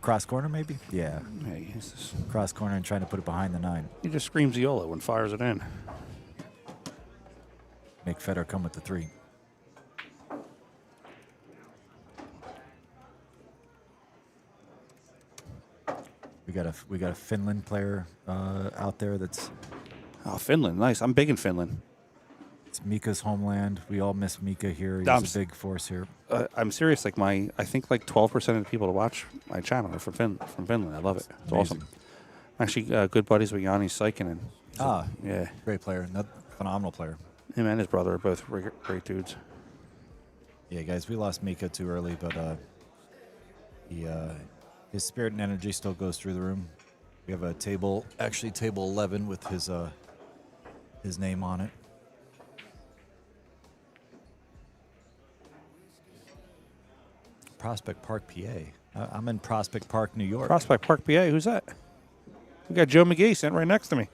Cross corner, maybe? Yeah. Hey, he's just, Cross corner and trying to put it behind the 9. he just screams YOLO and fires it in. Make Fedor come with the 3. We got a Finland player out there that's. Oh, Finland. Nice. I'm big in Finland. It's Mika's homeland. We all miss Mika here. He's I'm a big force here. I'm serious. Like I think like 12% of the people that watch my channel are from Finland. I love it. It's Amazing. awesome. I'm actually good buddies with Yanni Sykinen. Yeah. Great player. Phenomenal player. Him and his brother are both great dudes. Yeah, guys, we lost Mika too early, but his spirit and energy still goes through the room. We have a table 11 with his name on it. Prospect Park, PA. I'm in Prospect Park, New York. Prospect Park, PA. Who's that? We got Joe McGee sitting right next to me.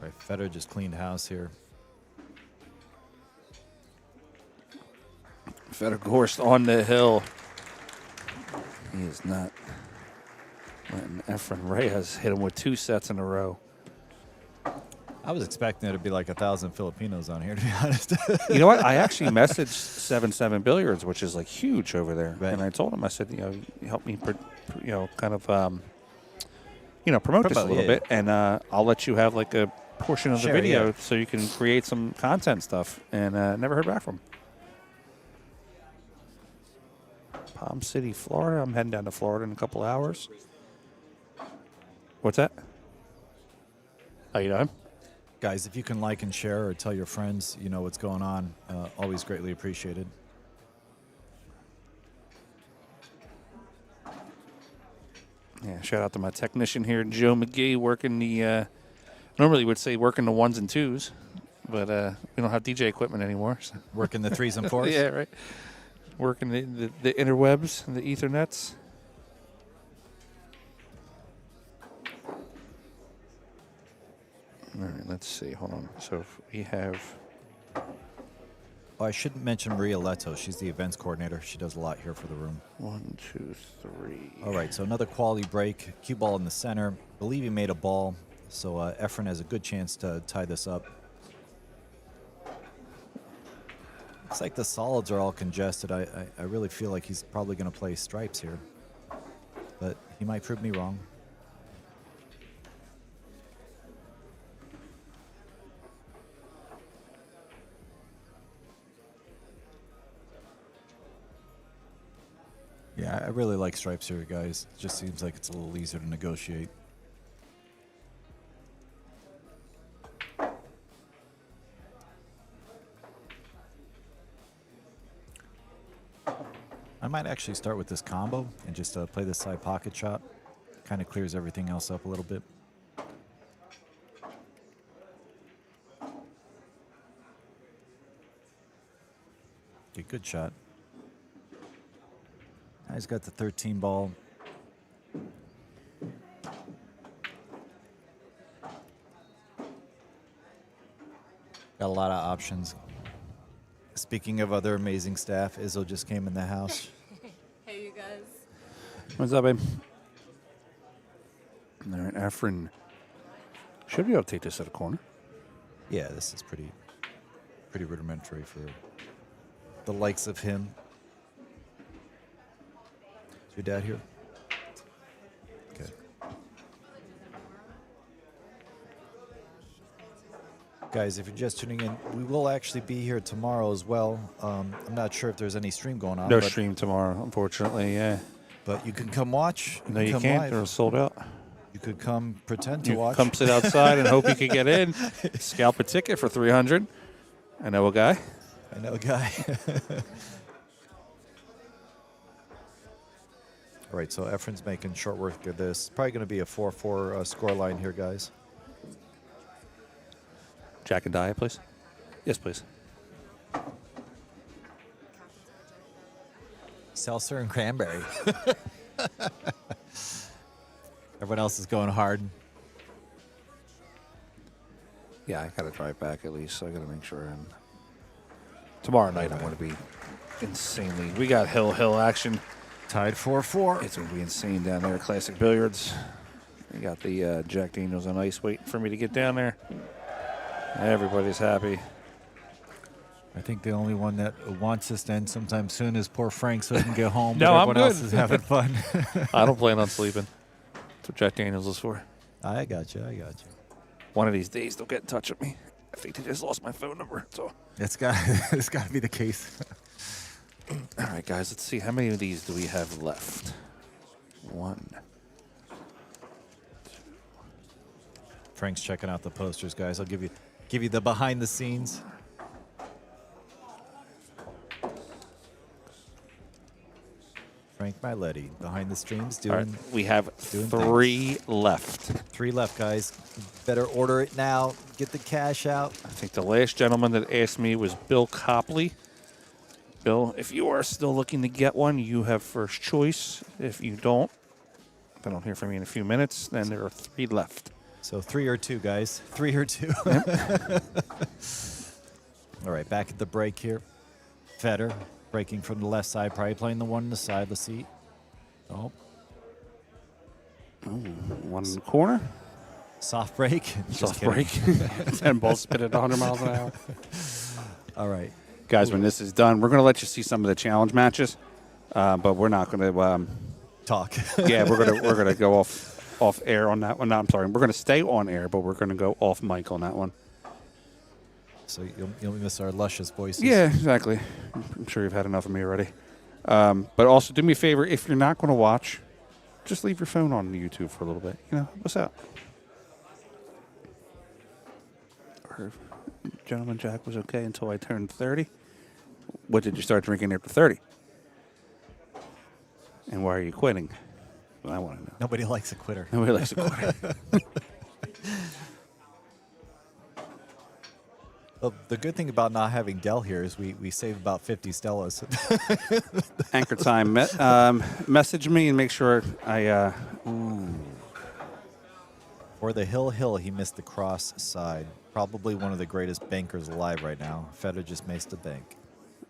Right, Fedor just cleaned house here. Fedor Gorst on the hill. He is not letting Efren Reyes hit him with 2 sets in a row. I was expecting it to be like 1,000 Filipinos on here, to be honest. You know what? I actually messaged 77 Billiards, which is like huge over there. Right. And I told him, I said, help me, kind of, promote this a little bit. And I'll let you have like a portion of the video so you can create some content stuff. And never heard back from him. Palm City, Florida. I'm heading down to Florida in a couple hours. What's that? Oh, you know him? Guys, if you can like and share or tell your friends, you know what's going on, always greatly appreciated. Yeah, shout out to my technician here, Joe McGee, working the, normally would say working the 1s and 2s, but we don't have DJ equipment anymore. So. Working the 3s and 4s? Yeah, right. Working the interwebs and the Ethernets. All right, let's see. Hold on. So if we have... Oh, I shouldn't mention Maria Leto. She's the events coordinator. She does a lot here for the room. 1, 2, 3. All right, so another quality break. Cue ball in the center. I believe he made a ball, so Efren has a good chance to tie this up. Looks like the solids are all congested. I really feel like he's probably going to play stripes here, but he might prove me wrong. Yeah, I really like stripes here, guys. It just seems like it's a little easier to negotiate. I might actually start with this combo and just play this side pocket shot. Kind of clears everything else up a little bit. Okay, good shot. He's got the 13 ball. Got a lot of options. Speaking of other amazing staff, Izzo just came in the house. Hey, you guys. What's up, babe? All right, Efren should be able to take this at a corner. Yeah, this is pretty rudimentary for the likes of him. Is your dad here? Okay. Guys, if you're just tuning in, we will actually be here tomorrow as well. I'm not sure if there's any stream going on. No stream tomorrow, unfortunately, yeah. But you can come watch. No, you can't. They're sold out. You could come pretend to You watch. come sit outside and hope you can get in. Scalp a ticket for $300. I know a guy. I know a guy. All right, so Efren's making short work of this. Probably going to be a 4-4 score line here, guys. Jack and Diet, please. Yes, please. Seltzer and cranberry. Everyone else is going hard. Yeah, I got to drive back at least, so I got to make sure. And tomorrow night, I'm going to be insanely. We got hill action. Tied 4-4. It's going to be insane down there at Classic Billiards. We got the Jack Daniels on ice waiting for me to get down there. Everybody's happy. I think the only one that wants this to end sometime soon is poor Frank, so he can get home. No, but I'm everyone good. else is having fun. I don't plan on sleeping. That's what Jack Daniels is for. I got you. One of these days, they'll get in touch with me. I think they just lost my phone number. So it's got to be the case. All right, guys, let's see. How many of these do we have left? 1. Frank's checking out the posters, guys. I'll give you the behind the scenes. Frank Miletti behind the streams doing. All right, we have 3 left. 3 left, guys. Better order it now. Get the cash out. I think the last gentleman that asked me was Bill Copley. Bill, if you are still looking to get one, you have first choice. If you don't, if I don't hear from you in a few minutes, then there are 3 left. So 3 or 2, guys. 3 or 2. Yep. All right, back at the break here. Fedor breaking from the left side, probably playing the one on the side. Let's see. Oh. Ooh, one in the corner. Soft break. Soft break. 10 balls spit at 100 miles an hour. All right. Guys, when this is done, we're going to let you see some of the challenge matches, but we're not going to talk. Yeah, we're gonna go off air on that one. No, I'm sorry. We're going to stay on air, but we're going to go off mic on that one. So you'll miss our luscious voices. Yeah, exactly. I'm sure you've had enough of me already. But also, do me a favor. If you're not going to watch, just leave your phone on YouTube for a little bit. You know, what's up? Or, Gentleman Jack was okay until I turned 30. What did you start drinking after 30? And why are you quitting? what I want to know. Nobody likes a quitter. Nobody likes a quitter. Well, the good thing about not having Dell here is we save about 50 Stellas. Anchor time. Message me and make sure I. For the hill, he missed the cross side. Probably one of the greatest bankers alive right now. Fedor just missed the bank.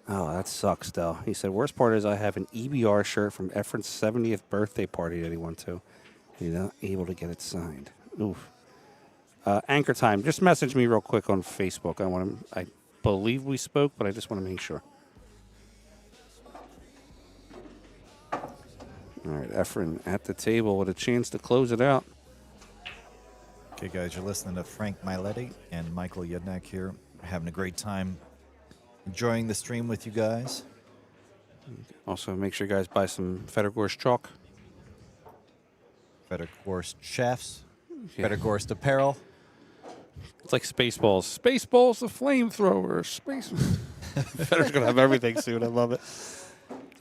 Oh, that sucks, Del. He said, worst part is I have an EBR shirt from Efren's 70th birthday party that he went to. He's not able to get it signed. Oof. Anchor time. Just message me real quick on Facebook. I believe we spoke, but I just want to make sure. All right, Efren at the table with a chance to close it out. Okay, guys, you're listening to Frank Miletti and Michael Yednak here. Having a great time enjoying the stream with you guys. Also, make sure you guys buy some Fedor Gorst chalk. Fedor Gorst chefs. Yeah. Fedor Gorst apparel. It's like Spaceballs. Spaceballs, the flamethrower. Space. Fedor's going to have everything soon. I love it.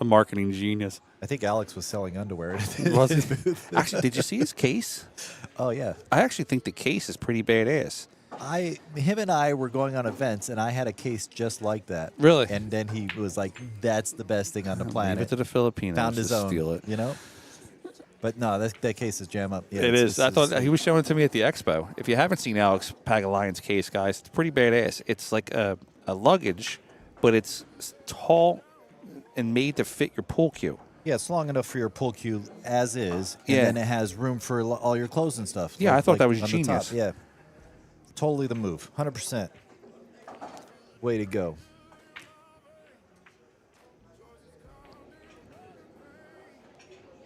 A marketing genius. I think Alex was selling underwear. Was he? Actually, did you see his case? Oh, yeah. I actually think the case is pretty badass. Him and I were going on events, and I had a case just like that. Really? And then he was like, that's the best thing on the planet. Leave it to the Filipinos. Found his own. Steal it. You know? But no, that case is jam up. Yeah, It is. I thought he was showing it to me at the expo. If you haven't seen Alex Pagalion's case, guys, it's pretty badass. It's like a luggage, but it's tall and made to fit your pool cue. Yeah, it's long enough for your pool cue as is, and Yeah. then it has room for all your clothes and stuff. Yeah, I thought that was on the genius. top. Yeah, totally the move, 100%. Way to go.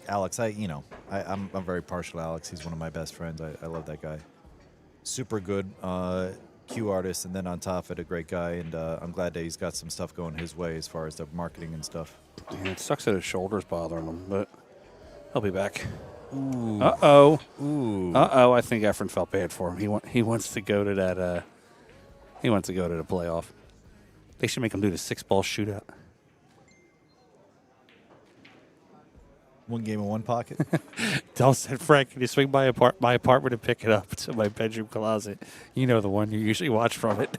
Alex, I'm very partial to Alex. He's one of my best friends. I love that guy. Super good cue artist, and then on top of it, a great guy. And I'm glad that he's got some stuff going his way as far as the marketing and stuff. Yeah, it sucks that his shoulder's bothering him, but he'll be back. Ooh. Uh-oh. Ooh. Uh-oh. I think Efren felt bad for him. He wants to go to that. He wants to go to the playoff. They should make him do the 6-ball shootout. One game in one pocket. Del said, Frank, can you swing by my apartment and pick it up to my bedroom closet? You know the one you usually watch from it.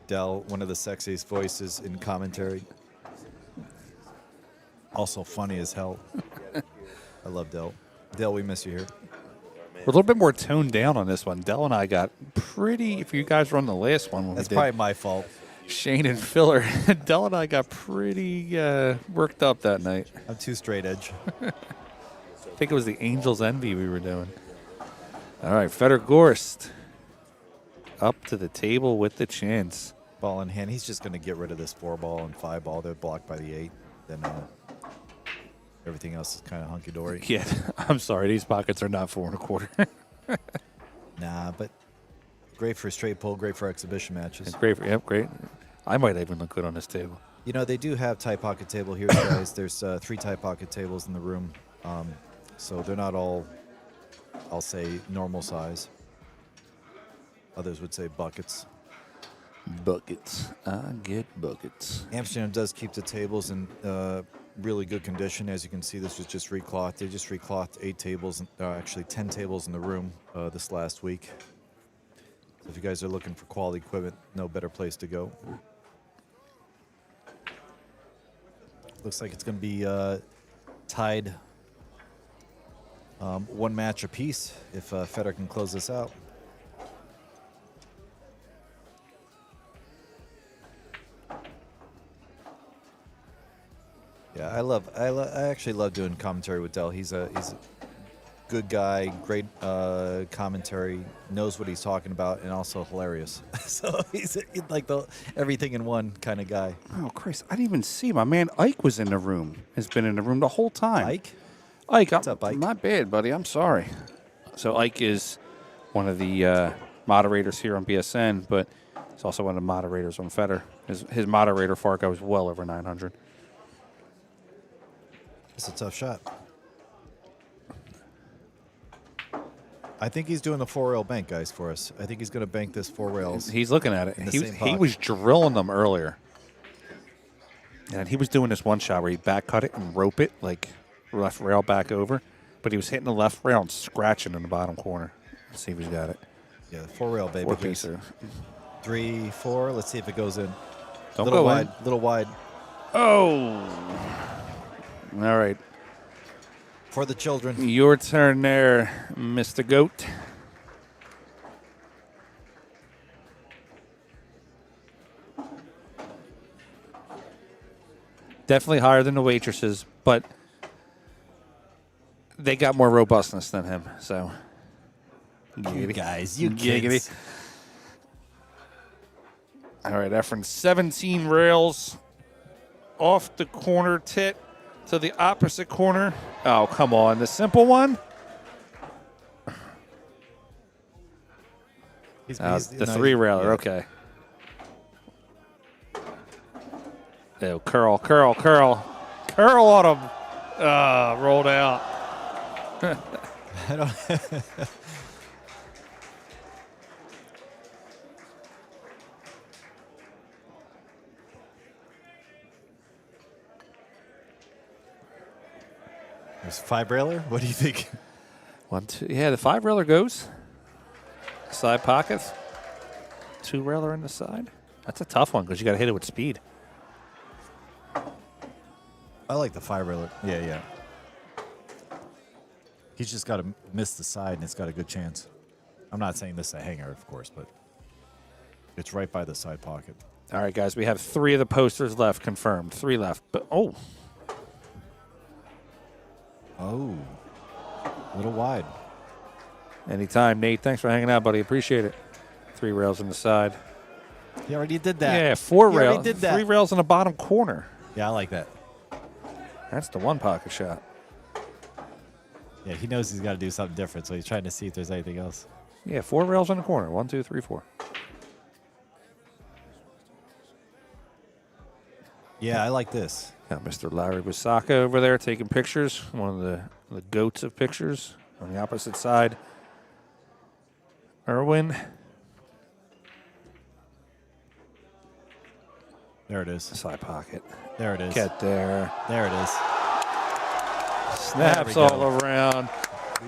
Del, one of the sexiest voices in commentary. Also funny as hell. I love Del. Del, we miss you here. We're a little bit more toned down on this one. Del and I got pretty, if you guys were on the last one. When That's we did probably my fault. Shane and Filler. Del and I got pretty worked up that night. I'm too straight edge. I think it was the Angels Envy we were doing. All right, Fedor Gorst up to the table with the chance. Ball in hand. He's just going to get rid of this 4-ball and 5-ball. They're blocked by the 8. Then everything else is kind of hunky-dory. Yeah, I'm sorry. These pockets are not 4 1/4. Nah, but great for a straight pull. Great for exhibition matches. It's great. Great. I might even look good on this table. You know, they do have tight pocket table here, guys. There's 3 tight pocket tables in the room. So they're not all, I'll say, normal size. Others would say buckets. Buckets. I get buckets. Amsterdam does keep the tables in really good condition. As you can see, this was just reclothed. They just reclothed 8 tables, actually 10 tables in the room this last week. So if you guys are looking for quality equipment, no better place to go. Looks like it's going to be tied 1 match apiece if Fedor can close this out. Yeah, I actually love doing commentary with Del. He's a good guy, great commentary, knows what he's talking about, and also hilarious. So he's like the everything in one kind of guy. Oh, Chris, I didn't even see my man Ike was in the room. Has been in the room the whole time. Ike? What's up, Ike? My bad, buddy. I'm sorry. So Ike is one of the moderators here on BSN, but he's also one of the moderators on Fedor. His moderator FAR goes well over 900. It's a tough shot. I think he's doing the 4-rail bank, guys, for us. I think he's going to bank this 4 rails. He's looking at it. in the He same pot. was drilling them earlier. And he was doing this one shot where he back cut it and rope it, like left rail back over. But he was hitting the left rail and scratching in the bottom corner. Let's see if he's got it. Yeah, 4-rail, baby. 4-piecer. 3, 4. Let's see if it goes in. Don't little go wide, in. little wide. Oh. All right. For the children. Your turn there, Mr. Goat. Definitely higher than the waitresses, but they got more robustness than him. So, You guys, you giggity. kids. All right, Efren, 17 rails off the corner tit to the opposite corner. Oh, come on, the simple one. He's The 3-railer, okay. Oh, curl on him. Rolled out. I don't. There's 5-railer. What do you think? 1, 2. Yeah, the 5-railer goes. Side pockets. 2-railer in the side. That's a tough one because you got to hit it with speed. I like the 5-railer. Yeah. He's just got to miss the side, and it's got a good chance. I'm not saying this is a hanger, of course, but it's right by the side pocket. All right, guys, we have 3 of the posters left confirmed. 3 left. But oh, a little wide. Anytime, Nate. Thanks for hanging out, buddy. Appreciate it. 3 rails in the side. He already did that. Yeah, 4 He already rails. did that. 3 rails in the bottom corner. Yeah, I like that. That's the 1 pocket shot. Yeah, he knows he's got to do something different, so he's trying to see if there's anything else. Yeah, 4 rails in the corner. 1, 2, 3, 4. Yeah, I like this. Got Mr. Larry Wasaka over there taking pictures. One of the goats of pictures. On the opposite side, Irwin. There it is. Side pocket. There it is. Get there. There it is. Snaps all around.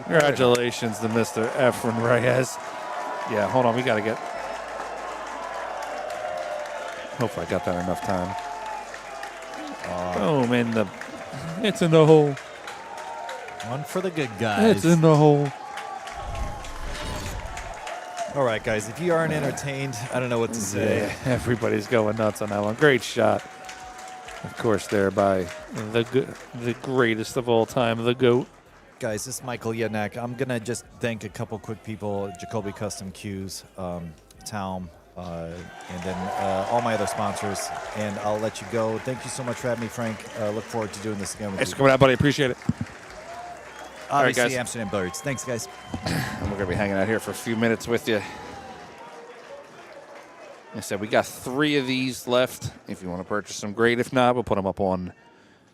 Congratulations to Mr. Efren Reyes. Yeah, hold on. We got to get. Hopefully I got that enough time. Boom. It's in the hole. One for the good guys. It's in the hole. All right, guys. If you aren't entertained, I don't know what to say. Yeah, everybody's going nuts on that one. Great shot. Of course, there by the greatest of all time, the GOAT. Guys, this is Michael Yednak. I'm going to just thank a couple quick people, Jacoby Custom Cues, Taum, and then all my other sponsors. And I'll let you go. Thank you so much for having me, Frank. Look forward to doing this again with Thanks you. for coming out, buddy. Appreciate it. Obviously, all right, guys. Amsterdam Billiards. Thanks, guys. And we're going to be hanging out here for a few minutes with you. Like I said, we got 3 of these left. If you want to purchase them, great. If not, we'll put them up on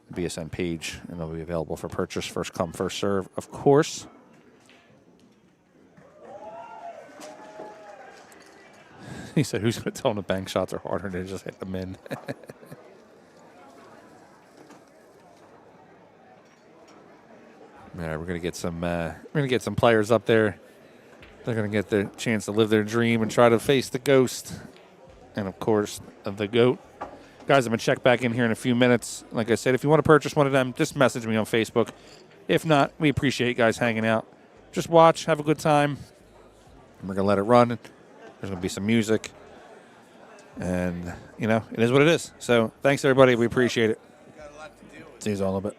the BSN page, and they'll be available for purchase. First come, first serve, of course. He said, who's going to tell him the bank shots are harder than just hit them in? All right, we're going to get some players up there. They're going to get their chance to live their dream and try to face the ghost. And, of course, the GOAT. Guys, I'm going to check back in here in a few minutes. Like I said, if you want to purchase one of them, just message me on Facebook. If not, we appreciate you guys hanging out. Just watch, have a good time. We're going to let it run. There's going to be some music. And, it is what it is. So, thanks, everybody. We appreciate it. See you all in a bit.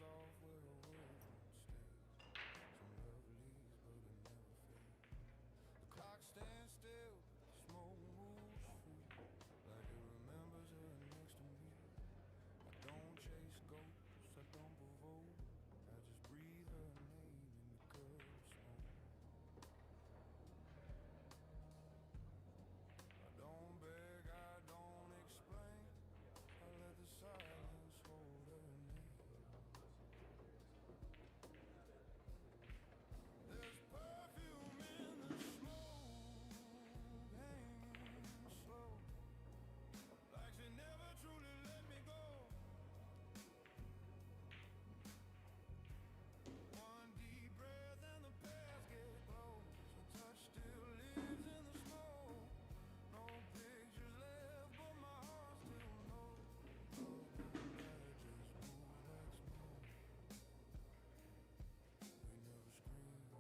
off where a word won't stay. Some love leaves, but it never fades. The clock stands still, but the smoke moves free, like it remembers her next to me. I don't chase ghosts, I don't provoke, I just breathe her name in the curb smoke. I don't beg, I don't explain, I let the silence hold her name. There's perfume in the smoke, hanging slow, like she never truly let me go. One deep breath and the past get close. Her touch still lives in the smoke. No pictures left, but my heart still knows. Love don't die, just move like smoke. We never screamed,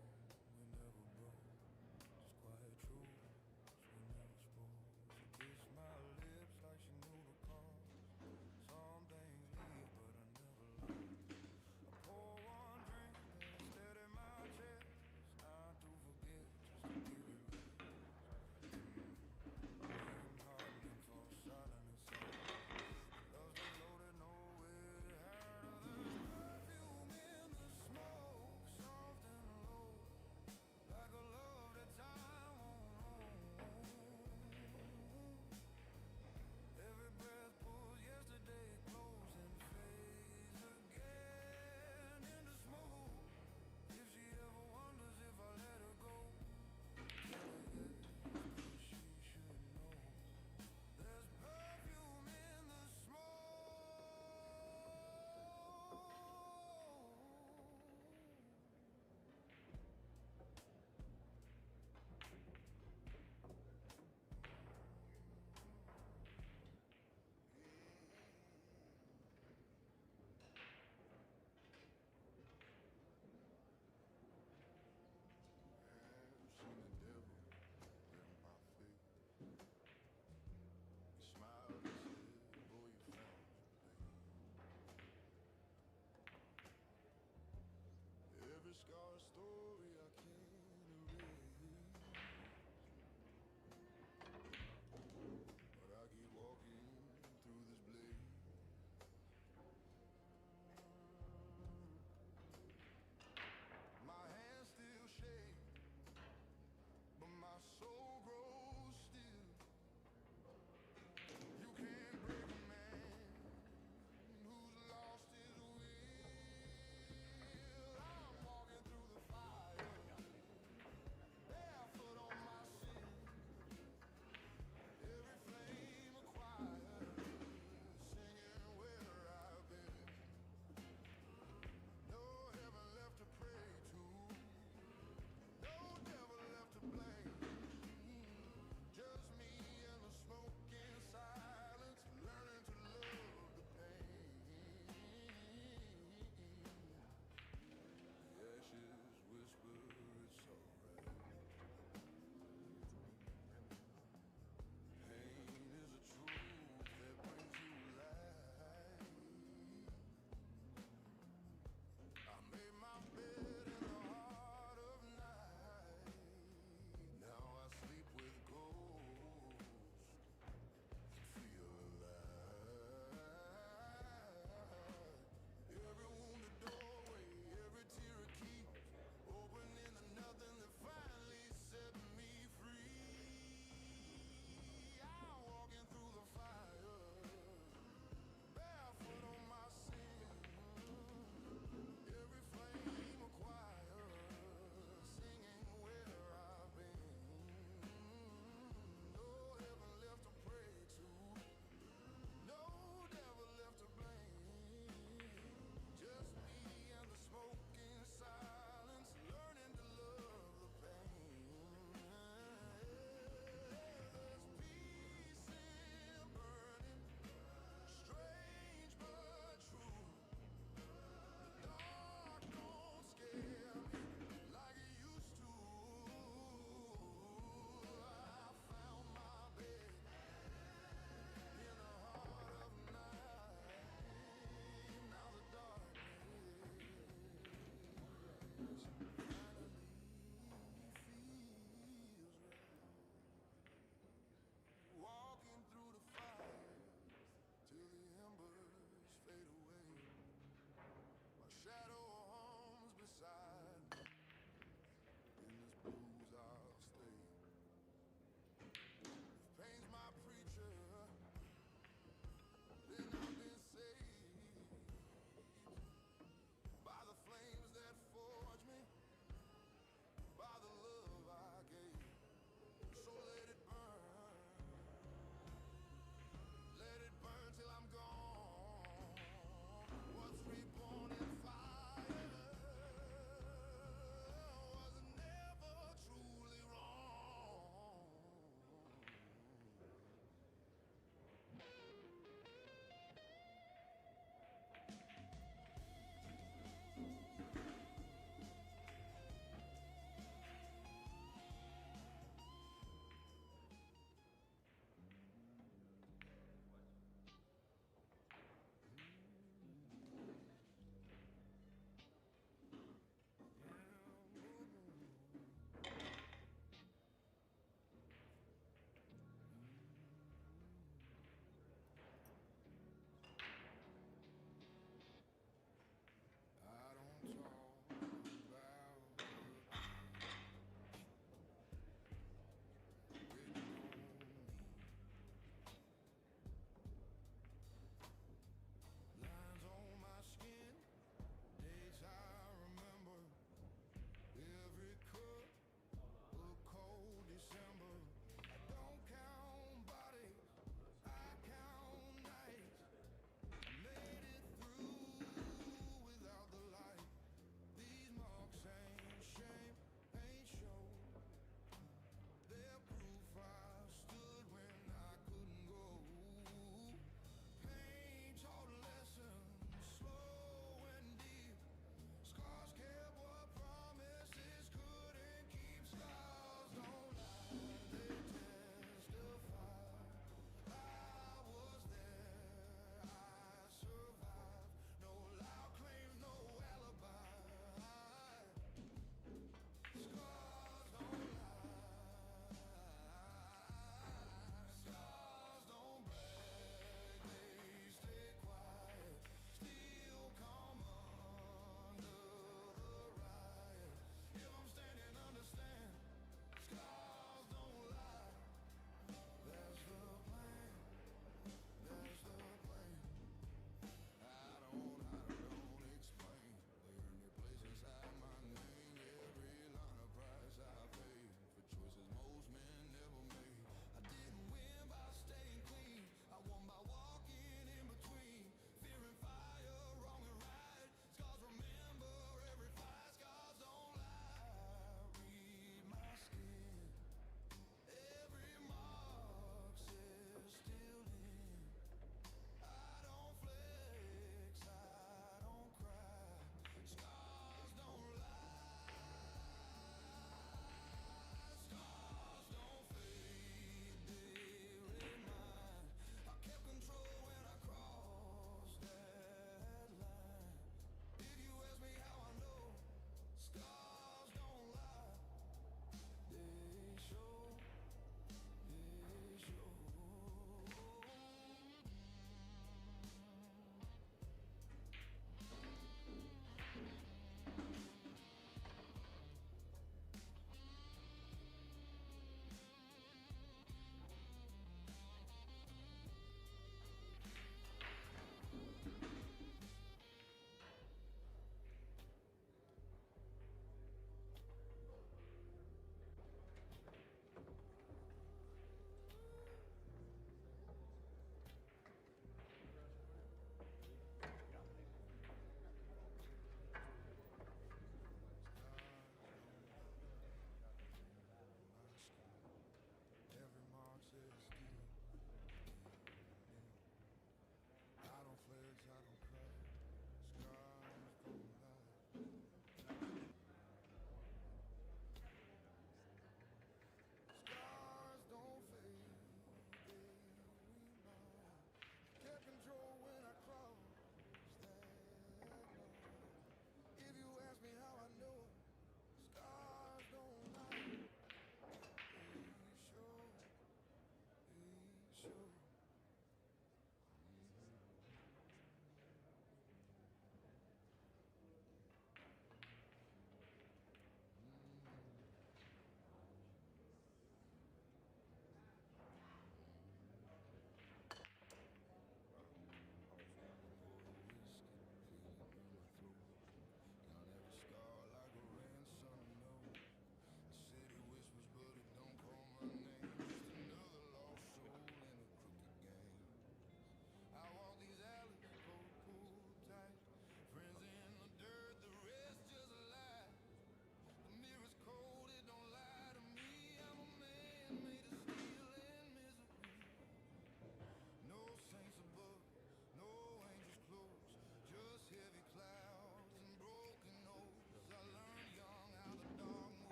we never broke. Just quiet truths, we never spoke. She kissed my lips like she knew the cause. Some things leave, but I never lost. I pour one drink and steady my chest. Not to forget, just to give it rest. Beating heart and fall silent inside. Love's been loaded, nowhere to hide. There's perfume in the smoke, soft and low, like a love that time won't own. Every breath pulls yesterday close and fades again into smoke. If she ever wonders if I let her go, tell her yes, but she should know. There's perfume in the smoke. I've seen the devil in my face. He smiled and said, boy, you found your place. Every scar story I can't erase, but I keep walking through this blaze. My hands still shake, but my soul grows still. You can't break a man who's lost his will. I'm walking through the fire.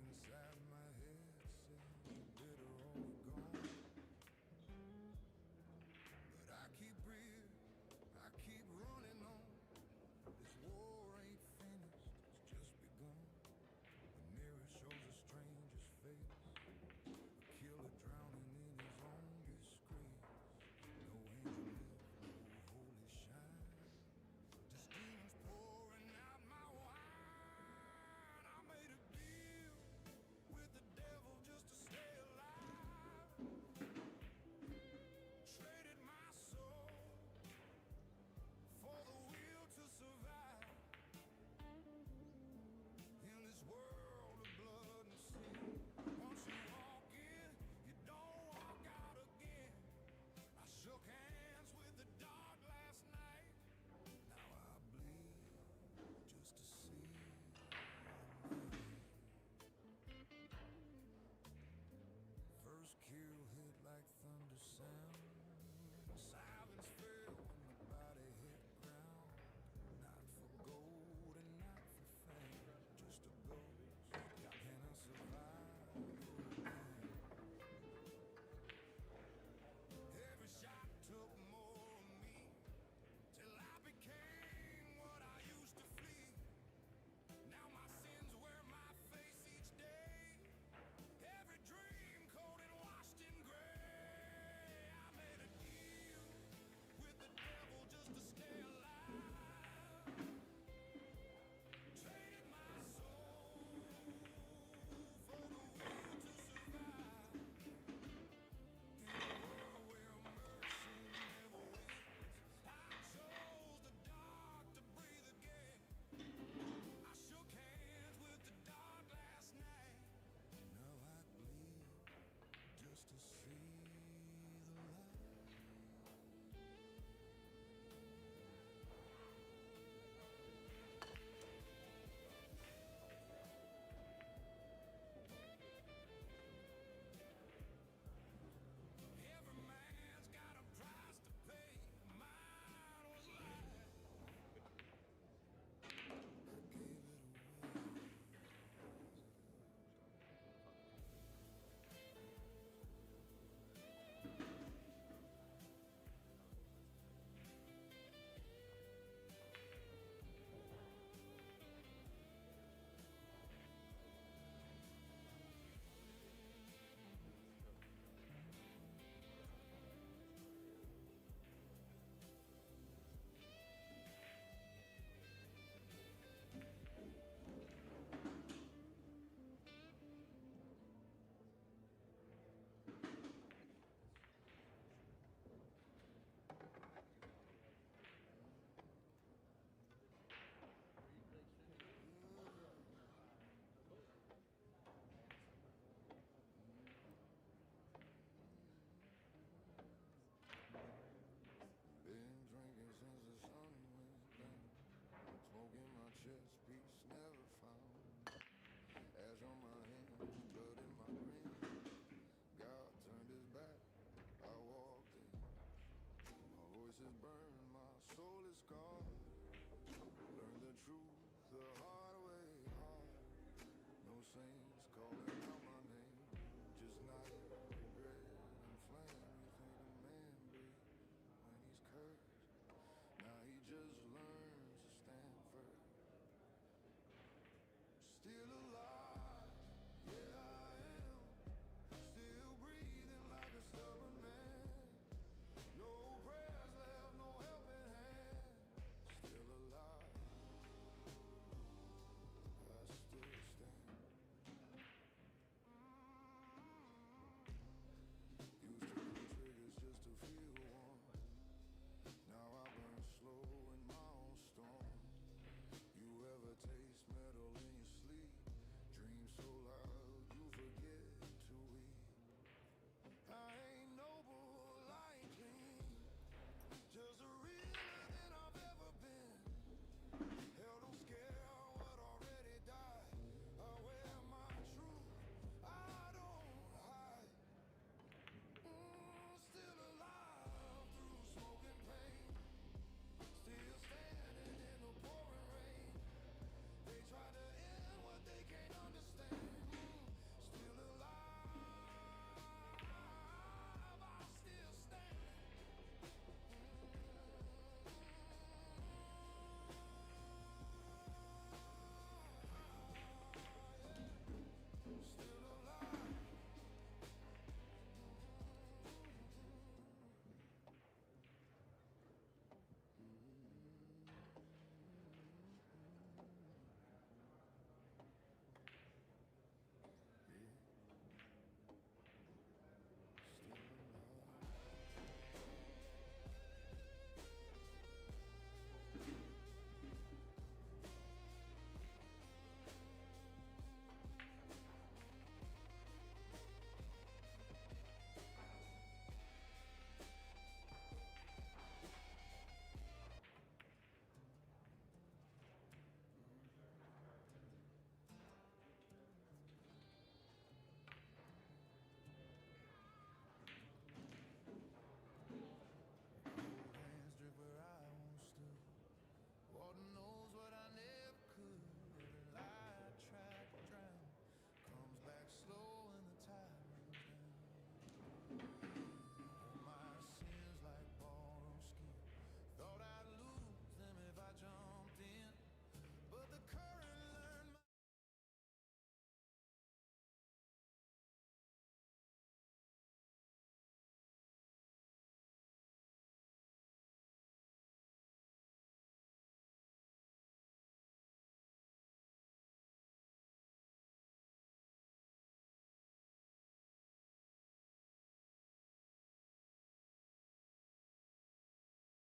inside